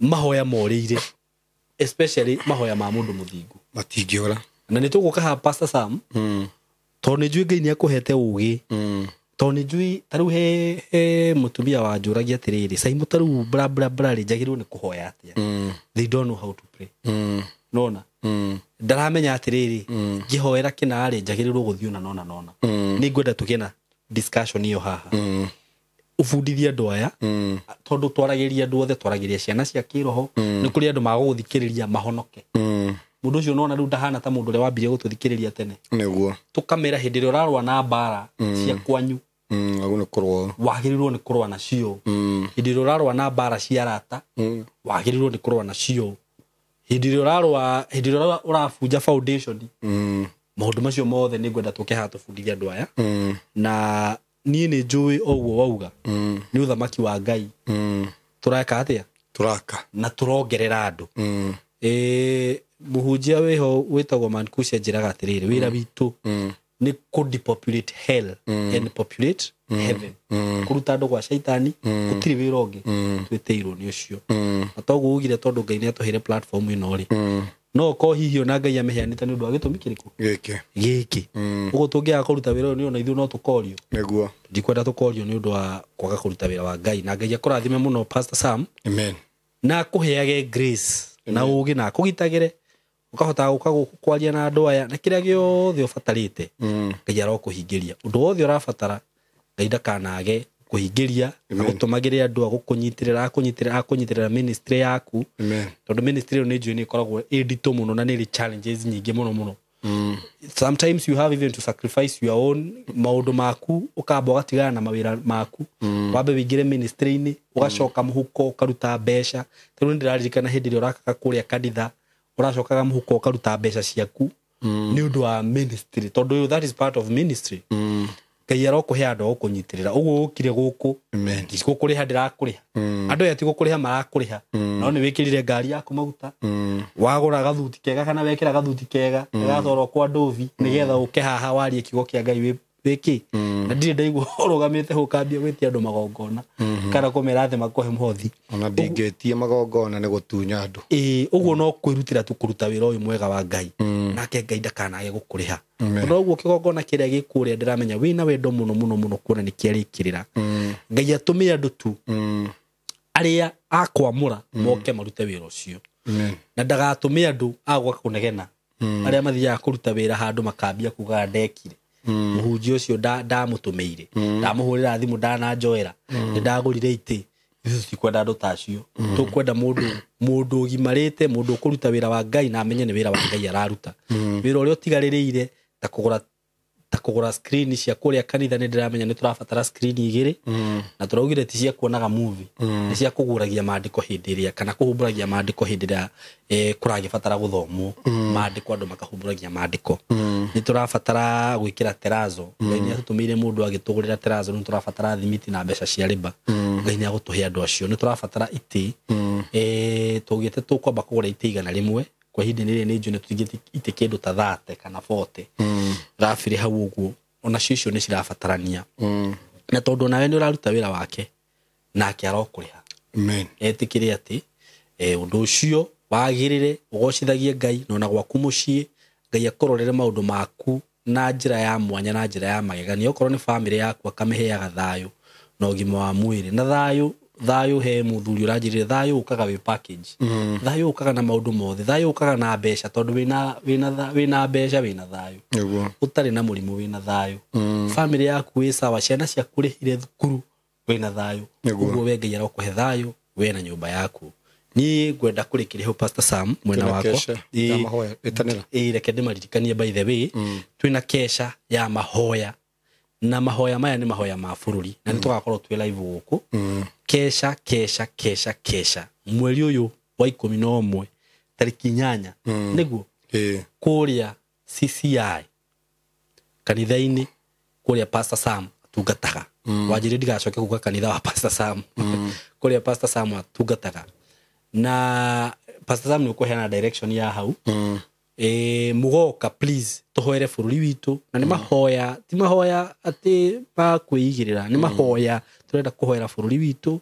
mahoya morä ire especially mahoya ma må ndå må thingu matingä ora na nä tå gå ka ha Pastor Sam tondå nä njå ngai nä akå hete å gä tondå nä njå tarä u he må tumia wa njå ragia atä rä rä Saimo tarä u rä njagä rwo nä kå hoya atä they don't know how to pray nona ndaramenya atä rä rä ngä hoera kä narä njagä rä rwo gå thiä nona nä ngwenda tå gä na discussion ä yo haha å bundithia andå aya tondå twaragä ria andå othe twaragä ria ciana cia kä roho nä kå rä andå magå gå thikä rä ria mahonoke mundu ucio nona riu ndahana ta mundu ule wambire gututhikiriria tene niguo tukamera hindi ri urarwa na mbara cia kwanyu agu ni kurwa wagirirwo ni kurwa na cio hindi ri urarwa na mbara cia rata wagirirwo ni kurwa na cio hindi ri urarwa urabunja foundation maundu macio mothe ni ngwenda tuke haha tubundithia andu aya na nie ni njui oguo wauga ni uthamaki wa Ngai turaka atia turaka na turongerera andu muhunjia weho wetagwo Mankusia njiraga atiriri wira witu ni ku depopulate hell and populate heaven kuruta andu gwa shaitani gutiri wira ungi tweteirwo ni ucio atoguo ugire tondu Ngai ni atuhere platform ino ri no ko hihi ona Ngai ameheanite ni undu wa gitumi kiriku giki ugo tungiaga kuruta wira ni ona ithu no tukorio niguo ndikwenda tukorio ni undu wa kwaga kuruta wira wa Ngai na Ngai akurathime muno Pastor Sam amen na kuheage grace na ugi na kugitagire ukahota kwaria na andu aya na kiria giothe ubatarite Ngai arokuhingiria undu wothe urabatara Ngai ndakanage kuhingiria na gutumagire andu akunyitirira ministry yaku tondu ministry ni njui ni ikoragwo edito muno na ni challenges nyingi muno sometimes you have even to sacrifice your own maundu maku ukamba ugatigana na mawira maku wambe wingire ministry ni ugacoka muhuko ukaruta mbeca tondu ndiraririkana hindi ri urakaka kuria kanitha uracokaga muhuko ukaruta mbeca ciaku ni undu wa ministry tondu that is part of ministry Ngai arokuhe andu ukunyitirira uguo ukire guku ndikukuriha ndirakuriha andu aya tigukuriha marakuriha no ni wikirire ngari yaku maguta wagura gathuti kega kana wekira gathuti kega gathorwo kwa ndovi nigetha uke haha warie kigo kia Ngai wiki na ndire ndaigua urugamite hukambia gwitia andu magongona kana kumera the makohe muhothi ona ndingetie magongona ni gutunya andu uguo no kwirutira tu kuruta wira uyu mwega wa Ngai nake Ngai ndakanage gukuriha tondu uguo kigongona kiria gikuria ndiramenya wina wendo muno kuona ni kiarikirira Ngai atumia andu tu aria akwamura moke marute wira ucio na ndagatumia andu agwa kunegena aria mathiaga kuruta wira handu makambia kuga ndekire muhunjia ucio ndamutumeire ndamuhurira thimu ndananjoera ndagurire ite ithu tikwenda andu tacio tukwenda mundu ugimarite mundu ukuruta wira wa Ngai na amenye ni wira wa Ngai araruta wira uria utigaririire ta kugura screen cia kuria kanitha ni ndiramenya ni turabatara screen igiri na turaugire ti cia kuonaga movie ni cia kuguragia maandiko hindi iria kana kuhumburagia maandiko hindi iria kuragibatara guthomwo maandiko andu makahumburagia maandiko ni turabatara gwikira terazo Ngai ni atutumire mundu agitugurira terazo ni turabatara thimiti na mbeca cia riba Ngai ni agutuhe andu acio ni turabatara iti tugite tukwamba kugura iti igana rimwe kwa hindi nire ni njune tutigite ite kindu ta 30 kana 40 rafiri hau uguo ona cicio ni cirabatarania na tondu nawe ni uraruta wira wake nake arokuriha amen etikire ati undu ucio wagirire ugocithagie Ngai nona gwaku mucii Ngai akororere maundu maku na njira ya mwanya na njira ya magegania okorwo ni family yaku akameheaga thayu na ugima wa mwiri na thayu he muthuri urajirire thayu ukaga wi package thayu ukaga na maundu mothe thayu ukaga na mbeca tondu wina mbeca wina thayu utari na murimu wina thayu family yaku wi sawa ciana ciaku rihire thukuru wina thayu uguo we Ngai arokuhe thayu we na nyumba yaku ni ngwenda kurikiria Pastor Sam mwena wako reke ndimaririkanie by the way twina kesha ya mahoya na mahoya maya ni mahoya ma bururi na ni tugakorwo twi live guku kesha mweri uyu wa 11 tariki 8 niguo kuria CCI kanitha-ini kuria Pastor Sam atungataga wajiri ndigacoke kuga kanitha wa Pastor Sam kuria Pastor Sam atungataga na Pastor Sam ni ukuheana direction ya hau mugoka please tuhoere bururi witu na ni mahoya ti mahoya ati pa kuigirira ni mahoya turenda kuhoera bururi witu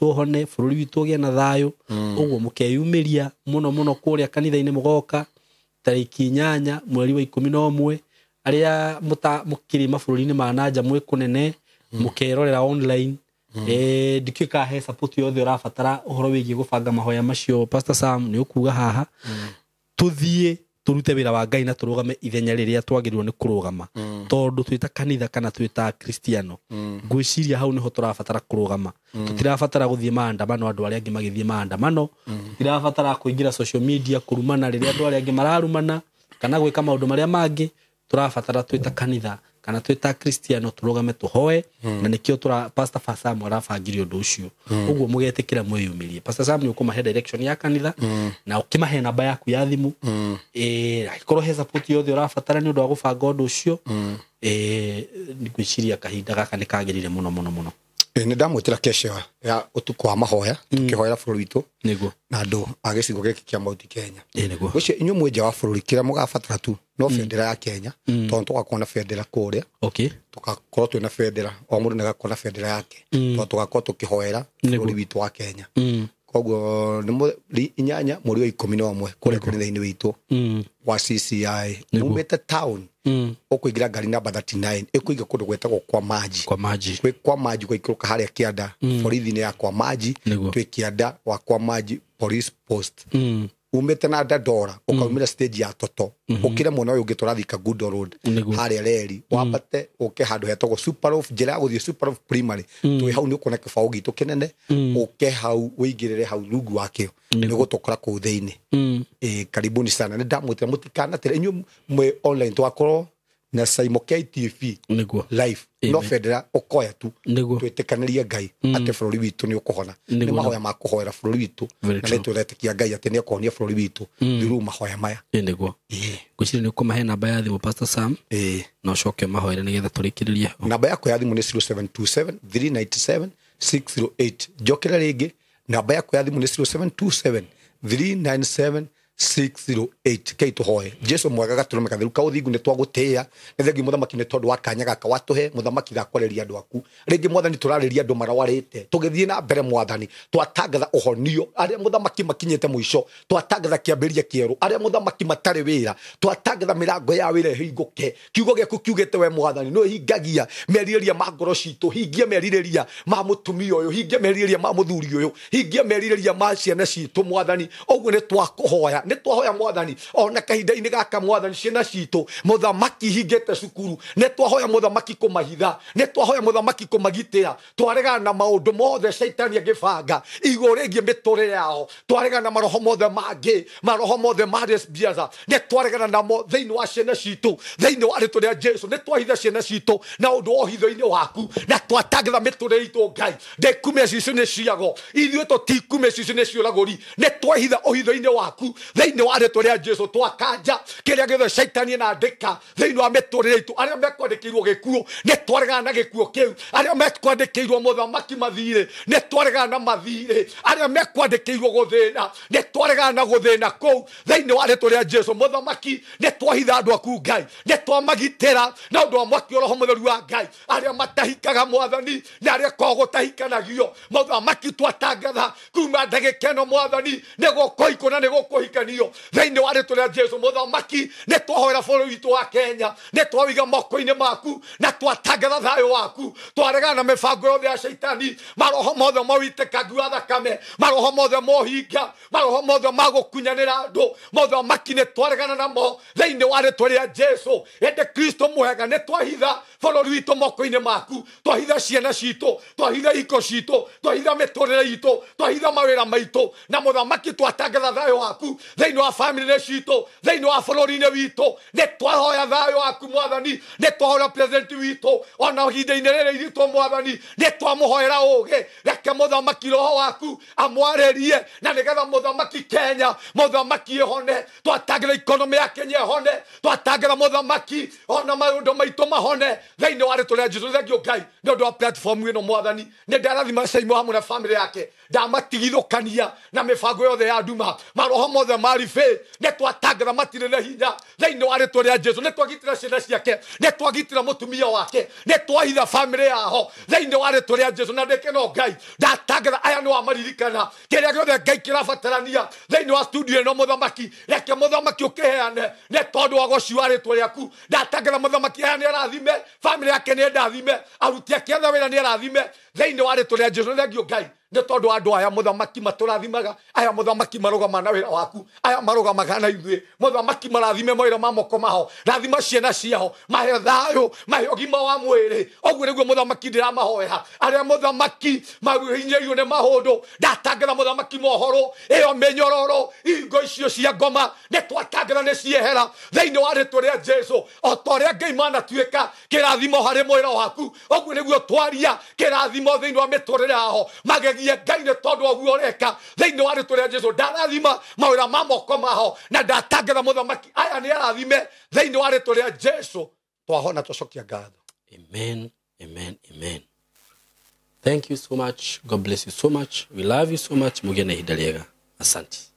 hone bururi witu gie na thayu uguo mukeyumiria muno kuria kanitha-ini mugoka tariki 8 mweri wa 11 aria mukiri mabũrũri-inĩ ma nanja mwĩ kunene mukerorera online ndikika he support yothe urabatara uhoro wigie gubanga mahoya macio Pastor Sam ni ukuga haha tuthie turute wira wa Ngai na turugame ithenya riria twagirwo ni kurugama tondu twita kanitha kana twita kristiano ngwiciria hau niho turabatara kurugama tutirabatara guthie maandamano andu aria angi magithie maandamano tutirabatara kuingira social media kurumana riria andu aria angi mararumana kana gwika maundu maria mangi turabatara twita kanitha kana twita kristiano turugame tuhoe na nikio pastor Fasam arabangire undu ucio uguo mugetikira mwiyumirie pastor Sam ni ukumahe direction ya kanitha na ukimahe namba yaku ya thimu akorwo he support yothe urabatara ni undu wa gubanga undu ucio ni gwiciria kahinda gaka ni kagirire muno ni ndamwitira kesha ya utuko wa mahoya tukihoera bururi witu niguo na andu agicigo giki kia Mount Kenya niguo ucio inyu mwenja wa bururi kira mugabatara tu no federa ya Kenya tondu tugakona federa kuria tugakorwo twina federa o mundu nagakona federa yake tondu tugakorwo tukihoera bururi witu wa Kenya koguo ni inyanya muri wa 11 kuri kanitha-ini witu wa CCI umete town okuingira ngari namba 39 ikuiga kundu gwetagwo kwa maji kwa maji kwa ikuruka haria kianda borithi ni ya kwa maji twi kianda wa kwa maji police post umete na Dandora ukaumira stage ya Toto ukire mwana uyu ngiturathika Good Road haria reri wambate uke handu hetagwo Super Off njira guthie Super Off primary twi hau ni ukona kibao gitu kinene uke hau uingirire hau rungu wakio ni gutokora ku thiini karibuni sana ni ndamwitira mutikana tire inyu mwe online twakorwo na Saimo KTV live no federa okoya tu twetekaniria Ngai ate bururi witu ni ukuhona ni mahoya ma kuhoera bururi witu na nituretekia Ngai ate ni akonia bururi witu thiru mahoya maya niguo gwiciria ni ukumahe namba ya thimu pastor Sam no coke mahoere nigetha turikiririe namba yako ya thimu ni 0727 397 608 jokera ringi namba yako ya thimu ni 0727 397 608 kaito hoye Jesu mwega gaturume kathiruka uthingu ni twagutia ni thengi muthamaki ni tondu wa kanya gaka watuhe muthamaki gakwereria andu aku ringi mwathani turariria andu marawarite tugithie na mbere mwathani twatangatha uhonio aria muthamaki makinyete muico twatangatha kiambiria kieru aria muthamaki matari wira twatangatha mirango ya wira hinguke kiugo giaku kiugete we mwathani no hingagia meriria ma ngoro citu hingia meriria ma mutumia uyu hingia meriria ma muthuri uyu hingia meriria ma ciana citu mwathani oguo ni twakuhoya ni twahoya mwathani ona kahinda-ini gaka mwathani ciana citu muthamaki hingete cukuru ni twahoya muthamaki kumahitha ni twahoya muthamaki kumagitira twaregana na maundu mothe shaitani agibanga iguru ringi miturire yao twaregana na maroho mothe mangi maroho mothe ma lesbiaza ni twaregana namo thiini wa ciana citu thiini wa ritwa ria Jesu ni twahitha ciana citu na undu wa hitho-ini waku na twatangatha miturire itu Ngai ndekume cicu ni ciago ithuĩ tũtikume cicu ni ciũragũri ni twahitha ũhitho-ini waku thiini wa ritwa ria Jesu twakanja kiria giothe shaitani na ndika thiini wa miturire itu aria mekwandikirwo gikuo ni twaregana na gikuo kiu aria mekwandikirwo muthamaki mathire ni twaregana na mathire aria mekwandikirwo guthina ni twaregana na guthina kuu thiini wa ritwa ria Jesu muthamaki ni twahitha andu aku Ngai ni twamagitira na undu wa mwaki roho mutheru wa Ngai aria matahikaga mwathani na aria kogo tahikanagio muthamaki twatangatha kuma ndagikeno mwathani ni gukoikuna ni gukuhikanio thiini wa ritwa ria Jesu muthamaki ni twahoera bururi witu wa Kenya ni twawiga moko-ini maku na twatangatha thayo waku twaregana na mibango yothe ya shaitani maroho mothe mawitekangu wa thakame maroho mothe mohinga maroho mothe magukunyanira andu muthamaki ni twaregana namo thiini wa ritwa ria Jesu ende Kristo mwega ni twahitha bururi witu moko-ini maku twahitha ciana citu twahitha iko citu twahitha miturire itu twahitha mawira maitu na muthamaki twatangatha thayo waku thiini wa family citu thiini wa bururi-ini witu ni twahoya thayo waku mwathani ni twahoya president witu ona hinda-ini riri itu mwathani ni twamuhoera uge reke muthamaki roho waku amwarerie na nigetha muthamaki Kenya muthamaki ihone twatangatha economy ya Kenya ihone twatangatha muthamaki ona maundu maitu mahone thiini wa ritwa ria Jesu thengio Ngai ni undu wa platform ino mwathani ni ndarathima Saimo hamwe na family yake ndamatigithukania na mibango yothe ya nduma maroho mothe marife ni twatangatha matire na hinya thiini wa ritwa ria Jesu ni twagitira ciana ciake ni twagitira mutumia wake ni twahitha family yaho thiini wa ritwa ria Jesu na ndekeno Ngai ndatangatha aya ni wa maririkana kiria giothe Ngai kirabatarania thiini wa studio ino muthamaki reke muthamaki ukiheane ni tondu wa goci wa ritwa riaku ndatangatha muthamaki aya ni arathime family yake ni ndathime aruti ake othe wira ni arathime thiini wa ritwa ria Jesu thengio Ngai nä tondå andå aya må thamaki matårathimaga aya må thamaki marå na wä ra waku aya marå na ithuä må thamaki marathime mawä ra ma moko maho rathima ciana ciao mahe thayå mahe å gima wa mwä rä å guo nä guo må thamaki ndä ramahoera arä a må thamaki mahinyäirio nä mahå ndå ndatangatha må thamaki mohoro ä yo mä nyororo ingo icio cia ngoma nä twatangatha nä ciehera thä-inä wa rä two rä a jesu o ta å rä a ngai manatuä ka kä rathimo harä mwä ra waku å guo nä guo twaria kä rathimo thä-inä wa mä tå rä re yao magegie ngai nä tondå å guo reka thä-inä wa rä two rä a jesu ndarathima mawä ra ma moko maho na ndatangatha må thamaki aya nä arathime thä-inä wa rä two rä a jesu twahona twacokia ngatho. Amen, amen, amen. Thank you so much. God bless you so much. We love you so much. Mugene ihinda rĩega. Asante.